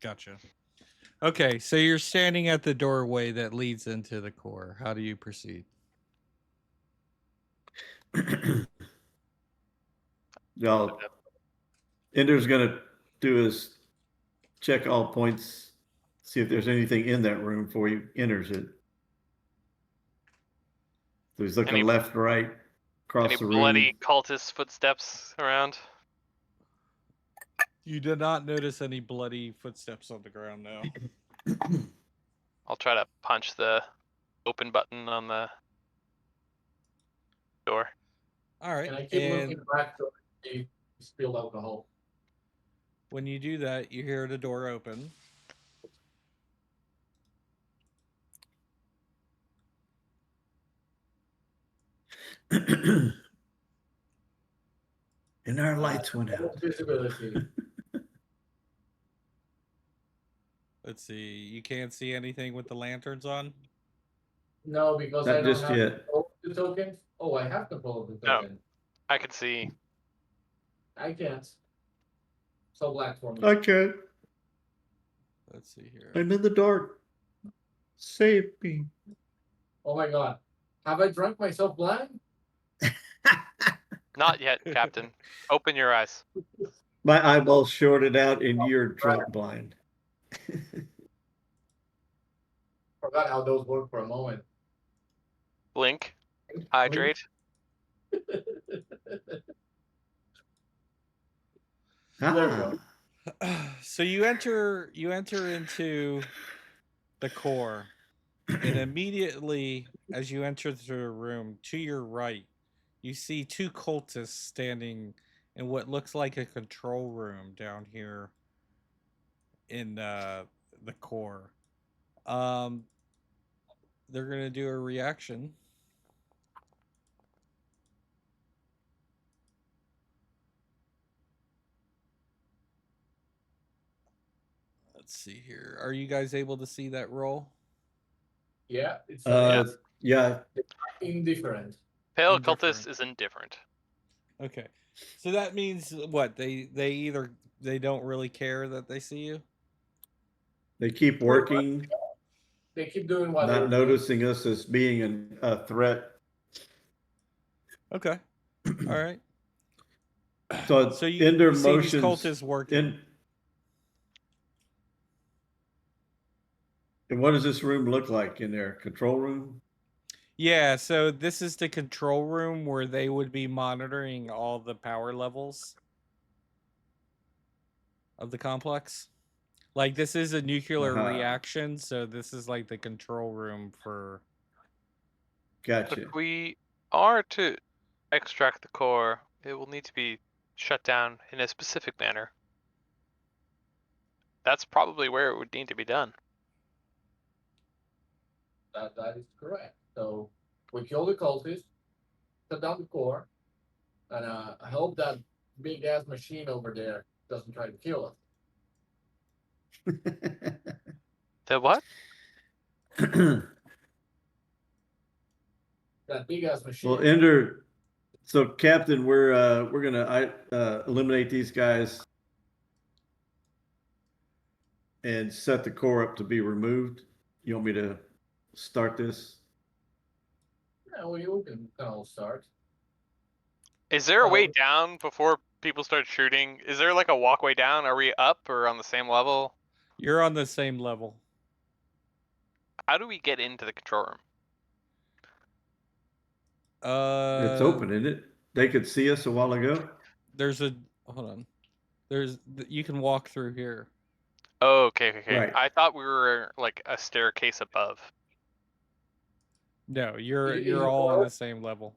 A: Gotcha. Okay, so you're standing at the doorway that leads into the core. How do you proceed?
B: Ender's gonna do his check all points See if there's anything in that room before he enters it. So he's looking
C: Any-
B: left, right, across
C: Any
B: the
C: bloody
B: room.
C: cultist footsteps around?
A: You did not notice any bloody footsteps on the ground now.
C: I'll try to punch the open button on the door.
A: All right.
D: And I keep looking back to see spilled alcohol.
A: When you do that, you hear the door open.
B: And our lights went
D: No
B: out.
D: visibility.
A: Let's see. You can't see anything with the lanterns on.
D: No, because
B: Not
D: I don't
B: just
D: have
B: yet.
D: control of the token. Oh, I have control of the
C: No.
D: token.
C: I can see.
D: I can't. So black for me.
B: Okay.
A: Let's see here.
B: I'm in the dark. Save me.
D: Oh my god. Have I drunk myself blind?
C: Not yet, Captain. Open your eyes.
B: My eyeballs shorted out and you're drunk blind.
D: Forgot how those work for a moment.
C: Blink. Hydrate.
D: There we go.
A: So you enter into the core, and immediately as you enter the room, to your right, you see two cultists standing in what looks like a control room down here in the core. They're gonna do a reaction. Let's see here. Are you guys able to see that roll?
D: Yeah, it's
B: Yeah.
D: indifferent.
C: Pale
A: Indifferent.
C: cultist is indifferent.
A: Okay. So that means what? They either they don't really care that they see you?
B: They keep working,
D: They keep doing what
B: not
D: they're
B: noticing us as being a threat.
A: Okay. All right.
B: So,
A: So you
B: Ender
A: see these
B: motions
A: cultists working.
B: And what does this room look like in there? Control room?
A: Yeah, so this is the control room where they would be monitoring all the power levels of the complex. Like this is a nuclear
B: Uh-huh.
A: reaction, so this is like the control room for
B: Gotcha.
C: If we are to extract the core, it will need to be shut down in a specific manner. That's probably where it would need to be done.
D: That is correct. So we kill the cultists, shut down the core, and I hope that big ass machine over there doesn't try to kill us.
C: The what?
D: That big ass machine.
B: Well, Ender, so Captain, we're gonna eliminate these guys and set the core up to be removed. You want me to start this?
D: Yeah, we can kind of start.
C: Is there a way
D: Um,
C: down before people start shooting? Is there like a walkway down? Are we up or on the same level?
A: you're on the same level.
C: How do we get into the control room?
B: It's open, isn't it? They could see us a while ago.
A: There's a hold on. You can walk through here.
C: Oh, okay.
B: Right.
C: I thought we were like a staircase above.
A: No,
D: Is
A: you're
D: it
A: all on
D: low?
A: the same level.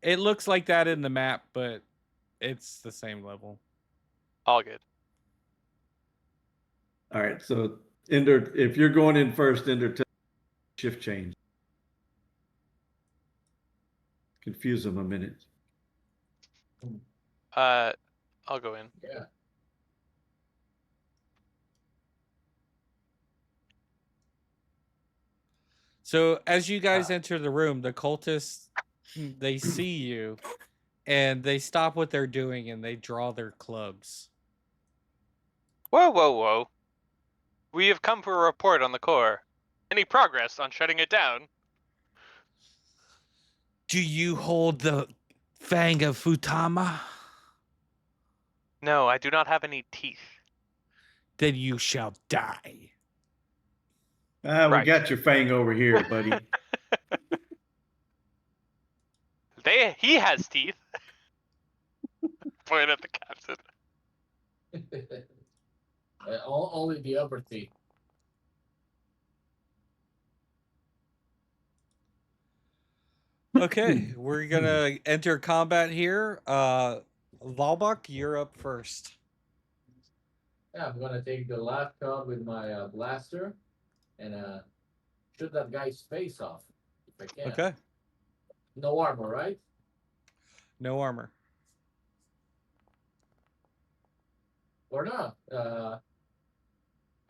A: It looks like that in the map, but it's the same level.
C: All good.
B: All right. So Ender, if you're going in first, Ender, shift change. Confuse them a minute.
C: I'll go in.
D: Yeah.
A: So as you guys enter the room, the cultists they see you and they stop what they're doing and they draw their clubs.
C: Whoa. We have come for a report on the core. Any progress on shutting it down?
A: Do you hold the Fang of Futama?
C: No, I do not have any teeth.
A: then you shall die.
B: We
C: Right.
B: got your fang over here, buddy.
C: He has teeth. Point at the captain.
D: Only the upper teeth.
A: Okay, we're gonna enter combat here. Valbach, you're up first.
D: Yeah, I'm gonna take the last shot with my blaster and shoot that guy's face off if I can.
A: Okay,
D: No armor, right?
A: no armor.
D: Or not?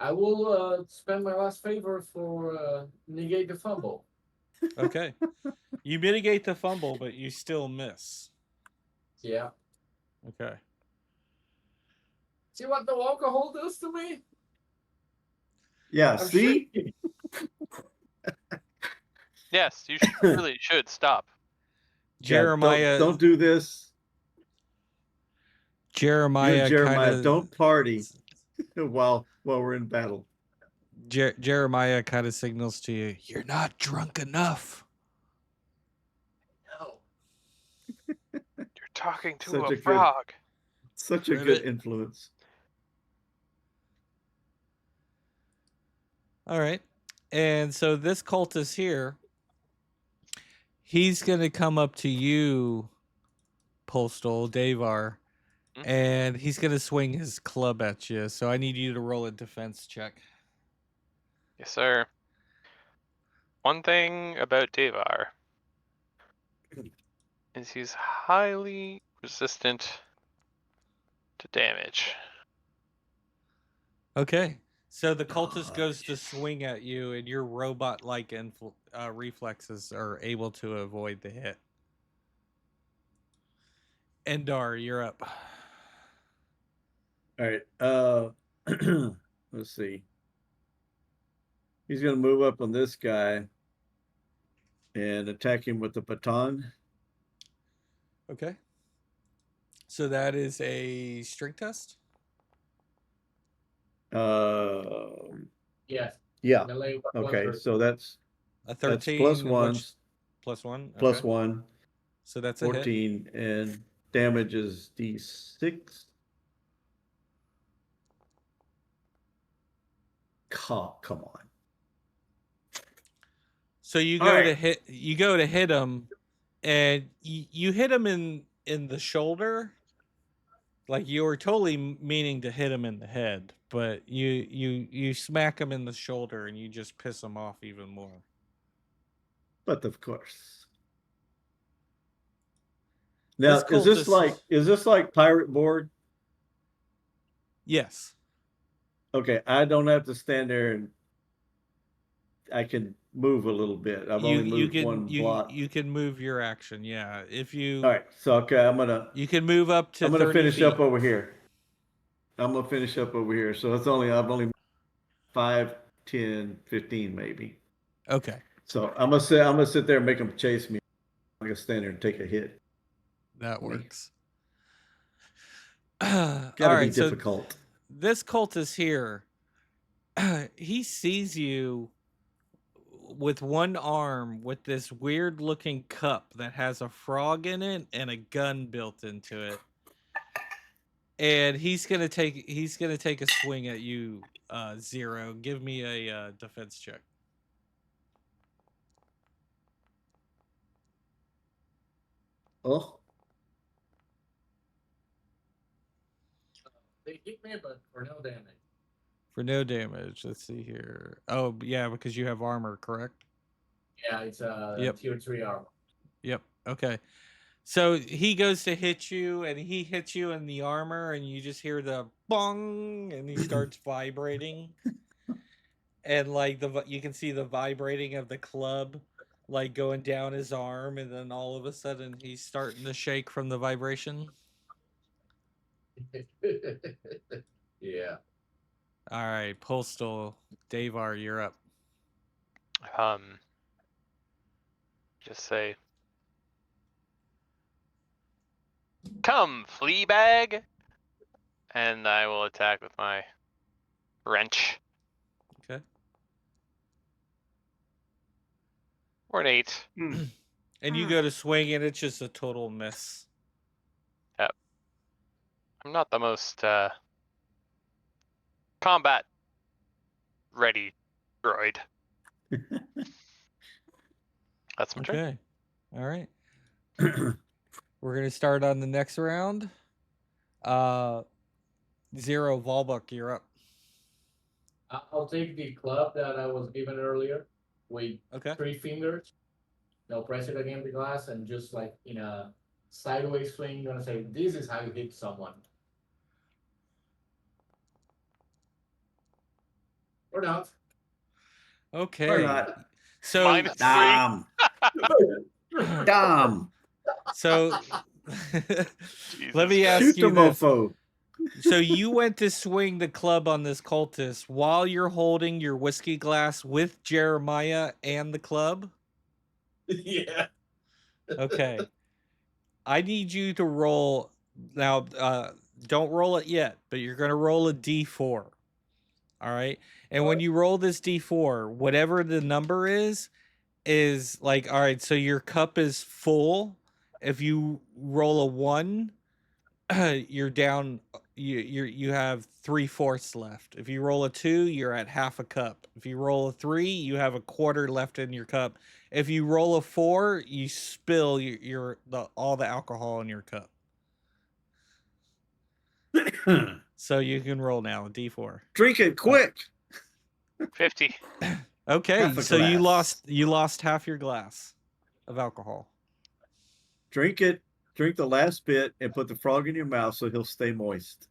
D: I will spend my last favor for negate the fumble.
A: Okay, you mitigate the fumble, but you still miss.
D: Yeah.
A: Okay.
D: See what the alcohol does to me?
B: Yeah,
D: I'm
B: see?
D: shaking.
C: Yes, you really should stop.
B: Yeah,
A: Jeremiah,
B: don't do this. You
A: Jeremiah,
B: and Jeremiah,
A: kind
B: don't
A: of
B: party while we're in battle.
A: Jeremiah kind of signals to you, "You're not drunk enough."
D: No.
C: You're talking to
B: Such
C: a
B: a good-
C: frog.
B: Such a
A: Ribbit.
B: good influence.
A: All right, and so this cultist here, he's gonna come up to you, Postal Davar,
C: Mhm.
A: and he's gonna swing his club at you. So I need you to roll a defense check.
C: Yes, sir. One thing about Davar is he's highly resistant to damage.
A: Okay. So the cultist goes to swing at you, and your robot-like reflexes are able to avoid the hit. Endar, you're up.
B: All right. Let's see. He's gonna move up on this guy and attack him with the baton.
A: Okay. So that is a strength test.
D: Yes.
B: Yeah.
D: Melee
B: Okay,
D: weapon.
B: so that's
A: A
B: that's
A: 13
B: plus
A: and
B: one,
A: what's plus 1.
B: plus
A: Okay.
B: 1,
A: So that's a hit.
B: 14, and damage is D6. Come on.
A: So you
B: All
A: go
B: right.
A: to hit. You go to hit him, and you hit him in the shoulder. Like you were totally meaning to hit him in the head, but you smack him in the shoulder, and you just piss him off even more.
B: But of course. Now,
A: This
B: is this like pirate board?
A: Yes.
B: Okay, I don't have to stand there and I can move a little bit. I've only moved one block.
A: You can move your action. Yeah, if you
B: All right, so okay,
A: you can move up to
B: I'm gonna
A: 30
B: finish
A: feet.
B: up over here. I'm gonna finish up over here. So I've only 5, 10, 15 maybe.
A: Okay,
B: So I'm gonna sit there and make them chase me. I'm gonna stand there and take a hit.
A: that
B: Me.
A: works.
B: Gotta
A: All
B: be
A: right, so
B: difficult.
A: this cultist here, he sees you with one arm with this weird looking cup that has a frog in it and a gun built into it. And he's gonna take a swing at you, Zero. Give me a defense check.
B: Oh,
D: They hit me, but for no damage.
A: For no damage. Let's see here. Oh yeah, because you have armor, correct?
D: Yeah, it's
A: Yep.
D: tier 3 armor.
A: Yep. Okay. So he goes to hit you, and he hits you in the armor, and you just hear the bong, and he starts vibrating, and like you can see the vibrating of the club, like going down his arm, and then all of a sudden he's starting to shake from the vibration.
D: Yeah.
A: All right, Postal Davar, you're up.
C: Just say, "Come, flea bag," and I will attack with my Wrench.
A: Okay.
C: Or an 8.
A: And you go to swing, and it's just a total miss.
C: I'm not the most combat ready droid. That's my turn.
A: Okay. All right. We're gonna start on the next round. Zero Volbuck, you're up.
D: I'll take the club that I was given earlier with
A: Okay.
D: 3 fingers. I'll press it against the glass and just like in a sideways swing, gonna say, "This is how you hit someone." Or not.
A: Okay.
B: Or not.
A: So
C: -3.
B: Dom. Dom.
A: So
C: Jesus
A: let me ask
B: Shoot the
A: you this.
B: mofo.
A: So you went to swing the club on this cultist while you're holding your whiskey glass with Jeremiah and the club?
D: Yeah.
A: Okay. I need you to roll now. Don't roll it yet, but you're going to roll a d4. All right. And when you roll this d4, whatever the number is like, all right, so your cup is full. If you roll a 1, you're down. You have 3/4 left. If you roll a 2, you're at half a cup. If you roll a 3, you have a quarter left in your cup. If you roll a 4, you spill all the alcohol in your cup. So you can roll now a d4.
B: Drink it quick.
C: 50.
A: Okay,
B: Half a
A: so you
B: glass.
A: lost half your glass of alcohol.
B: Drink it. Drink the last bit and put the frog in your mouth so he'll stay moist.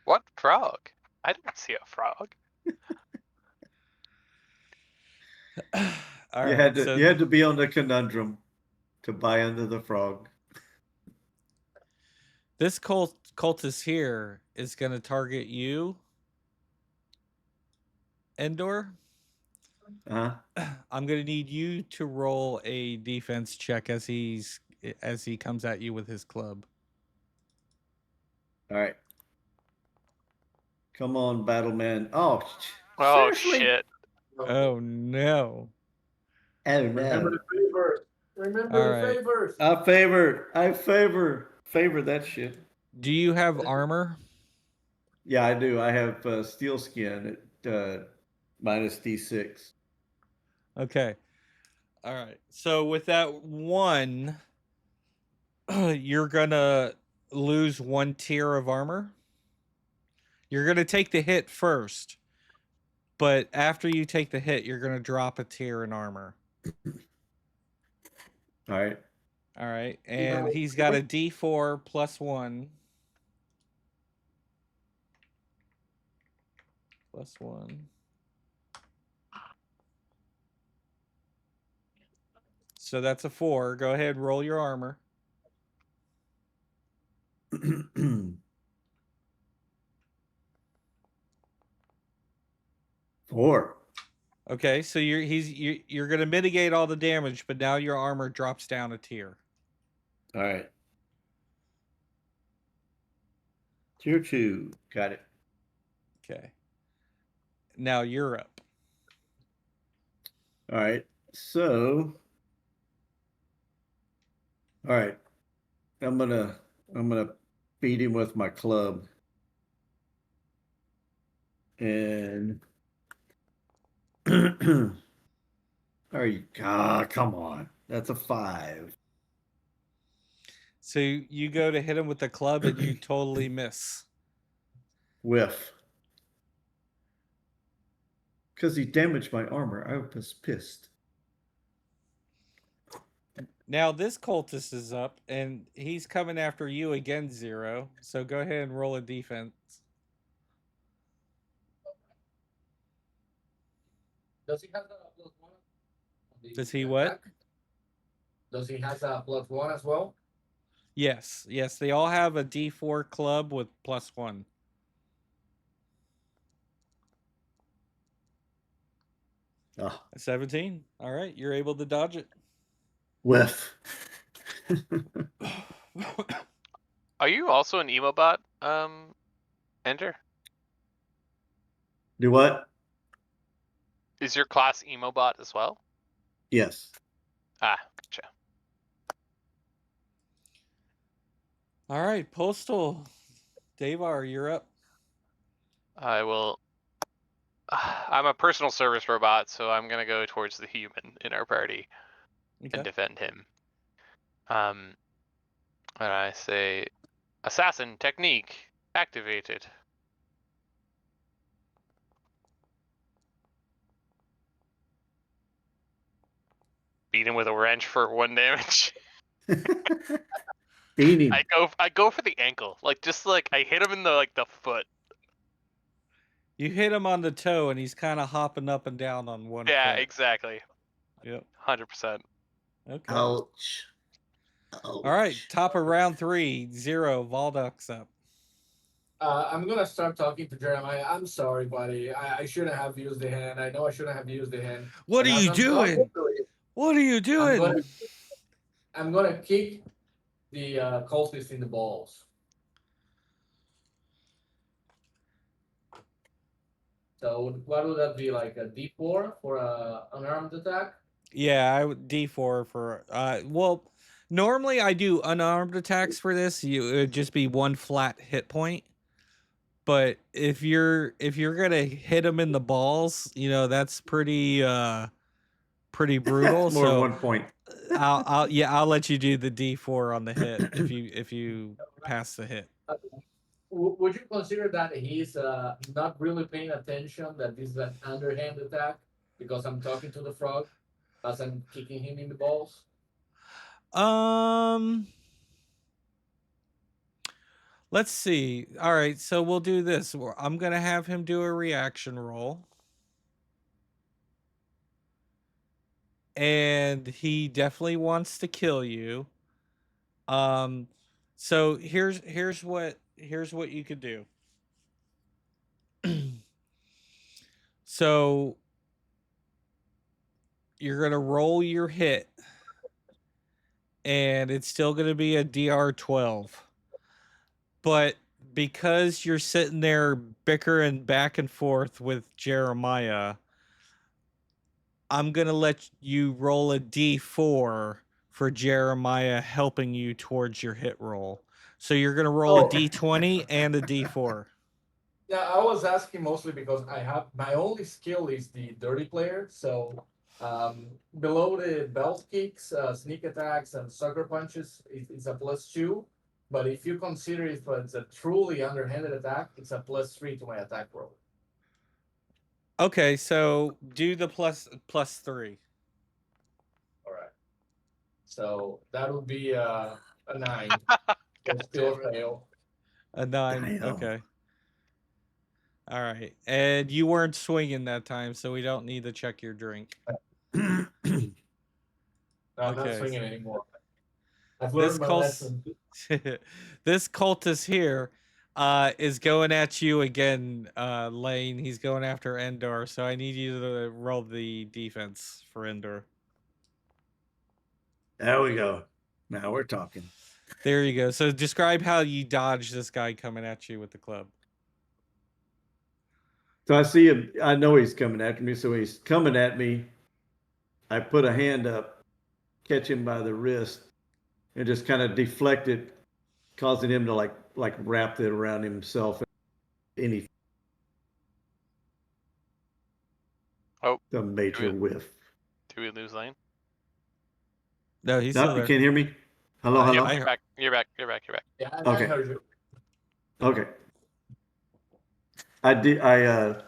C: What frog? I didn't see a frog.
A: All
B: You
A: right,
B: had to be on the conundrum to buy into the frog.
A: this cultist here is going to target you, Endor.
B: Uh-huh.
A: I'm going to need you to roll a defense check as he comes at you with his club.
B: All right. Come on, Battleman. Oh,
C: Oh,
B: seriously?
C: shit.
A: Oh no.
B: Oh,
D: Remember
B: no.
D: the favors. Remember
A: All
D: the
A: right.
D: favors.
B: I favor that shit.
A: Do you have armor?
B: Yeah, I do. I have steel skin at minus D6.
A: Okay. All right. So with that 1, you're going to lose 1 tier of armor. You're going to take the hit first. But after you take the hit, you're going to drop a tier in armor.
B: All right.
A: All right. And he's got a D4 plus 1. Plus 1. So that's a 4. Go ahead, roll your armor.
B: 4.
A: Okay, so you're going to mitigate all the damage, but now your armor drops down a tier.
B: All right. Tier 2. Got it.
A: Okay. Now you're up.
B: All right. So, all right. I'm gonna beat him with my club. And are you? Come on. That's a 5.
A: So you go to hit him with the club and you totally miss.
B: Whiff. Because he damaged my armor. I was pissed.
A: Now this cultist is up and he's coming after you again, Zero. So go ahead and roll a defense.
D: Does he have the plus 1?
A: Does he what?
D: Attack? Does he have the plus 1 as well?
A: Yes, they all have a D4 club with plus 1.
B: Oh.
A: 17. All right, you're able to dodge it.
B: Whiff.
C: Are you also an emobot, Enter.
B: Do what?
C: Is your class emo bot as well?
B: Yes.
C: Ah, gotcha.
A: All right, Postal. Davar, you're up.
C: I will. I'm a personal service robot, so I'm gonna go towards the human in our party
A: Okay.
C: and defend him. And I say, assassin technique activated. Beat him with a wrench for 1 damage.
B: Beat him.
C: I go for the ankle, like just like I hit him in the the foot.
A: You hit him on the toe, and he's kind of hopping up and down on one
C: Yeah,
A: foot.
C: exactly.
A: Yep.
C: 100%.
A: Okay.
B: Ouch. Ouch.
A: All right, top of round 3, 0. Valduk's up.
D: I'm gonna start talking to Jeremiah. I'm sorry, buddy. I shouldn't have used the hand. I know I shouldn't have used the hand.
A: What
D: And
A: are
D: as
A: you
D: I'm talking
A: doing?
D: to it,
A: What are you doing?
D: I'm gonna kick the cultist in the balls. So what would that be, like a D4 for a unarmed attack?
A: Yeah, I would D4 for well, normally I do unarmed attacks for this. It would just be 1 flat hit point. But if you're going to hit him in the balls, that's pretty brutal.
B: That's more than
A: So
B: 1 point.
A: I'll let you do the D4 on the hit if you pass the hit.
D: Would you consider that he's not really paying attention, that this is an underhand attack because I'm talking to the frog as I'm kicking him in the balls?
A: Let's see. All right, so we'll do this. I'm going to have him do a reaction roll. And he definitely wants to kill you. So here's what you could do. So you're going to roll your hit, and it's still going to be a DR12. But because you're sitting there bickering back and forth with Jeremiah, I'm going to let you roll a D4 for Jeremiah helping you towards your hit roll. So you're going to roll a D20 and a D4.
D: Yeah, I was asking mostly because I have my only skill is the dirty player. So below the belt kicks, sneak attacks, and sucker punches, it's a +2. But if you consider if it's a truly underhanded attack, it's a +3 to my attack roll.
A: Okay, so do the +3.
D: All right. So that would be a 9. So
C: God
D: still
C: damn it.
D: fail.
A: A 9.
B: Damn.
A: Okay. All right. And you weren't swinging that time, so we don't need to check your drink.
D: No, I'm not
A: Okay.
D: swinging anymore. I've
A: This
D: learned my lesson.
A: this cultist here is going at you again, Lane. He's going after Endor, so I need you to roll the defense for Endor.
B: There we go. Now we're talking.
A: There you go. So describe how you dodge this guy coming at you with the club.
B: So I see him. I know he's coming after me. So he's coming at me. I put a hand up, catch him by the wrist, and just kind of deflect it, causing him to like wrap it around himself. Any
C: Oh,
B: the major
C: do we-
B: whiff.
C: Do we lose Lane?
A: No, he's
B: No,
A: still
B: you
A: there.
B: can't hear me. Hello,
A: Yep,
B: hello.
A: I
C: You're back. You're back. You're back. You're back.
D: Yeah,
B: Okay.
D: I heard you.
B: Okay. I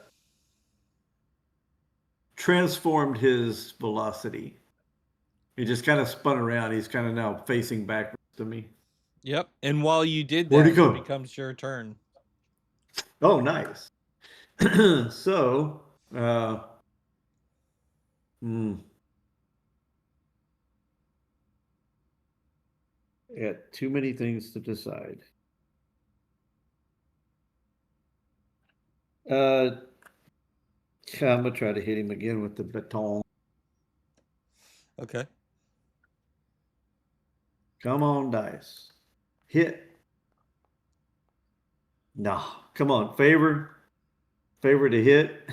B: transformed his velocity. He just kind of spun around. He's kind of now facing backwards to me.
A: Yep. And while you did
B: Where'd
A: that,
B: he go?
A: it becomes your turn.
B: Oh, nice. So, yeah, too many things to decide. Yeah, I'm gonna try to hit him again with the baton.
A: Okay.
B: Come on, dice. Hit. No, come on, favor to hit.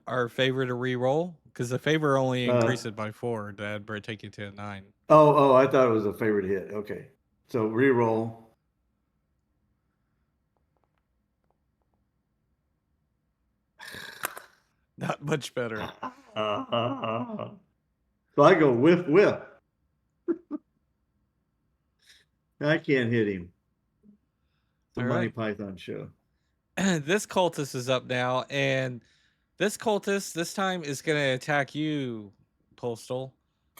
A: Our favor to re-roll? Because the favor only
B: Uh,
A: increase it by 4 to add take you to a 9.
B: Oh, I thought it was a favorite hit. Okay. So re-roll.
A: Not much better.
B: So I go whiff, whiff. I can't hit him. The
A: All
B: Monty
A: right.
B: Python show.
A: This cultist is up now, and this cultist this time is going to attack you, Postal.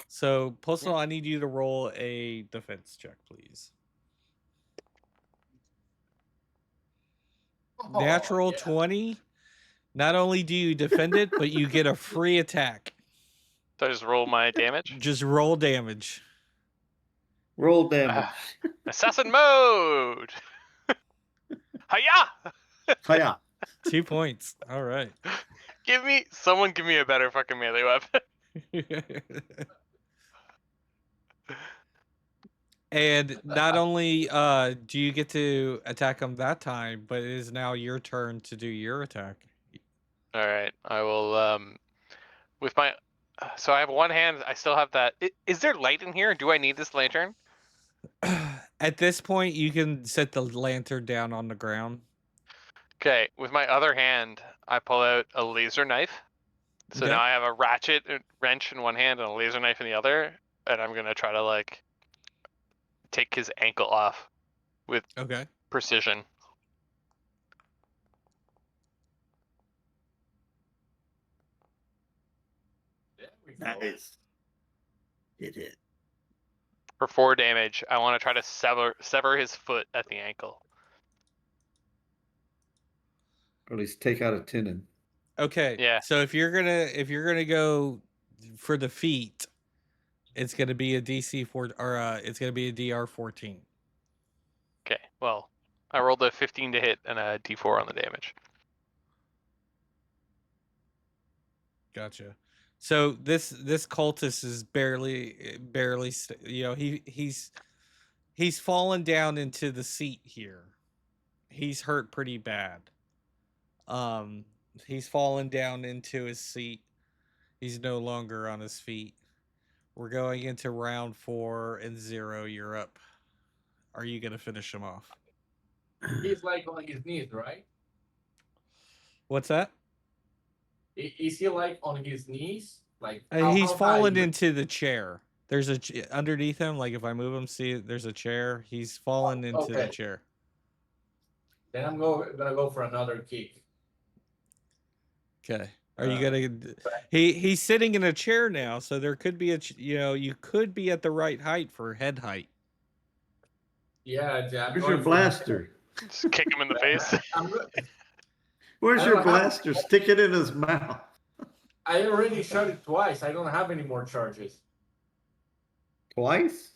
A: So, Postal, I need you to roll a defense check, please. Natural 20. Not only do you defend it, but you get a free attack.
C: So I just roll my damage.
A: Just roll damage.
B: Roll damage.
C: Assassin mode. Hiya!
B: Hiya.
A: 2 points. All right.
C: Give me a better fucking melee weapon.
A: And not only do you get to attack him that time, but it is now your turn to do your attack.
C: All right, I will. With my, so I have one hand. I still have that. Is there light in here? Do I need this lantern?
A: At this point, you can set the lantern down on the ground.
C: Okay. With my other hand, I pull out a laser knife. So
A: Okay.
C: now I have a ratchet wrench in one hand and a laser knife in the other, and I'm gonna try to like take his ankle off with
A: Okay.
C: precision.
D: There we go.
B: Nice. Hit.
C: For 4 damage, I want to try to sever his foot at the ankle.
B: Or at least take out a tendon.
A: Okay.
C: Yeah.
A: So if you're gonna go for the feet, it's gonna be a DC 4 or it's gonna be a DR 14.
C: Okay. Well, I rolled a 15 to hit and a D4 on the damage.
A: Gotcha. So this cultist is barely he's fallen down into the seat here. He's hurt pretty bad. He's fallen down into his seat. He's no longer on his feet. We're going into round 4 and 0. You're up. Are you gonna finish him off?
D: He's like on his knees, right?
A: What's that?
D: Is he like on his knees? Like
A: He's
D: how high
A: fallen
D: is-
A: into the chair. There's underneath him. Like if I move him, see there's a chair. He's fallen into the
D: okay.
A: chair.
D: Then I'm gonna go for another kick.
A: Okay. Are you gonna? He's sitting in a chair now, so there could be you could be at the right height for head height.
D: Yeah, I'm
B: Where's
D: going
B: your
D: for-
B: blaster?
C: Just kick him in the face.
B: Where's
D: I
B: your
D: don't have-
B: blaster? Stick it in his mouth.
D: I already shot it twice. I don't have any more charges.
B: Twice?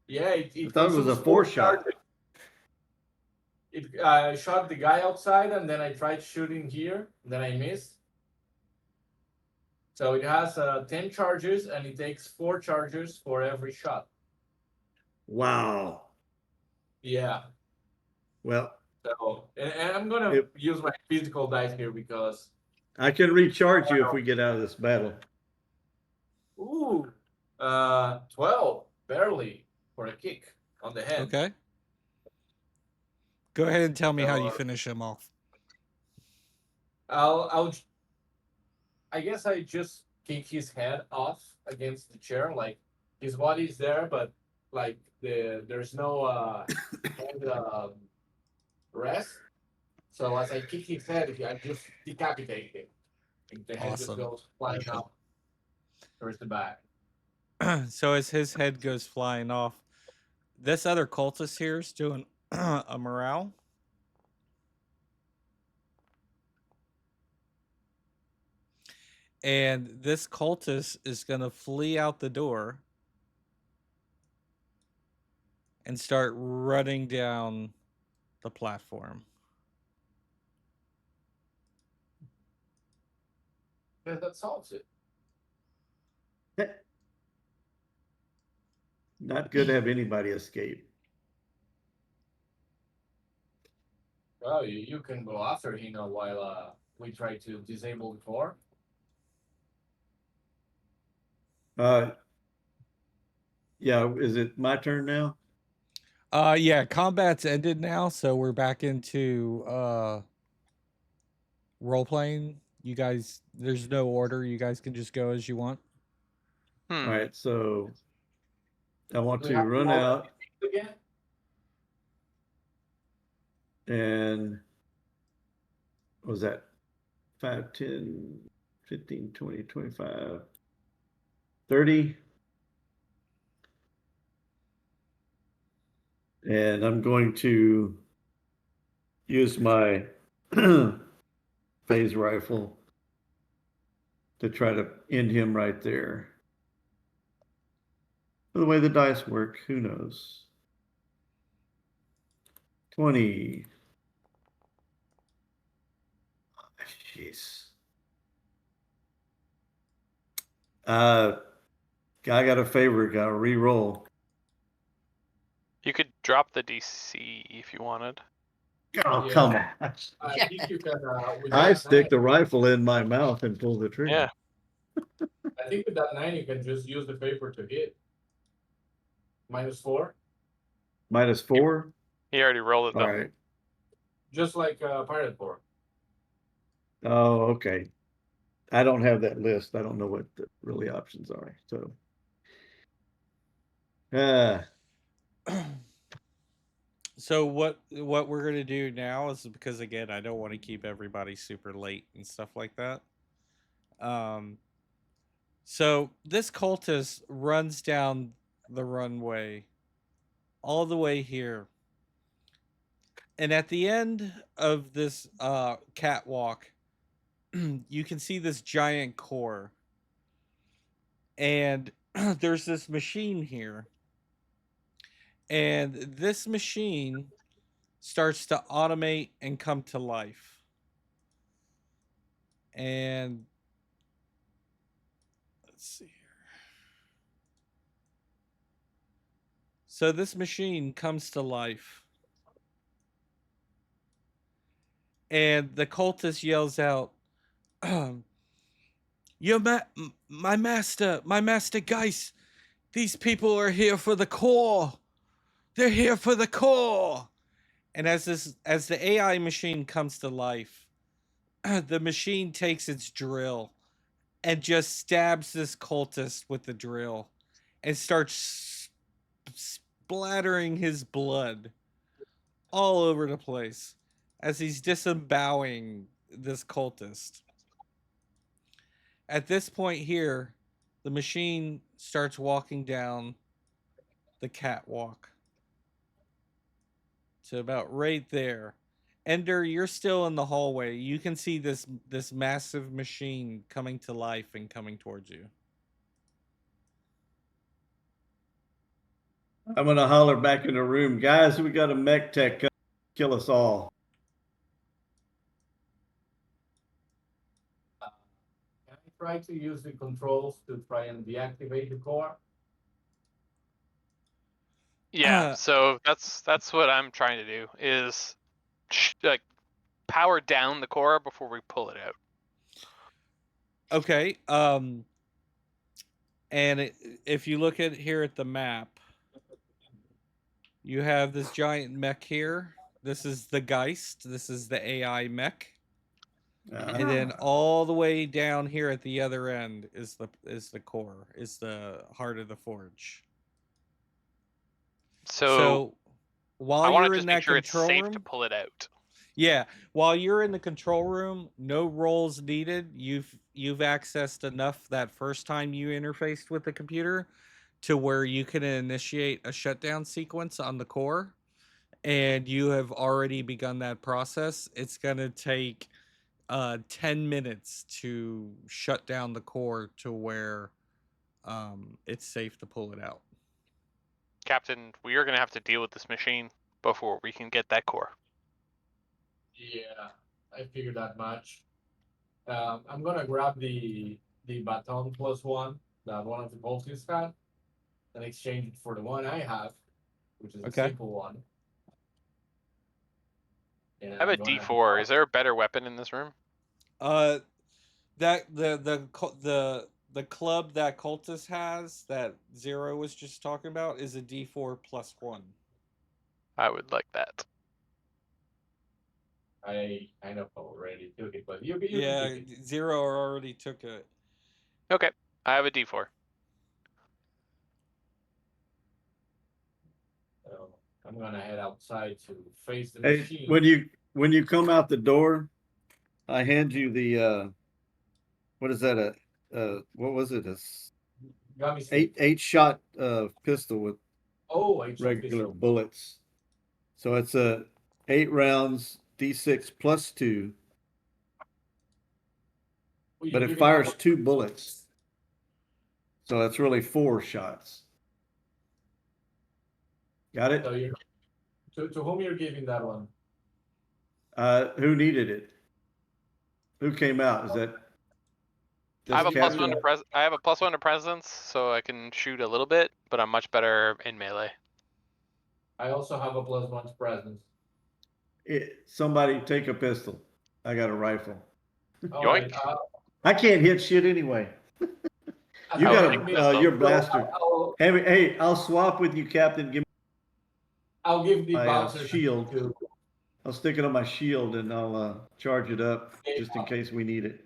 D: Yeah, it
B: I thought it was a
D: consumes
B: 4
D: 4
B: shot.
D: charges. I shot the guy outside, and then I tried shooting here, and then I missed. So it has 10 charges, and it takes 4 charges for every shot.
B: Wow.
D: Yeah.
B: Well,
D: So, and I'm gonna use my physical dice here because.
B: I can recharge you if we get out of this battle.
D: Ooh, 12, barely for a kick on the head.
A: Okay. Go ahead and tell me how you
D: So,
A: finish him off.
D: I guess I just kick his head off against the chair. Like his body's there, but like there's no head rest. So as I kick his head, I just decapitate him. And the head just
A: Awesome.
D: goes flying out towards the back.
A: So as his head goes flying off, this other cultist here is doing a morale. And this cultist is going to flee out the door and start running down the platform.
D: Yeah, that solves it.
B: Not good to have anybody escape.
D: Well, you can go after him while we try to disable the core.
B: Yeah, is it my turn now?
A: Yeah, combat's ended now, so we're back into role playing. You guys, there's no order. You guys can just go as you want.
B: All
C: Hmm.
B: right, so I want
D: Do we
B: to
D: have
B: run
D: roll
B: out
D: again?
B: and what was that 5, 10, 15, 20, 25, 30. And I'm going to use my phase rifle to try to end him right there. The way the dice work, who knows? 20. Jeez. I got a favor, got to re-roll.
C: You could drop the DC if you wanted.
B: Oh,
D: Yeah.
B: come on.
D: I think you can. With
B: I
D: that
B: stick
D: 9,
B: the rifle in my mouth and pull the trigger.
C: Yeah.
D: I think with that 9 you can just use the paper to hit. -4,
B: -4.
C: He already rolled it
B: All
C: though.
B: right.
D: just like Pirate Core.
B: Oh, okay. I don't have that list. I don't know what the really options are. So, uh,
A: So what we're gonna do now is, because again I don't want to keep everybody super late and stuff like that. So this cultist runs down the runway all the way here, and at the end of this catwalk, you can see this giant core, and there's this machine here, and this machine starts to automate and come to life. And let's see here. So this machine comes to life, and the cultist yells out, my master Geist, these people are here for the core. They're here for the core." And as the AI machine comes to life, the machine takes its drill and just stabs this cultist with the drill and starts splattering his blood all over the place as he's disemboweling this cultist. At this point here, the machine starts walking down the catwalk to about right there. Ender, you're still in the hallway. You can see this massive machine coming to life and coming towards you.
B: I'm going to holler back in the room. Guys, we got a mech tech come kill us all.
D: Can I try to use the controls to try and deactivate the core?
C: Yeah. So that's what I'm trying to do is like power down the core before we pull it out.
A: Okay. If you look at here at the map, you have this giant mech here. This is the Geist. This is the AI mech. And then all the way down here at the other end is the core, is the heart of the forge.
C: So I
A: while
C: want
A: you're
C: to
A: in
C: just make
A: that
C: sure it's
A: control
C: safe
A: room,
C: to pull it out.
A: yeah, while you're in the control room, no rolls needed. You've accessed enough that first time you interfaced with the computer to where you can initiate a shutdown sequence on the core, and you have already begun that process. It's gonna take 10 minutes to shut down the core to where it's safe to pull it out.
C: Captain, we are going to have to deal with this machine before we can get that core.
D: Yeah, I figured that much. I'm gonna grab the baton +1 that one of the cultists had and exchange it for the one I have, which is a
A: Okay.
D: simple one. Yeah,
C: I have a
D: you wanna-
C: D4. Is there a better weapon in this room?
A: That the club that Cultus has that Zero was just talking about is a D4 plus 1.
C: I would like that.
D: I kind of already took it, but you can
A: Yeah,
D: keep it.
A: Zero already took it.
C: Okay, I have a D4.
D: So I'm gonna head outside to face the
B: Hey,
D: machine.
B: when you come out the door, I hand you the what is that? What was it?
D: Got me stick.
B: Eight shot pistol with
D: Oh, I tried
B: regular
D: pistol.
B: bullets. So it's a 8 rounds, D6 plus 2,
D: Will you
B: but it
D: give me that
B: fires
D: one?
B: 2 bullets. So that's really 4 shots. Got it?
D: So you to whom you're giving that one?
B: Who needed it? Who came out? Is that
C: I have a
B: just
C: +1
B: Captain?
C: I have a +1 to presence, so I can shoot a little bit, but I'm much better in melee.
D: I also have a +1 to presence.
B: Somebody take a pistol. I got a rifle.
D: All
C: Yoink.
D: right.
B: I can't hit shit anyway. You
C: I'll
B: got
C: take
B: your
C: pistol.
B: blaster. Hey, I'll swap with you, Captain. Give me
D: I'll give the
B: my
D: bouncer
B: shield.
D: to
B: I'll stick it on my shield and I'll charge it up
D: Okay,
B: just in case we need it.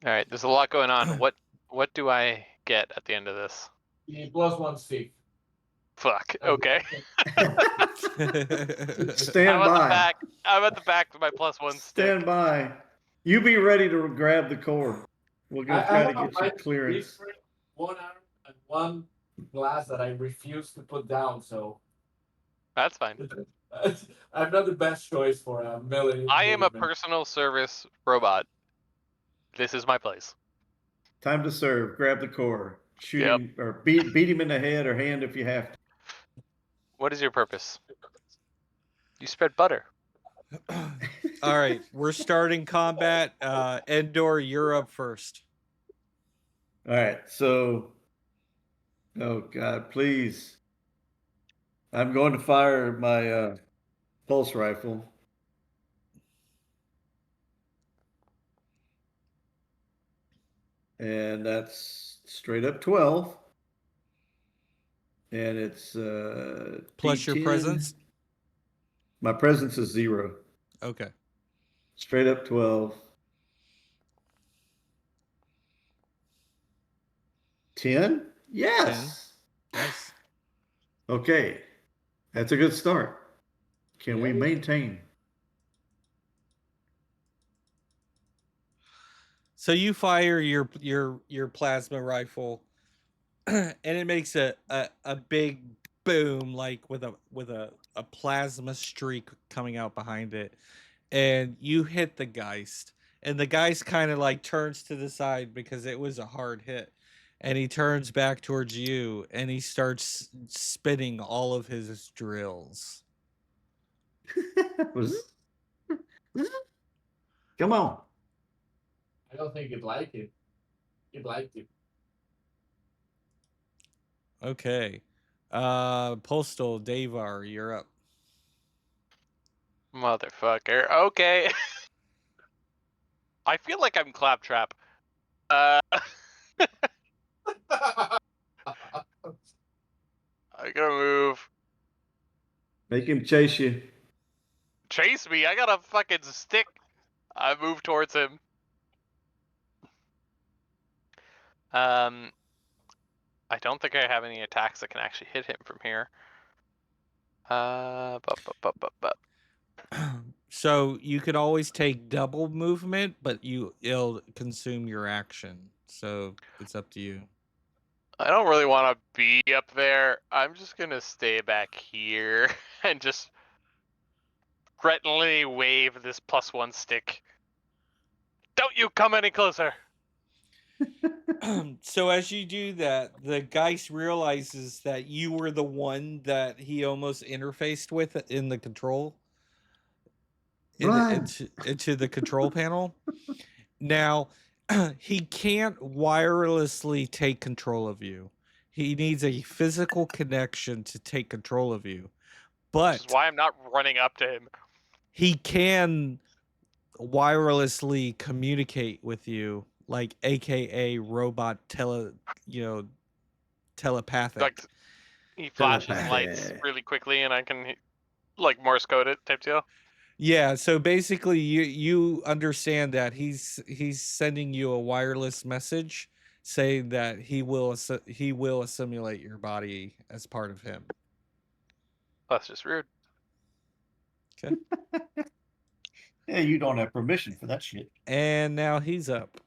C: All right, there's a lot going on. What do I get at the end of this?
D: the +1 stick.
C: Fuck. Okay.
B: Stand
C: I'm at the
B: by.
C: back. I'm at the back with my +1 stick.
B: Stand by. You be ready to grab the core. We're gonna
D: I
B: try to
D: have
B: get you clearance.
D: different one arm and one glass that I refuse to put down. So
C: That's fine.
D: I'm not the best choice for a melee.
C: I am a
D: movement.
C: personal service robot. This is my place.
B: Time to serve. Grab the core. Shoot
C: Yep.
B: him or beat him in the head or hand if you have to.
C: What is your purpose? You spread butter.
A: All right, we're starting combat. Endor, you're up first.
B: All right, so oh God, please. I'm going to fire my pulse rifle. And that's straight up 12. And it's
A: Plus your
B: D10.
A: presence.
B: My presence is 0.
A: Okay.
B: Straight up 12. 10? Yes.
A: 10. Nice.
B: Okay. That's a good start. Can we maintain?
A: So you fire your plasma rifle, and it makes a big boom, like with a plasma streak coming out behind it, and you hit the Geist, and the Geist kind of like turns to the side because it was a hard hit, and he turns back towards you, and he starts spinning all of his drills.
B: Come on.
D: I don't think you'd like it. You'd like it.
A: Okay. Postal Davar, you're up.
C: Motherfucker. Okay. I feel like I'm Claptrap. I gotta move.
B: Make him chase you.
C: Chase me. I got a fucking stick. I move towards him. I don't think I have any attacks that can actually hit him from here.
A: So you could always take double movement, but it'll consume your action. So it's up to you.
C: I don't really want to be up there. I'm just gonna stay back here and just threateningly wave this +1 stick. Don't you come any closer.
A: So as you do that, the Geist realizes that you were the one that he almost interfaced with in the control into the control panel. Now he can't wirelessly take control of you. He needs a physical connection to take control of you.
C: Which
A: But
C: is why I'm not running up to him.
A: he can wirelessly communicate with you, like AKA robot telepathic.
C: Like he flashes
B: Telepathy.
C: lights really quickly, and I can like Morse code it type deal.
A: Yeah, so basically you understand that he's sending you a wireless message saying that he will assimilate your body as part of him.
C: That's just rude.
A: Okay.
B: Yeah, you don't have permission for that shit.
A: And now he's up.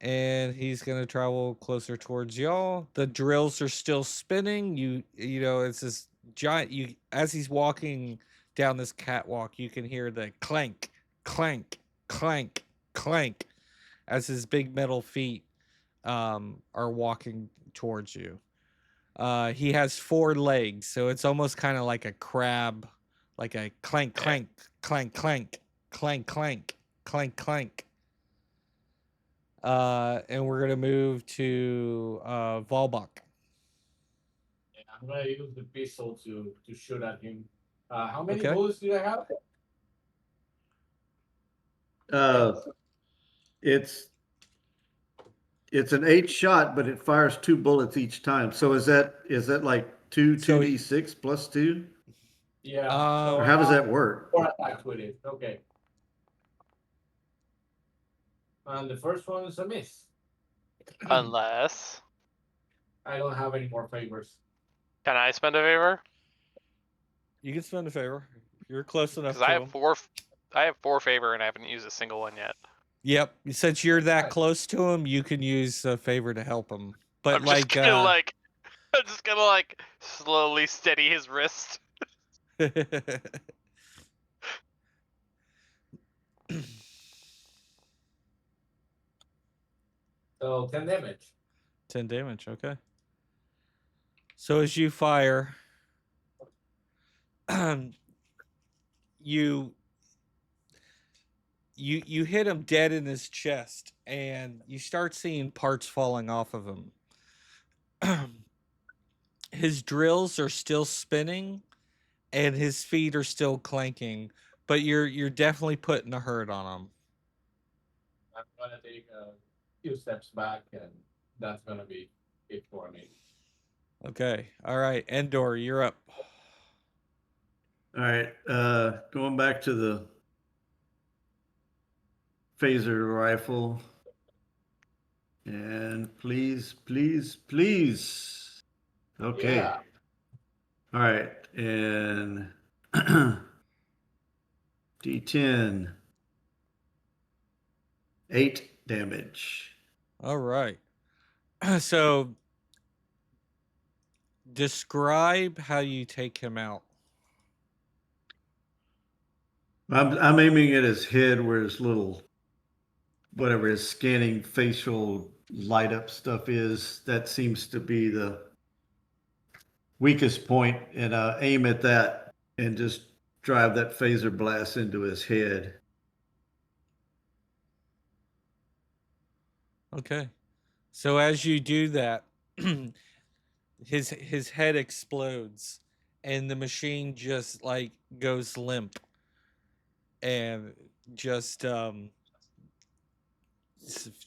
A: And he's gonna travel closer towards y'all. The drills are still spinning. You know, it's this giant as he's walking down this catwalk, you can hear the clank, clank, clank, clank as his big metal feet are walking towards you. He has 4 legs, so it's almost kind of like a crab, like a clank, clank, clank, clank, clank, clank, clank, clank. And we're gonna move to Volbach.
D: And I'm gonna use the pistol to shoot at him. How many
A: Okay.
D: bullets do I have?
B: It's an 8 shot, but it fires 2 bullets each time. So is that like 2d6 plus 2?
D: Yeah.
B: Or how does that work?
D: 4 attacks with it. Okay. And the first one is a miss.
C: Unless,
D: I don't have any more favors.
C: can I spend a favor?
A: You can spend a favor. You're close enough
C: Because
A: to
C: I
A: him.
C: have 4. I have 4 favor, and I haven't used a single one yet.
A: Yep. Since you're that close to him, you can use a favor to help him. But
C: I'm just gonna slowly steady his wrist.
D: So 10 damage.
A: 10 damage, okay. So as you fire, you hit him dead in his chest, and you start seeing parts falling off of him. His drills are still spinning, and his feet are still clanking, but you're definitely putting a hurt on him.
D: I'm gonna take a few steps back, and that's gonna be it for me.
A: Okay, all right, Endor, you're up.
B: All right, going back to the phaser rifle. And please. Okay.
D: Yeah.
B: All right, and D10. 8 damage.
A: All right. So describe how you take him out.
B: I'm aiming at his head where his little, whatever his scanning facial light up stuff is. That seems to be the weakest point, and aim at that and just drive that phaser blast into his head.
A: Okay. So as you do that, his head explodes, and the machine just like goes limp and just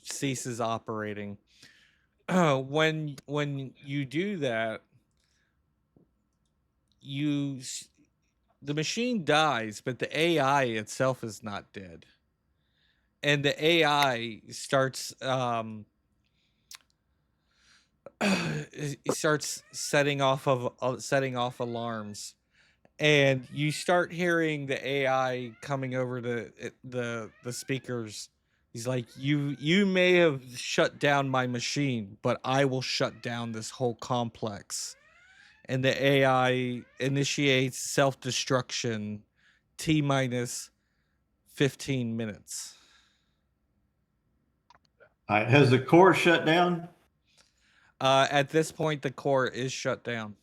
A: ceases operating. When you do that, the machine dies, but the AI itself is not dead, and the AI starts it starts setting off alarms, and you start hearing the AI coming over the speakers. He's like, you may have shut down my machine, but I will shut down this whole complex. And the AI initiates self-destruction T minus 15 minutes.
B: All right, has the core shut down?
A: At this point, the core is shut down.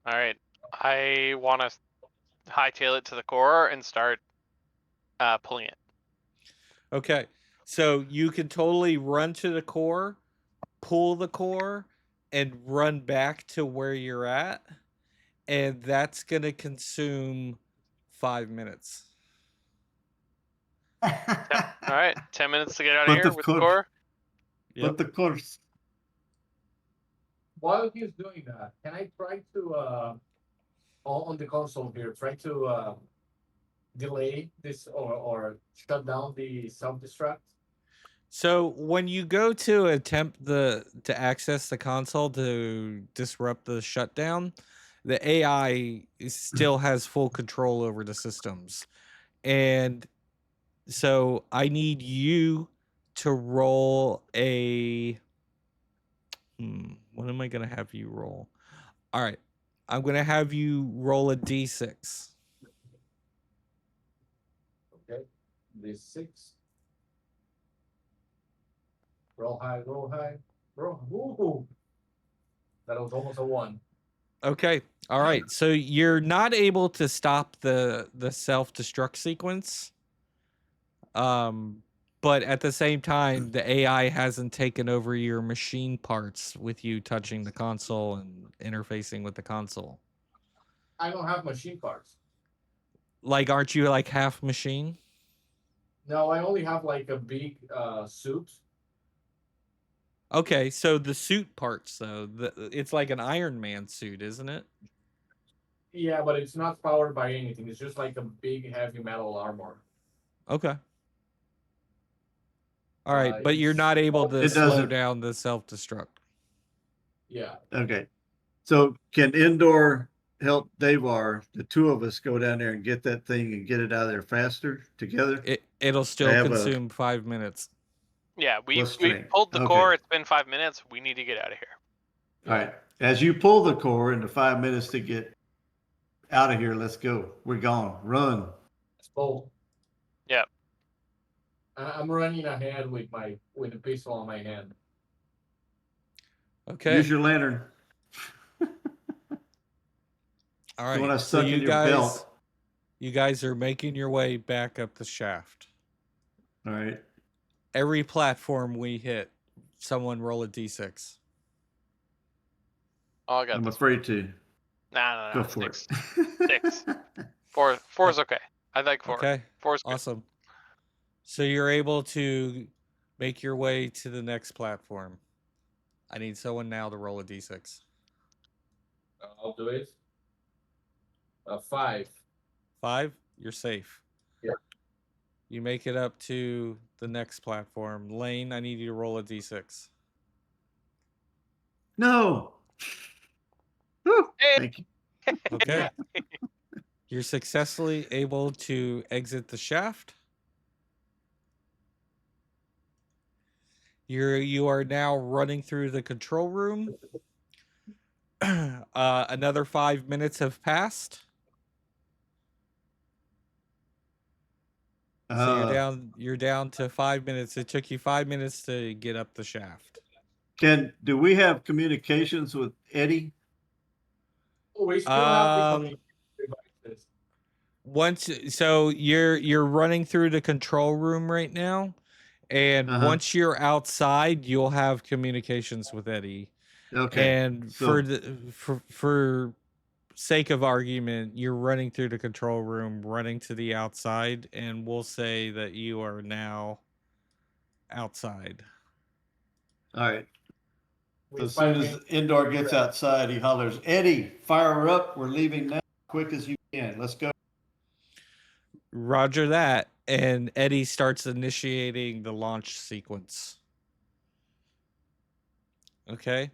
C: All right, I want to hightail it to the core and start pulling it.
A: Okay, so you can totally run to the core, pull the core and run back to where you're at, and that's gonna consume 5 minutes.
C: All right, 10 minutes to get out of
B: But
C: here
B: of
C: with the
B: course.
C: core.
B: But of course.
D: While he's doing that, can I try to on the console here, try to delay this or shut down the self-destruct?
A: So when you go to attempt to access the console to disrupt the shutdown, the AI still has full control over the systems. And so I need you to roll a what am I going to have you roll? All right. I'm going to have you roll a d6.
D: Okay, this 6. Roll high, roll high, roll. Ooh, that was almost a 1.
A: Okay. All right. So you're not able to stop the self-destruct sequence. But at the same time, the AI hasn't taken over your machine parts with you touching the console and interfacing with the console.
D: I don't have machine parts.
A: Like, aren't you like half machine?
D: No, I only have like a big suit.
A: Okay, so the suit parts though, it's like an Iron Man suit, isn't it?
D: Yeah, but it's not powered by anything. It's just like a big heavy metal armor.
A: Okay. All right, but you're
D: It's
A: not able to
B: It
A: slow
B: doesn't-
A: down the self-destruct.
D: Yeah.
B: Okay. So can Indoor help Davar, the two of us, go down there and get that thing and get it out of there faster together?
A: It'll still
B: have a-
A: consume 5 minutes.
C: Yeah, we
B: strength.
C: pulled the
B: Okay.
C: core. It's been 5 minutes. We need to get out of here.
B: All right. As you pull the core in the 5 minutes to get out of here, let's go. We're gone. Run.
D: Let's pull.
C: Yeah.
D: I'm running ahead with the pistol in my hand.
A: Okay.
B: Use your lantern.
A: All
B: The
A: right.
B: one I
A: So
B: stuck in your belt.
A: you guys are making your way back up the shaft.
B: All right.
A: Every platform we hit, someone roll a d6.
C: Oh, I got
B: I'm
C: this.
B: afraid to.
C: Nah.
B: Go for
C: 6.
B: it.
C: 6. 4 is okay. I like 4.
A: Okay.
C: 4 is good.
A: Awesome. So you're able to make your way to the next platform. I need someone now to roll a d6.
D: I'll do it. 5.
A: 5, you're safe.
D: Yeah.
A: You make it up to the next platform. Lane, I need you to roll a d6.
B: No. Whew.
C: Hey.
B: Thank you.
A: Okay. You're successfully able to exit the shaft. You are now running through the control room. Another 5 minutes have passed. So you're down to 5 minutes. It took you 5 minutes to get up the shaft.
B: Do we have communications with Eddie?
D: We still have the devices.
A: So you're running through the control room right now, and once you're outside, you'll have communications with Eddie.
B: Okay.
A: And for sake of argument, you're running through the control room, running to the outside, and we'll say that you are now outside.
B: All right. As soon as Indoor gets outside, he hollers, "Eddie, fire her up. We're leaving now, quick as you can. Let's go."
A: Roger that. And Eddie starts initiating the launch sequence. Okay.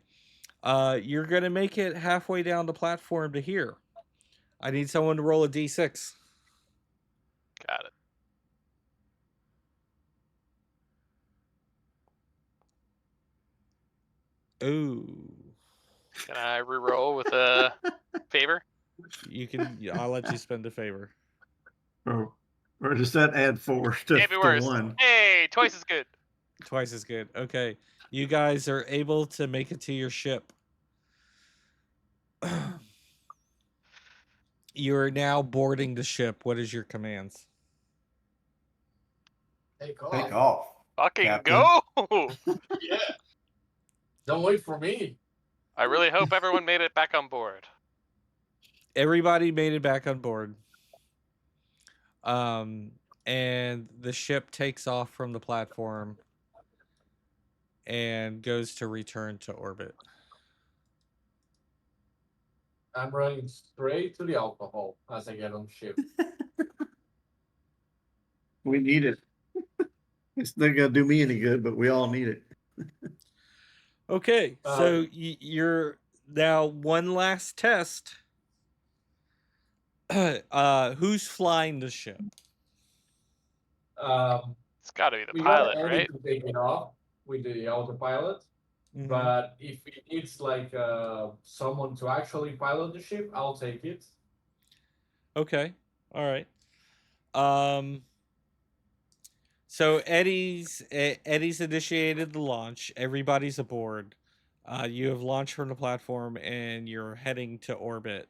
A: You're gonna make it halfway down the platform to here. I need someone to roll a d6.
C: Got it.
A: Ooh.
C: Can I re-roll with a favor?
A: You can. I'll let you spend a favor.
B: Or does that add 4 to
C: Can't be worse.
B: 1?
C: Hey, twice as good.
A: Twice as good. Okay. You guys are able to make it to your ship. You're now boarding the ship. What is your commands?
D: Take off.
B: Take off.
C: Fucking
B: Captain.
C: go!
D: Yeah. Don't wait for me.
C: I really hope everyone made it back on board.
A: Everybody made it back on board. And the ship takes off from the platform and goes to return to orbit.
D: I'm running straight to the alcohol as I get on ship.
B: We need it. It's not gonna do me any good, but we all need it.
A: Okay, so you're now one last test. Who's flying the ship?
C: It's got to be the
D: We
C: pilot,
D: got Eddie
C: right?
D: to take it off with the autopilot.
A: Mhm.
D: But if it needs like someone to actually pilot the ship, I'll take it.
A: Okay, all right. So Eddie's initiated the launch. Everybody's aboard. You have launched from the platform and you're heading to orbit.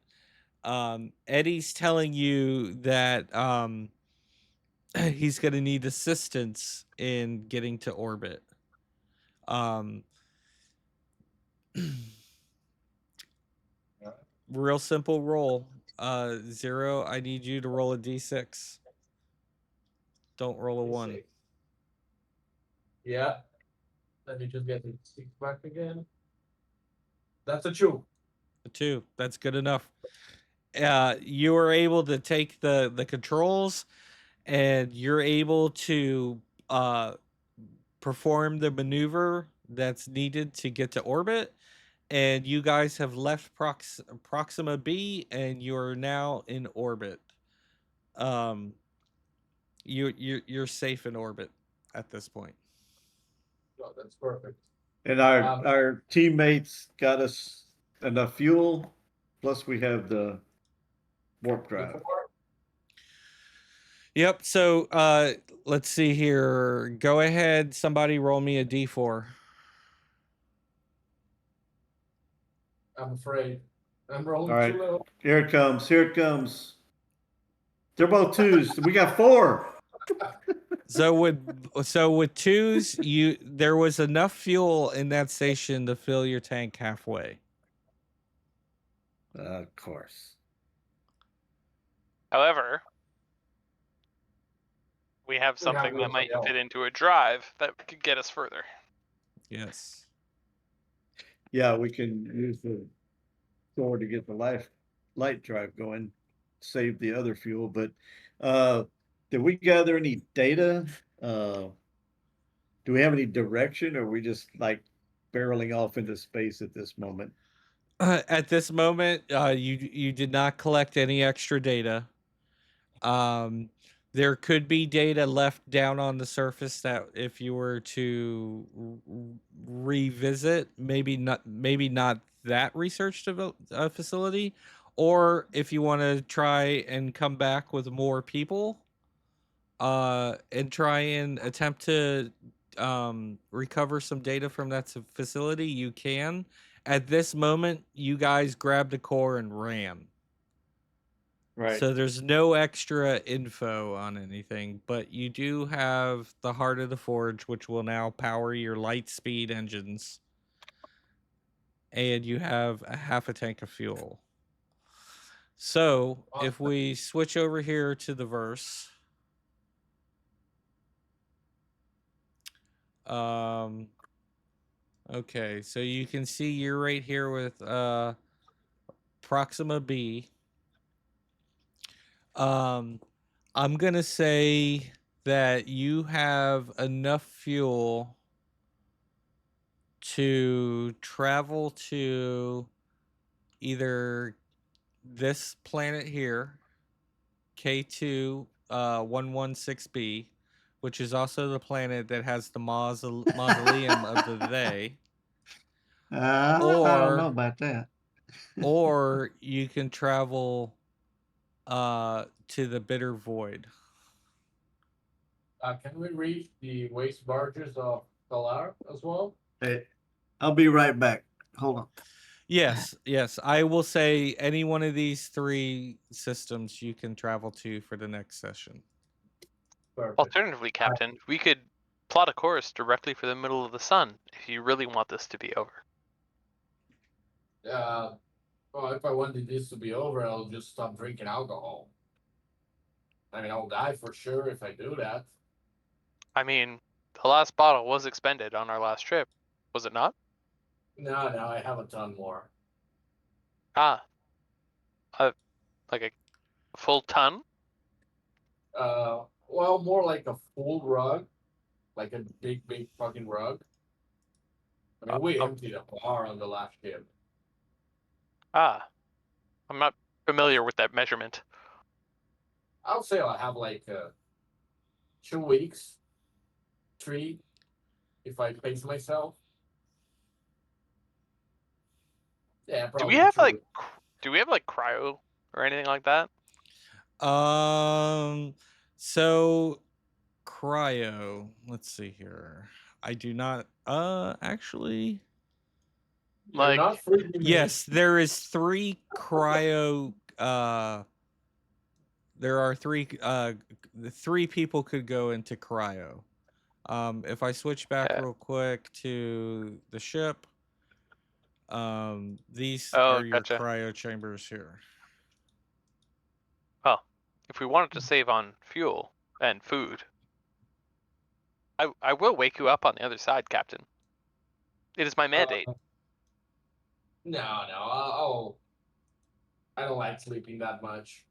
A: Eddie's telling you that he's going to need assistance in getting to orbit. Real simple roll. 0, I need you to roll a d6. Don't roll a 1.
D: Yeah. Let me just get the 6 back again. That's a 2.
A: A 2. That's good enough. You are able to take the controls, and you're able to perform the maneuver that's needed to get to orbit. And you guys have left Proxima B, and you're now in orbit. You're safe in orbit at this point.
D: Oh, that's perfect.
B: And our teammates got us enough fuel, plus we have the warp drive.
A: Yep. So let's see here. Go ahead. Somebody roll me a d4.
D: I'm afraid. I'm rolling
B: All right.
D: too low.
B: Here it comes. Here it comes. They're both 2s. We got 4.
A: So with 2s, there was enough fuel in that station to fill your tank halfway.
B: Of course.
C: However, we have something that might fit into a drive that could get us further.
A: Yes.
B: Yeah, we can use the sword to get the light drive going, save the other fuel. But did we gather any data? Do we have any direction, or are we just like barreling off into space at this moment?
A: At this moment, you did not collect any extra data. There could be data left down on the surface that if you were to revisit, maybe not that research facility, or if you want to try and come back with more people, and try and attempt to recover some data from that facility, you can. At this moment, you guys grabbed a core and ran.
B: Right.
A: So there's no extra info on anything, but you do have the Heart of the Forge, which will now power your light speed engines. And you have a half a tank of fuel. So if we switch over here to the verse. Okay, so you can see you're right here with Proxima B. I'm gonna say that you have enough fuel to travel to either this planet here, K2 116b, which is also the planet that has the mausoleum of the they.
B: I don't know about that.
A: Or you can travel to the bitter void.
D: Can we reach the waste barges of Galar as well?
B: Hey, I'll be right back. Hold on.
A: Yes. I will say any one of these 3 systems you can travel to for the next session.
D: Perfect.
C: Alternatively, Captain, we could plot a course directly for the middle of the sun if you really want this to be over.
D: Well, if I wanted this to be over, I'll just stop drinking alcohol. I mean, I'll die for sure if I do that.
C: I mean, the last bottle was expended on our last trip, was it not?
D: No, I have a ton more.
C: Ah, like a full ton?
D: Well, more like a full rug, like a big fucking rug. I mean, we emptied a bar on the last ship.
C: Ah, I'm not familiar with that measurement.
D: I'll say I'll have like 2 weeks, 3, if I pace myself. Yeah,
C: Do we
D: probably
C: have
D: 2
C: like,
D: weeks.
C: do we have like cryo or anything like that?
A: So cryo. Let's see here. I do not. Actually,
D: You're
C: Like,
D: not freaking me.
A: yes, there is 3 cryo. There are 3. 3 people could go into cryo. If I switch back
C: Yeah.
A: real quick to the ship, these
C: Oh,
A: are your
C: gotcha.
A: cryo chambers here.
C: Well, if we wanted to save on fuel and food, I will wake you up on the other side, Captain. It is my mandate.
D: No, I don't like sleeping that much.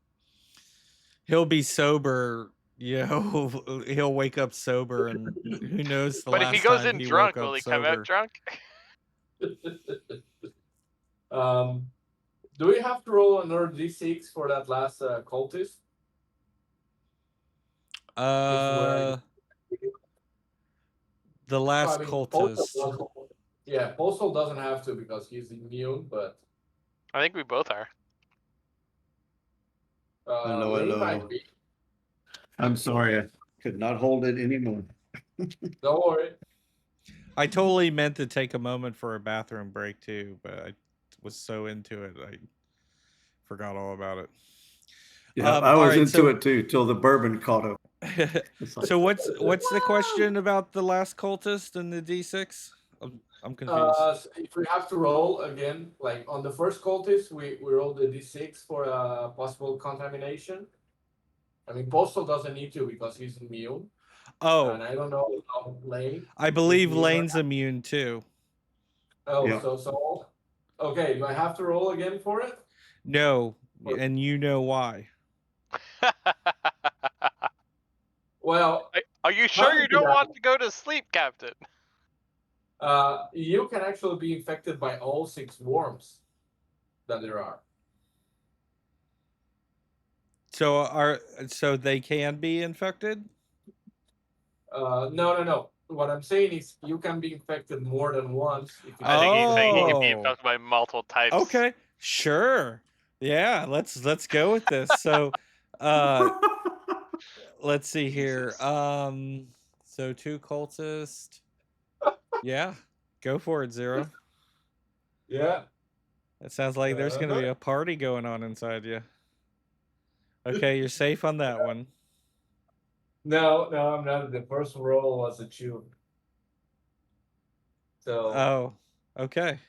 A: He'll be sober. He'll wake up sober, and who knows the
C: But if he
A: last
C: goes
A: time
C: in
A: he
C: drunk,
A: woke
C: will
A: up
C: he come out
A: sober.
C: drunk?
D: Do we have to roll another d6 for that last cultist?
A: The last cultist.
D: Postal doesn't have to because he's immune, but
C: I think we both are.
B: Hello,
D: Ray
B: hello.
D: might be.
B: I'm sorry, I could not hold it anymore.
D: Don't worry.
A: I totally meant to take a moment for a bathroom break too, but I was so into it I forgot all about it.
B: Yeah, I was
A: alright,
B: into it too till the bourbon caught up.
A: So what's the question about the last cultist and the D6? I'm confused.
D: So if we have to roll again, like on the first cultist, we rolled the d6 for possible contamination. I mean, Postal doesn't need to because he's immune.
A: Oh,
D: And I don't know how Lane.
A: I believe Lane's immune too.
D: Oh,
B: Yeah.
D: so okay. Do I have to roll again for it?
A: No, and you know why.
D: Well,
C: Are you sure you don't want to go to sleep, Captain?
D: you can actually be infected by all 6 worms that there are.
A: So they can be infected?
D: No. What I'm saying is you can be infected more than once. If you
C: I think he's saying he can be
A: Oh.
C: infected by multiple types.
A: Okay, sure. Yeah, let's go with this. So let's see here. So 2 cultists. Yeah. Go for it, Zero.
D: Yeah.
A: It sounds like there's going to be a party going on inside you. Okay, you're safe on that one.
D: No, I'm not. The first roll was a 2. So.
A: Oh, okay.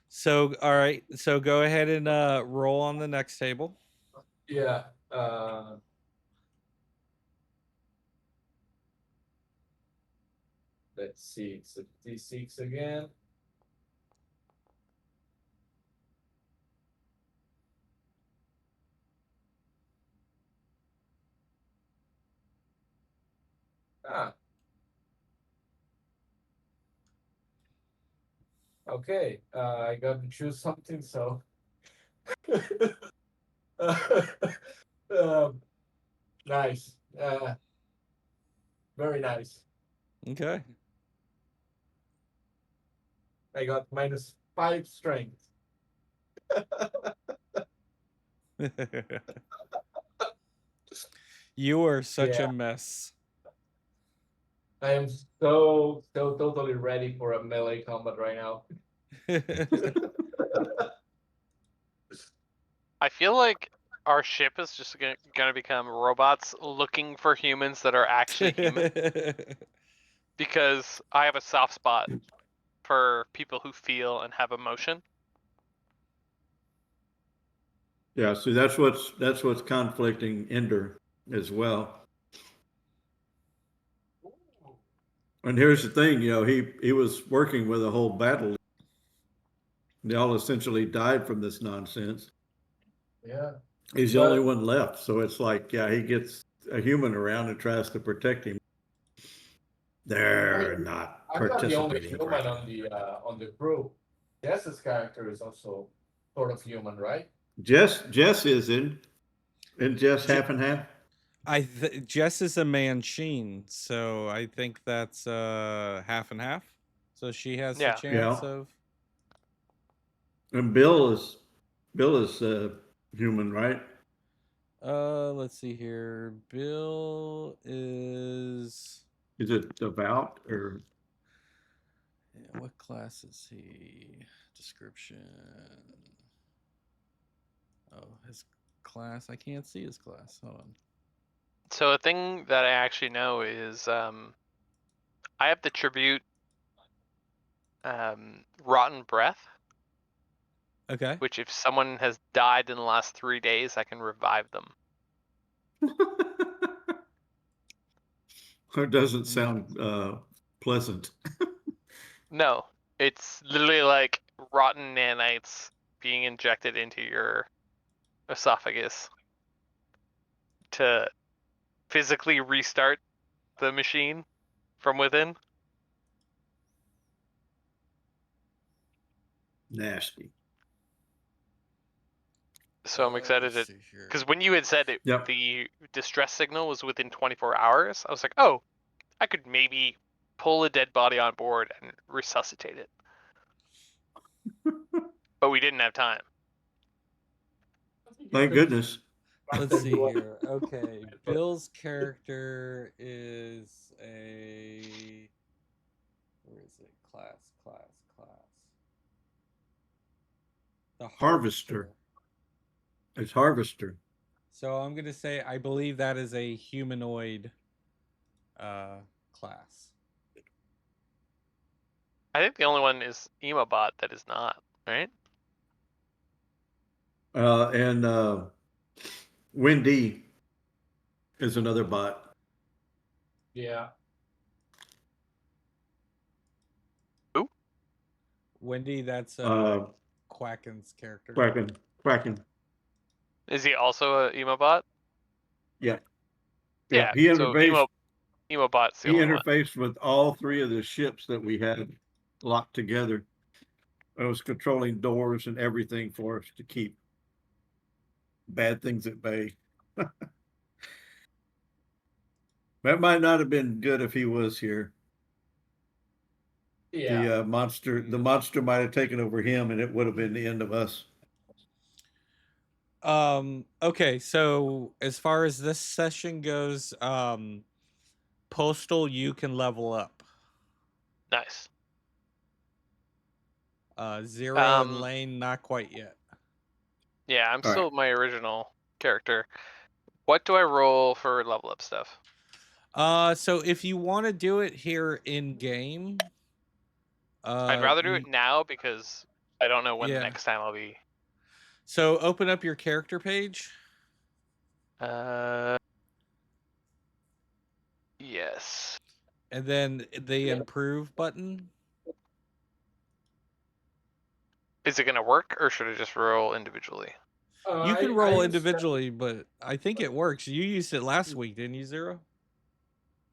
A: So, all right. So go ahead and roll on the next table.
D: Yeah. Let's see. It's a D6 again. Okay. I got to choose something. So. Nice. Very nice.
A: Okay.
D: I got -5 strength.
A: You are such a mess.
D: I am so totally ready for a melee combat right now.
C: I feel like our ship is just gonna become robots looking for humans that are actually human, because I have a soft spot for people who feel and have emotion.
B: Yeah, see, that's what's conflicting Ender as well. And here's the thing, he was working with a whole battle. They all essentially died from this nonsense.
D: Yeah.
B: He's the
D: But-
B: only one left, so it's like, yeah, he gets a human around and tries to protect him. They're not
D: I'm not the only
B: participating.
D: human on the crew. Jess's character is also sort of human, right?
B: Jess is in, and Jess half and half.
A: Jess is a Manchine, so I think that's half and half. So she has the
C: Yeah.
A: chance
B: Yeah.
A: of.
B: And Bill is human, right?
A: Let's see here. Bill is.
B: Is it devout or
A: Yeah, what class is he? Description. Oh, his class. I can't see his class. Hold on.
C: So a thing that I actually know is I have the tribute rotten breath,
A: Okay.
C: which if someone has died in the last 3 days, I can revive them.
B: it doesn't sound pleasant?
C: No, it's literally like rotten nanites being injected into your esophagus to physically restart the machine from within.
B: Nasty.
C: So I'm excited
A: Let's
C: to,
A: see here.
C: because when you had said it,
B: Yep.
C: the distress signal was within 24 hours, I was like, oh, I could maybe pull a dead body on board and resuscitate it. But we didn't have time.
B: Thank goodness.
A: Let's see here. Okay, Bill's character is a. Where is it? Class. The
B: Harvester. It's Harvester.
A: So I'm gonna say I believe that is a humanoid class.
C: I think the only one is Emobot that is not, right?
B: And Wendy is another bot.
D: Yeah.
A: Wendy, that's
B: Uh,
A: Quacken's character.
B: Kraken.
C: Is he also a Emobot?
B: Yeah.
C: Yeah.
B: He
C: So
B: interfaced.
C: Emobot's the
B: He
C: only one.
B: interfaced with all three of the ships that we had locked together. It was controlling doors and everything for us to keep bad things at bay. That might not have been good if he was here.
D: Yeah.
B: The monster might have taken over him, and it would have been the end of us.
A: Okay, so as far as this session goes, Postal, you can level up.
C: Nice.
A: Zero and Lane, not quite yet.
C: Yeah, I'm
B: All
C: still
B: right.
C: my original character. What do I roll for level up stuff?
A: So if you want to do it here in game,
C: I'd rather do it now because I don't know when the
A: yeah.
C: next time I'll be.
A: So open up your character page.
C: Yes.
A: And then the improve button.
C: Is it gonna work, or should I just roll individually?
A: You can roll individually, but I think it works. You used it last week, didn't you, Zero?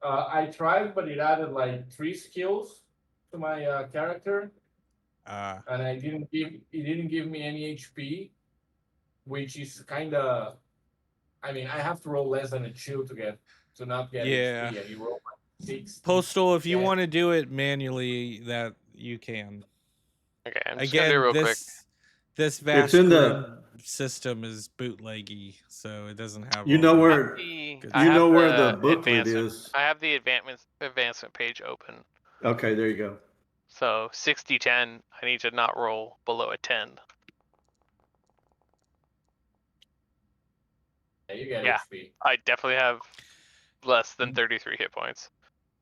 D: I tried, but it added like 3 skills to my character, and it didn't give me any HP, which is kind of. I mean, I have to roll less than a 2 to not get HP, and you roll like 6.
A: Postal, if you want to do it manually, that you can.
C: Okay, I'm just gonna do it real quick.
A: This vast Grimm system is bootleggy, so it doesn't have.
B: You know where the booklet is.
C: I have the advancement page open.
B: Okay, there you go.
C: So 60-10, I need to not roll below a 10.
D: you get
C: Yeah.
D: HP.
C: I definitely have less than 33 hit points.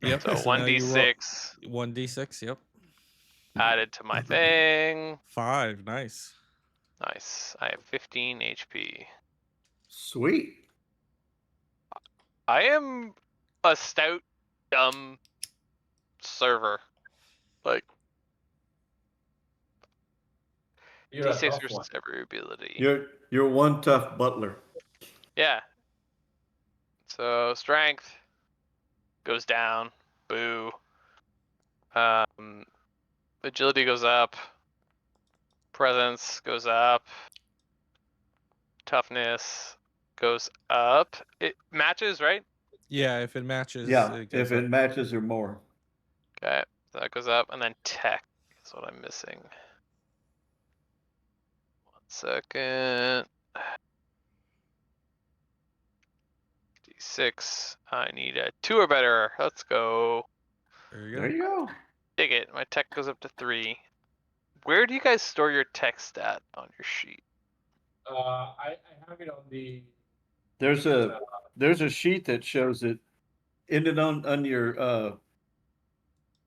A: Yep.
C: So
A: now you roll
C: 1d6
A: 1d6. Yep.
C: added to my thing.
A: 5. Nice.
C: Nice. I have 15 HP.
B: Sweet.
C: I am a stout, dumb server. Like,
D: You're a
C: d6
D: tough one.
C: versus every ability.
B: You're one tough butler.
C: Yeah. So strength goes down. Boo. Agility goes up. Presence goes up. Toughness goes up. It matches, right?
A: Yeah, if it matches,
B: Yeah,
A: it goes
B: if it
A: up.
B: matches or more.
C: Okay, so that goes up, and then tech is what I'm missing. 1 second. D6. I need a 2 or better. Let's go.
A: There you go.
B: There you go.
C: Dig it. My tech goes up to 3. Where do you guys store your tech stat on your sheet?
D: I have it on the.
B: There's a sheet that shows it. Ended on your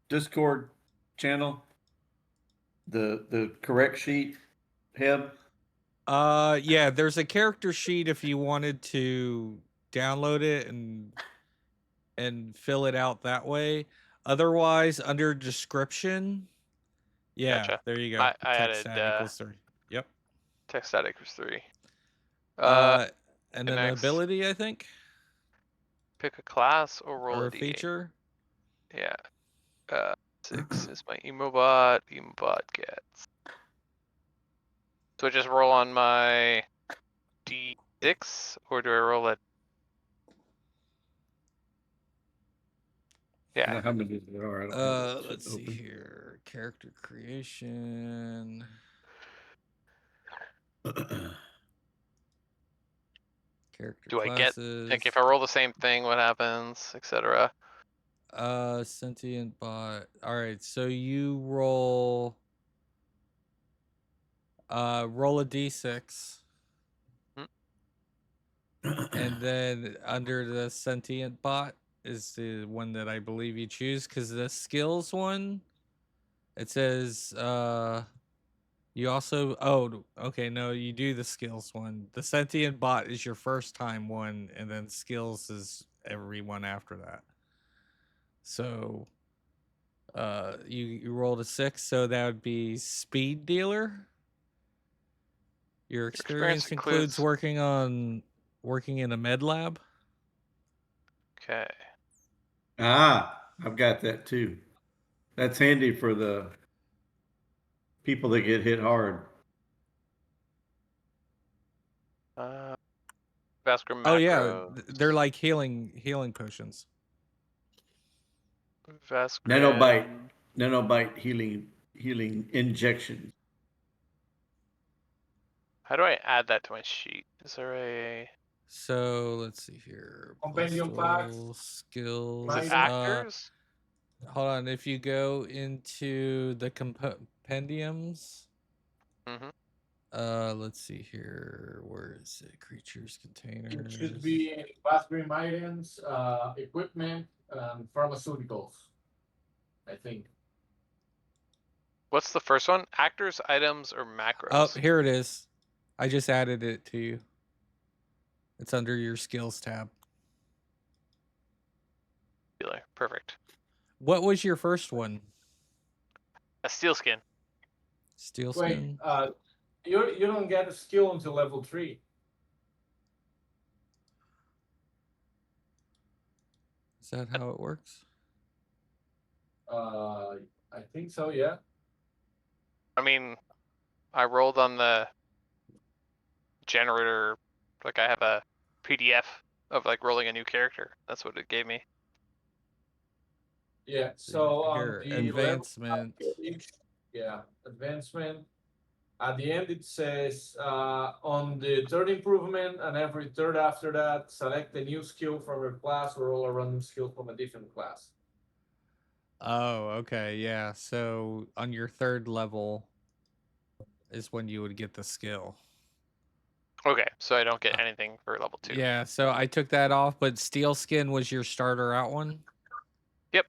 B: Discord channel. The correct sheet, Heb.
A: Yeah, there's a character sheet if you wanted to download it and fill it out that way. Otherwise, under description, yeah,
C: Gotcha.
A: there you go.
C: I
A: Text
C: added
A: stat equals 3. Yep.
C: tech stat equals 3.
A: And then an
C: next.
A: ability, I think,
C: Pick a class or roll
A: or
C: a
A: a
C: d8.
A: feature.
C: Yeah. 6 is my emobot. Emobot gets. So I just roll on my d6, or do I roll it?
B: I don't
C: Yeah.
B: know how many there are. I don't have it
A: Let's see
B: open.
A: here. Character creation. Character
C: Do I get,
A: classes.
C: like, if I roll the same thing, what happens, etc.?
A: Sentient bot. All right, so you roll roll a d6. And then under the sentient bot is the one that I believe you choose, because the skills one, it says you also okay, no, you do the skills one. The sentient bot is your first time one, and then skills is every one after that. So you rolled a 6, so that would be speed dealer. Your experience includes working in a med lab.
C: Okay.
B: I've got that too. That's handy for the people that get hit hard.
C: Vascular
A: Oh yeah,
C: macros.
A: they're like healing potions.
C: Vascular.
B: Nanobite healing injections.
C: How do I add that to my sheet? Is there a?
A: So let's see here.
D: Compendium packs.
A: Skills.
C: Is it
D: Mighty.
C: actors?
A: Hold on. If you go into the compendiums,
C: Mm-hmm.
A: let's see here. Where is it? Creatures, containers.
D: It should be bathroom items, equipment, pharmaceuticals. I think.
C: What's the first one? Actors, items, or macros?
A: Oh, here it is. I just added it to you. It's under your skills tab.
C: Perfect.
A: What was your first one?
C: A steel skin.
A: Steel
D: Wait,
A: skin?
D: you don't get a skill until level 3.
A: Is that how it works?
D: I think so. Yeah.
C: I mean, I rolled on the generator. Like, I have a PDF of like rolling a new character. That's what it gave me.
D: Yeah. So
A: here,
D: the
A: advancement.
D: Advancement. At the end, it says on the third improvement and every third after that, select a new skill from your class or roll a random skill from a different class.
A: Oh, okay, yeah. So on your third level is when you would get the skill.
C: Okay, so I don't get anything for level 2.
A: Yeah, so I took that off, but steel skin was your starter out one.
C: Yep.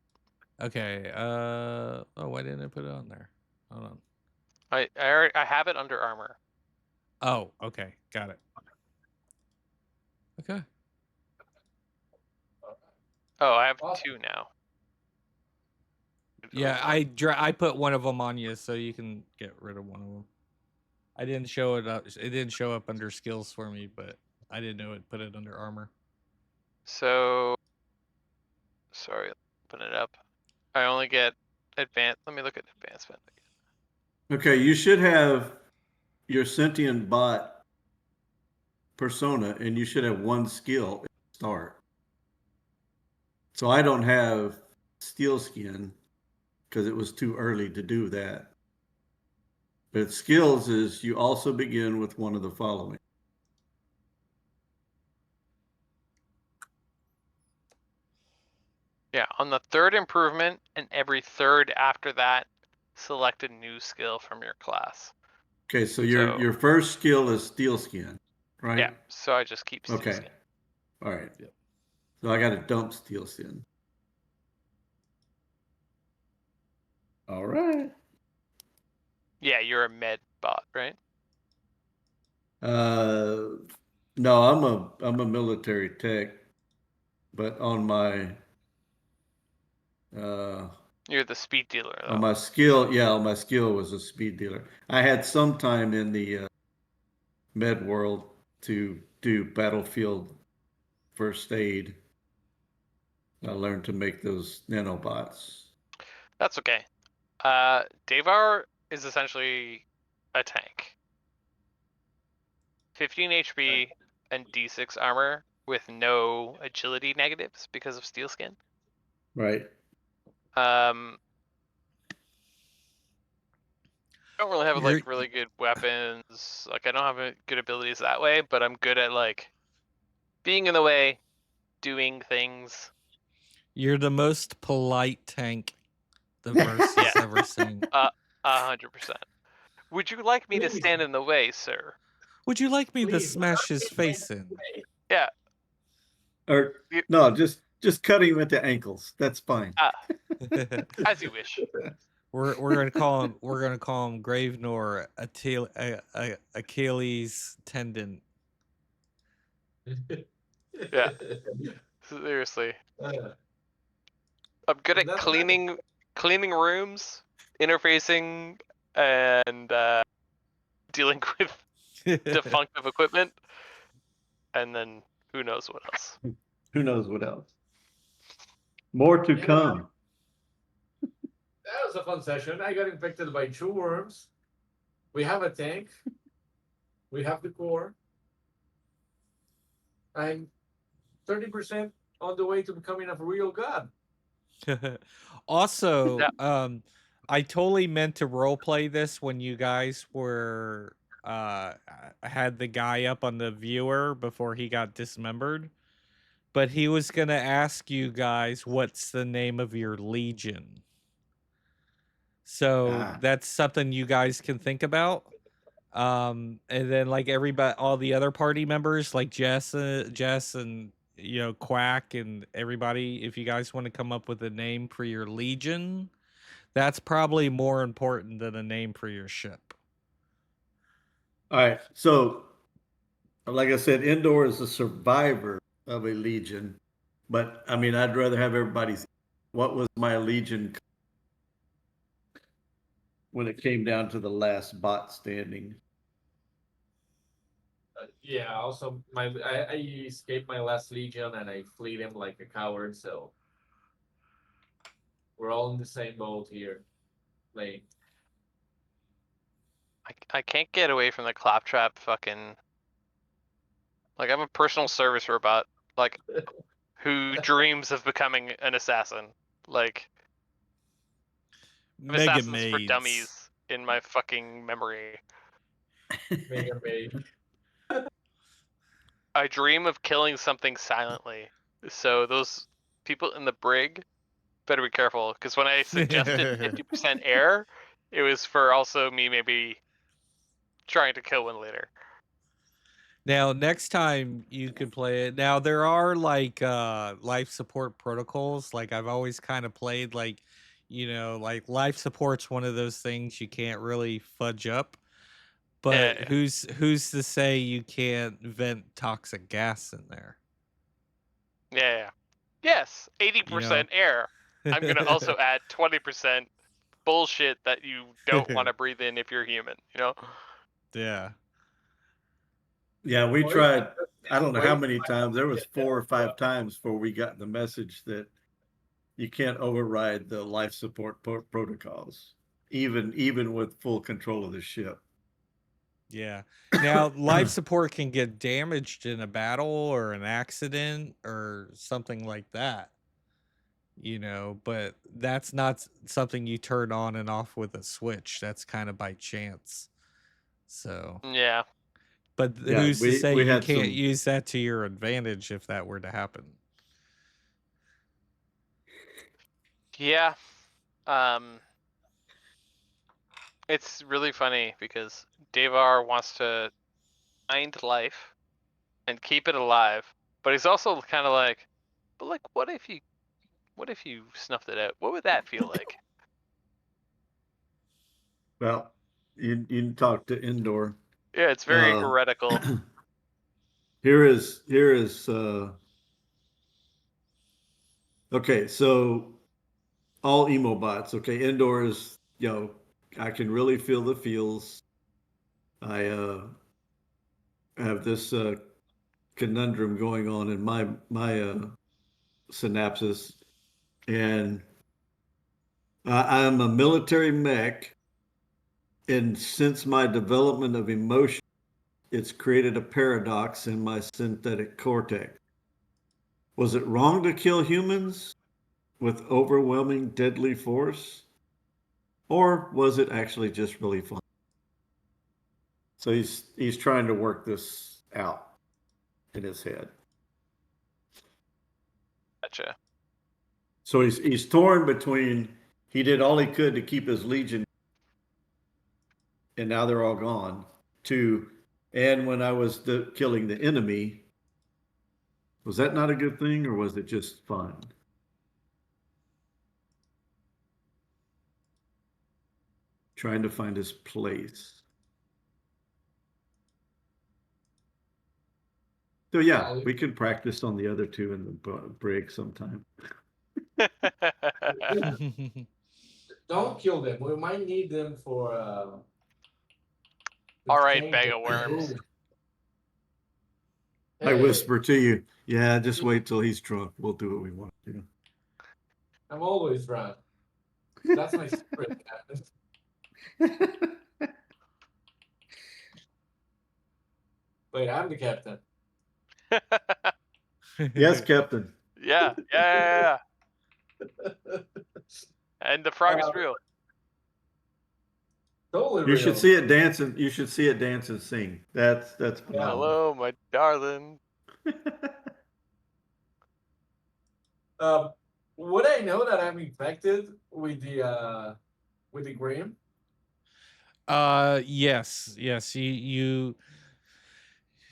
A: Okay. Why didn't I put it on there? Hold on.
C: I have it under armor.
A: Oh, okay, got it. Okay.
C: Oh, I have
D: Awesome.
C: 2 now.
A: Yeah, I put one of them on you, so you can get rid of one of them. I didn't show it up. It didn't show up under skills for me, but I didn't know it put it under armor.
C: So, sorry, open it up. I only get advanced. Let me look at advancement.
B: Okay, you should have your sentient bot persona, and you should have one skill at the start. So I don't have steel skin because it was too early to do that. But skills is you also begin with one of the following.
C: Yeah, on the 3rd improvement and every 3rd after that, select a new skill from your class.
B: Okay, so
C: So-
B: your first skill is steel skin, right?
C: Yeah, so I just keep steel
B: Okay.
C: skin.
B: All right.
A: Yep.
B: So I got to dump steel skin. All right.
C: Yeah, you're a med bot, right?
B: No, I'm a military tech, but on my
C: You're the speed dealer, though.
B: on my skill, yeah, on my skill was a speed dealer. I had some time in the med world to do battlefield first aid. I learned to make those nanobots.
C: That's okay. Devar is essentially a tank. 15 HP and D6 armor with no agility negatives because of steel skin.
B: Right.
C: Don't really have
A: You're-
C: like really good weapons. Like I don't have good abilities that way, but I'm good at like being in the way, doing things.
A: You're the most polite tank the verse has
C: Yeah.
A: ever seen.
C: 100%. Would you like me to stand in the way, sir?
A: Would you like me to
D: Please.
A: smash his face in?
C: Yeah.
B: Or
C: You-
B: no, just cut him at the ankles. That's fine.
C: As you wish.
A: we're gonna call him Gravenor Achilles tendon.
C: Yeah. Seriously. I'm good
D: And
C: at
D: that's
C: cleaning rooms, interfacing, and dealing with defunctive equipment, and then who knows what else.
B: Who knows what else? More to
D: Yeah.
B: come.
D: That was a fun session. I got infected by 2 worms. We have a tank. We have the core. I'm 30% on the way to becoming a real god.
A: Also,
C: Yeah.
A: I totally meant to roleplay this when you guys were had the guy up on the viewer before he got dismembered. But he was gonna ask you guys what's the name of your legion. So that's something you guys can think about. And then like everybody, all the other party members, like Jess and Quack and everybody, if you guys want to come up with a name for your legion, that's probably more important than a name for your ship.
B: All right. So, like I said, Indoor is a survivor of a legion, but I mean, I'd rather have everybody's. What was my legion when it came down to the last bot standing?
D: Yeah, also I escaped my last legion and I fleed him like a coward, so we're all in the same boat here. Playing.
C: I can't get away from the claptrap fucking. Like I'm a personal service robot, like who dreams of becoming an assassin. Like I have
A: Mega
C: assassins for
A: Maids.
C: dummies in my fucking memory.
D: Mega Mage.
C: I dream of killing something silently. So those people in the brig better be careful, because when I suggested 50% air, it was for also me maybe trying to kill one later.
A: Now, next time you could play it. Now there are like life support protocols. Like I've always kind of played like, like life support's one of those things you can't really fudge up. But
C: Yeah,
A: who's to say you can't vent toxic gas in there?
C: yeah. Yes,
A: You know?
C: 80% air. I'm gonna also add 20% bullshit that you don't want to breathe in if you're human.
A: Yeah.
B: Yeah, we
D: Or even
B: tried,
D: just
B: I don't know how
D: wait
B: many times. There was
D: get there
B: 4 or
D: as well.
B: 5 times before we got the message that you can't override the life support protocols, even with full control of the ship.
A: Yeah. Now, life support can get damaged in a battle or an accident or something like that, but that's not something you turn on and off with a switch. That's kind of by chance. So,
C: Yeah,
A: but
B: Yeah,
A: who's to say
B: we
A: you
B: had
A: can't
B: some.
A: use that to your advantage if that were to happen?
C: yeah. Um, it's really funny because Devar wants to find life and keep it alive, but he's also kind of like, but like, what if you snuffed it out? What would that feel like?
B: Well, you can talk to Indoor.
C: Yeah, it's very
B: Uh,
C: heretical.
B: here is okay. So all emo bots. Okay, Indoor is, I can really feel the feels. I have this conundrum going on in my synapses, and I'm a military mech, and since my development of emotion, it's created a paradox in my synthetic cortex. Was it wrong to kill humans with overwhelming deadly force? Or was it actually just really fun? So he's trying to work this out in his head.
C: Gotcha.
B: So he's torn between he did all he could to keep his legion, and now they're all gone. To and when I was killing the enemy, was that not a good thing, or was it just fun? Trying to find his place. So yeah, we could practice on the other two in the break sometime.
D: Don't kill them. We might need them for to
C: All right,
D: change
C: bag
D: the
C: of worms.
D: rules.
B: I
D: Hey,
B: whisper to you, yeah, just wait till he's drunk. We'll do what we want to do.
D: I'm always drunk. That's my secret, Captain. Wait, I'm the captain.
B: Yes, Captain.
C: Yeah. And the frog is real.
D: Totally
B: You
D: real.
B: should see it dance and you should see it dance and sing. That's
D: Yeah.
B: phenomenal.
C: Hello, my darling.
D: Would I know that I'm infected with the Grimm?
A: Yes,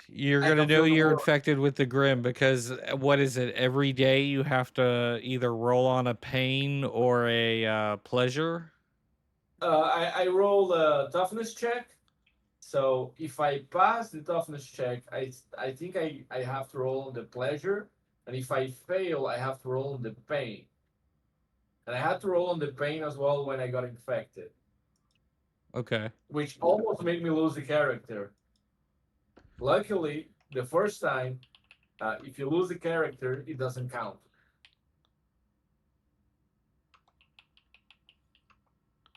A: you're
D: I
A: gonna
D: can
A: know
D: feel the
A: you're
D: war.
A: infected with the Grim because what is it? Every day you have to either roll on a pain or a pleasure.
D: I roll a toughness check. So if I pass the toughness check, I think I have to roll on the pleasure, and if I fail, I have to roll on the pain. And I had to roll on the pain as well when I got infected,
A: Okay.
D: which almost made me lose the character. Luckily, the first time, if you lose the character, it doesn't count.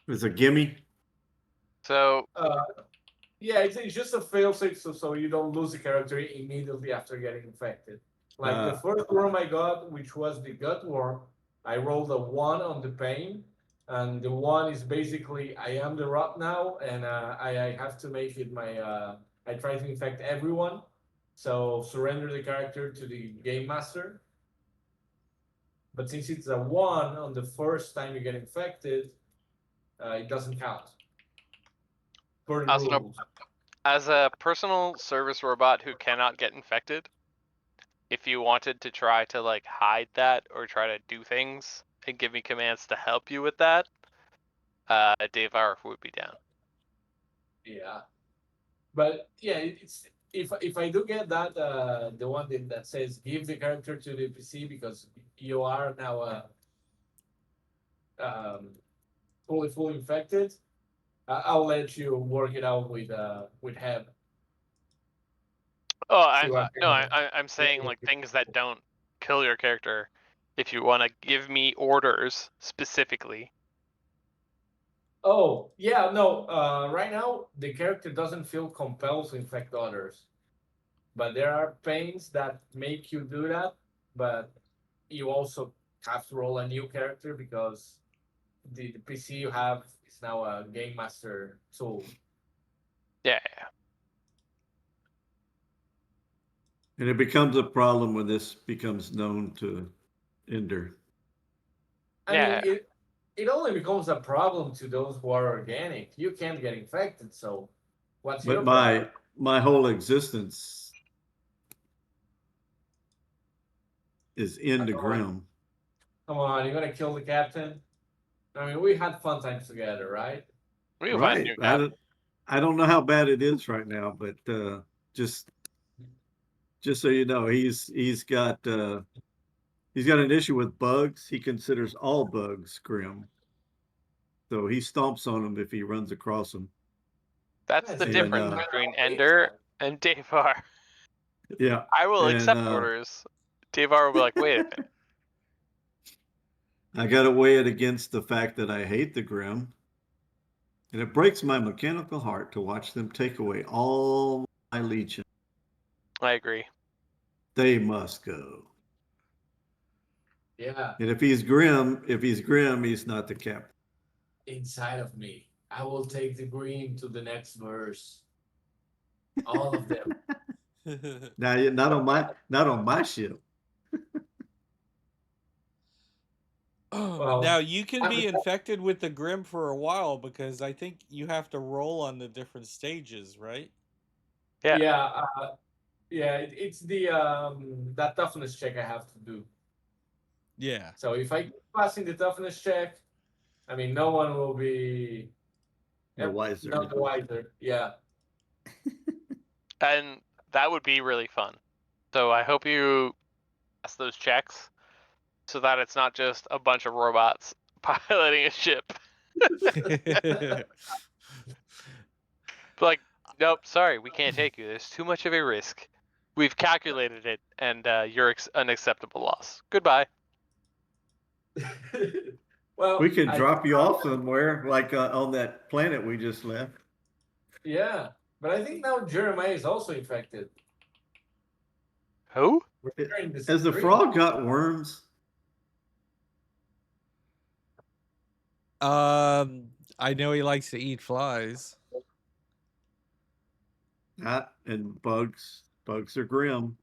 B: It's a gimme.
C: So
D: Uh, yeah, it's just a failsafe, so you don't lose the character immediately after getting infected. Like the first worm I got, which was the gut worm, I rolled a 1 on the pain, and the 1 is basically I am the rot now, and I have to make it my. I try to infect everyone, so surrender the character to the game master. But since it's a 1 on the first time you get infected, it doesn't count per the
C: also no
D: rules.
C: As a personal service robot who cannot get infected, if you wanted to try to like hide that or try to do things and give me commands to help you with that, Dave R would be down.
D: Yeah, but yeah, it's if I do get that the one that says give the character to the PC because you are now um, fully infected, I'll let you work it out with Heb.
C: Oh,
D: See what
C: no,
D: kind of
C: I'm saying like things that don't kill your character. If you want to give me orders specifically.
D: Oh yeah, no. Right now the character doesn't feel compelled to infect others, but there are pains that make you do that. But you also have to roll a new character because the PC you have is now a game master tool.
C: Yeah.
B: And it becomes a problem when this becomes known to Ender.
D: I mean,
C: Yeah.
D: it only becomes a problem to those who are organic. You can't get infected, so what's
B: But
D: your problem?
B: my whole existence is into
D: Come on,
B: Grimm.
D: come on, you're gonna kill the captain. I mean, we had fun times together, right?
C: We can find a
B: Right.
C: new captain.
B: I don't know how bad it is right now, but just just so you know, he's got an issue with bugs. He considers all bugs Grimm. So he stomps on them if he runs across them.
C: That's
D: Yes,
C: the
D: it's like
B: And
C: difference
D: a
C: between
D: baseball.
C: Ender and Dave R.
B: yeah,
C: I will
B: and
C: accept orders. Dave R will be like, wait a minute.
B: I got to weigh it against the fact that I hate the Grimm. And it breaks my mechanical heart to watch them take away all my legion.
C: I agree.
B: They must go.
D: Yeah,
B: And if he's Grimm, he's not the captain.
D: inside of me, I will take the green to the next verse. All of them.
B: Now, not on my ship.
A: Now
D: Well,
A: you can
D: I'm
A: be infected with the Grim for a while because I think you have to roll on the different stages, right?
C: Yeah.
D: yeah, yeah. It's the that toughness check I have to do.
A: Yeah.
D: So if I keep passing the toughness check, I mean, no one will be
B: The wiser.
D: not the wiser. Yeah.
C: And that would be really fun. So I hope you pass those checks so that it's not just a bunch of robots piloting a ship. Like, nope, sorry, we can't take you. There's too much of a risk. We've calculated it, and you're an acceptable loss. Goodbye.
D: Well,
B: We could
D: I
B: drop you off somewhere, like on that planet we just left.
D: yeah, but I think now Jeremiah is also infected.
C: Who?
D: We're sharing this
B: Has the
D: green.
B: frog got worms?
A: I know he likes to eat flies.
B: Not and bugs. Bugs are Grimm.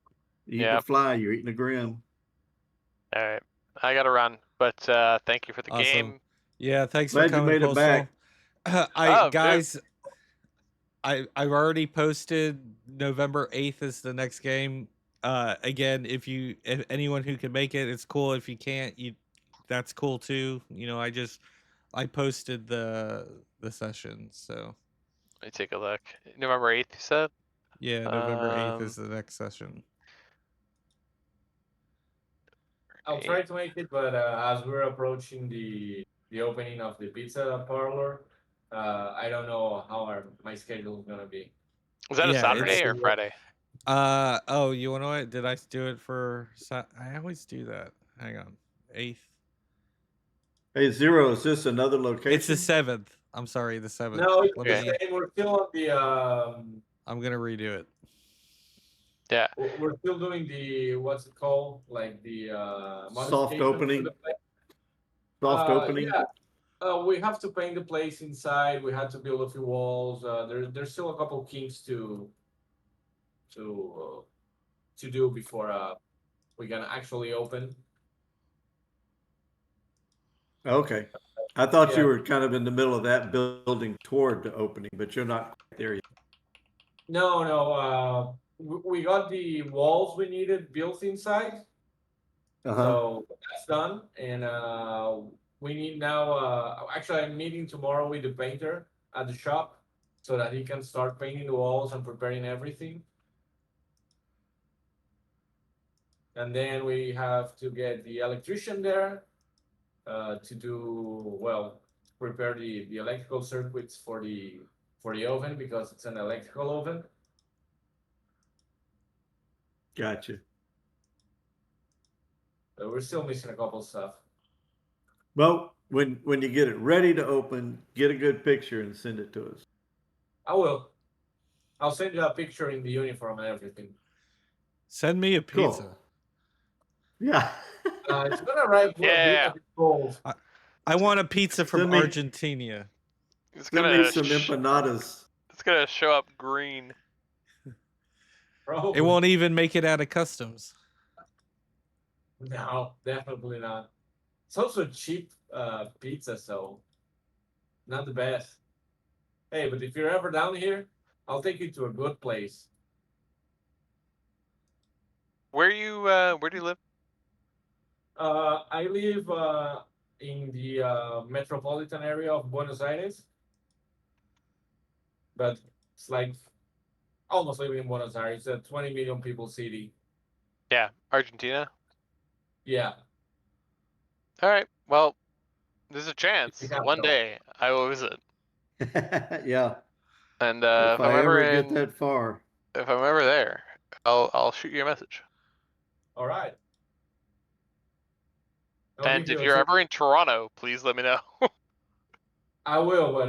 B: Eating
C: Yeah.
B: a fly, you're eating a Grimm.
C: All right. I gotta run, but thank you for the
A: Awesome.
C: game.
A: Yeah, thanks for
B: Glad you
A: coming,
B: made it
A: Postal.
B: back.
C: Oh,
A: Guys, I've already posted November 8th is the next game. Again, if anyone who can make it, it's cool. If you can't, that's cool too. You know, I posted the session, so
C: Let me take a look. November 8th, you said?
A: yeah, November 8th is the next session.
D: I'll try to make it, but as we're approaching the opening of the pizza parlor, I don't know how my schedule is gonna be.
C: Was that a
A: Yeah,
C: Saturday
A: it's
C: or Friday?
A: oh, you want to know what? Did I do it for I always do that. Hang on. 8th.
B: Hey, Zero, is this another location?
A: It's the 7th. I'm sorry, the 7th.
D: No, it's
A: Let
D: the
A: me
D: same. We're still on the
A: I'm going to redo it.
C: Yeah.
D: we're still doing the what's it called? Like the
B: Soft
D: modification for
B: opening.
D: the place.
B: Soft opening.
D: Yeah. We have to paint the place inside. We had to build a few walls. There's still a couple kinks to do before we can actually open.
B: Okay. I thought
D: Yeah.
B: you were kind of in the middle of that building toward the opening, but you're not quite there yet.
D: No, no. We got the walls we needed built inside,
B: Uh-huh.
D: so that's done. And we need now. Actually, I'm meeting tomorrow with the painter at the shop so that he can start painting the walls and preparing everything. And then we have to get the electrician there to do prepare the electrical circuits for the oven because it's an electrical oven.
B: Gotcha.
D: So we're still missing a couple stuff.
B: Well, when you get it ready to open, get a good picture and send it to us.
D: I will. I'll send you a picture in the uniform and everything.
A: Send me a
B: Cool.
A: pizza.
B: Yeah.
D: It's gonna arrive
C: Yeah.
D: a bit cold.
A: I want a pizza from
B: Send me-
A: Argentina.
C: It's
B: Send
C: gonna
B: me some empanadas.
C: it's gonna show up green.
D: Probably.
A: It won't even make it out of customs.
D: No, definitely not. It's also cheap pizza, so not the best. Hey, but if you're ever down here, I'll take you to a good place.
C: Where do you live?
D: I live in the metropolitan area of Buenos Aires, but it's like almost living in Buenos Aires. It's a 20 million people city.
C: Yeah, Argentina.
D: Yeah.
C: All right. Well, there's a chance
D: The
C: one
D: capital.
C: day I will visit.
B: Yeah.
C: And
B: If I ever get that far.
C: if I'm ever there, I'll shoot you a message.
D: All right. I'll
C: And
D: give you
C: if
D: a
C: you're
D: short-
C: ever in Toronto, please let me know.
D: I will, but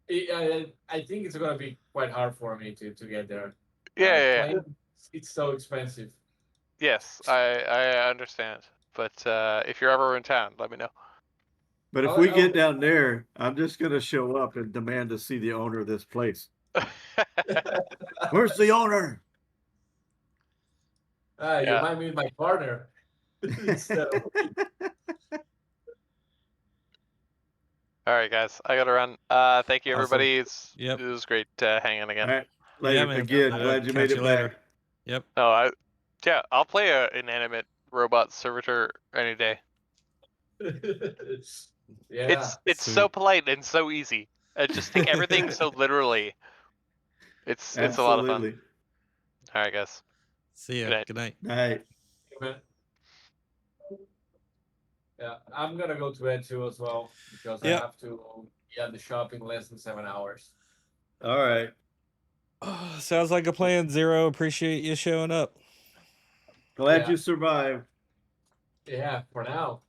B: Good.
D: I think it's gonna be quite hard for me to get there.
C: Yeah.
D: Plane, it's so expensive.
C: Yes, I understand. But if you're ever in town, let me know.
B: But if we get down there, I'm just gonna show up and demand to see the owner of this place. Where's the owner?
D: You
C: Yeah.
D: might meet my partner. So,
C: All right, guys, I gotta run. Thank you,
B: Awesome.
C: everybody.
A: Yep.
C: It was great hanging
B: All
C: again.
B: right. Later.
A: man.
B: Again, glad you made
A: catch
B: it
A: you later.
B: back.
A: Yep.
C: No, yeah, I'll play a inanimate robot servitor any day.
D: yeah.
C: It's so
A: Sweet.
C: polite and so easy. Just take everything so literally. It's a lot of fun.
B: Absolutely.
C: All right, guys.
A: See ya.
C: Good night.
A: Good night.
B: All right.
D: Man. Yeah, I'm gonna go to bed too as well because I
A: Yep.
D: have to be at the shop in less than 7 hours.
B: All right.
A: Sounds like a plan, Zero. Appreciate you showing up.
B: Glad
D: Yeah.
B: you survived.
D: Yeah, for now.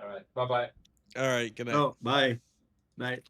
D: All right. Bye bye.
A: All right. Good night.
B: Oh, bye. Night.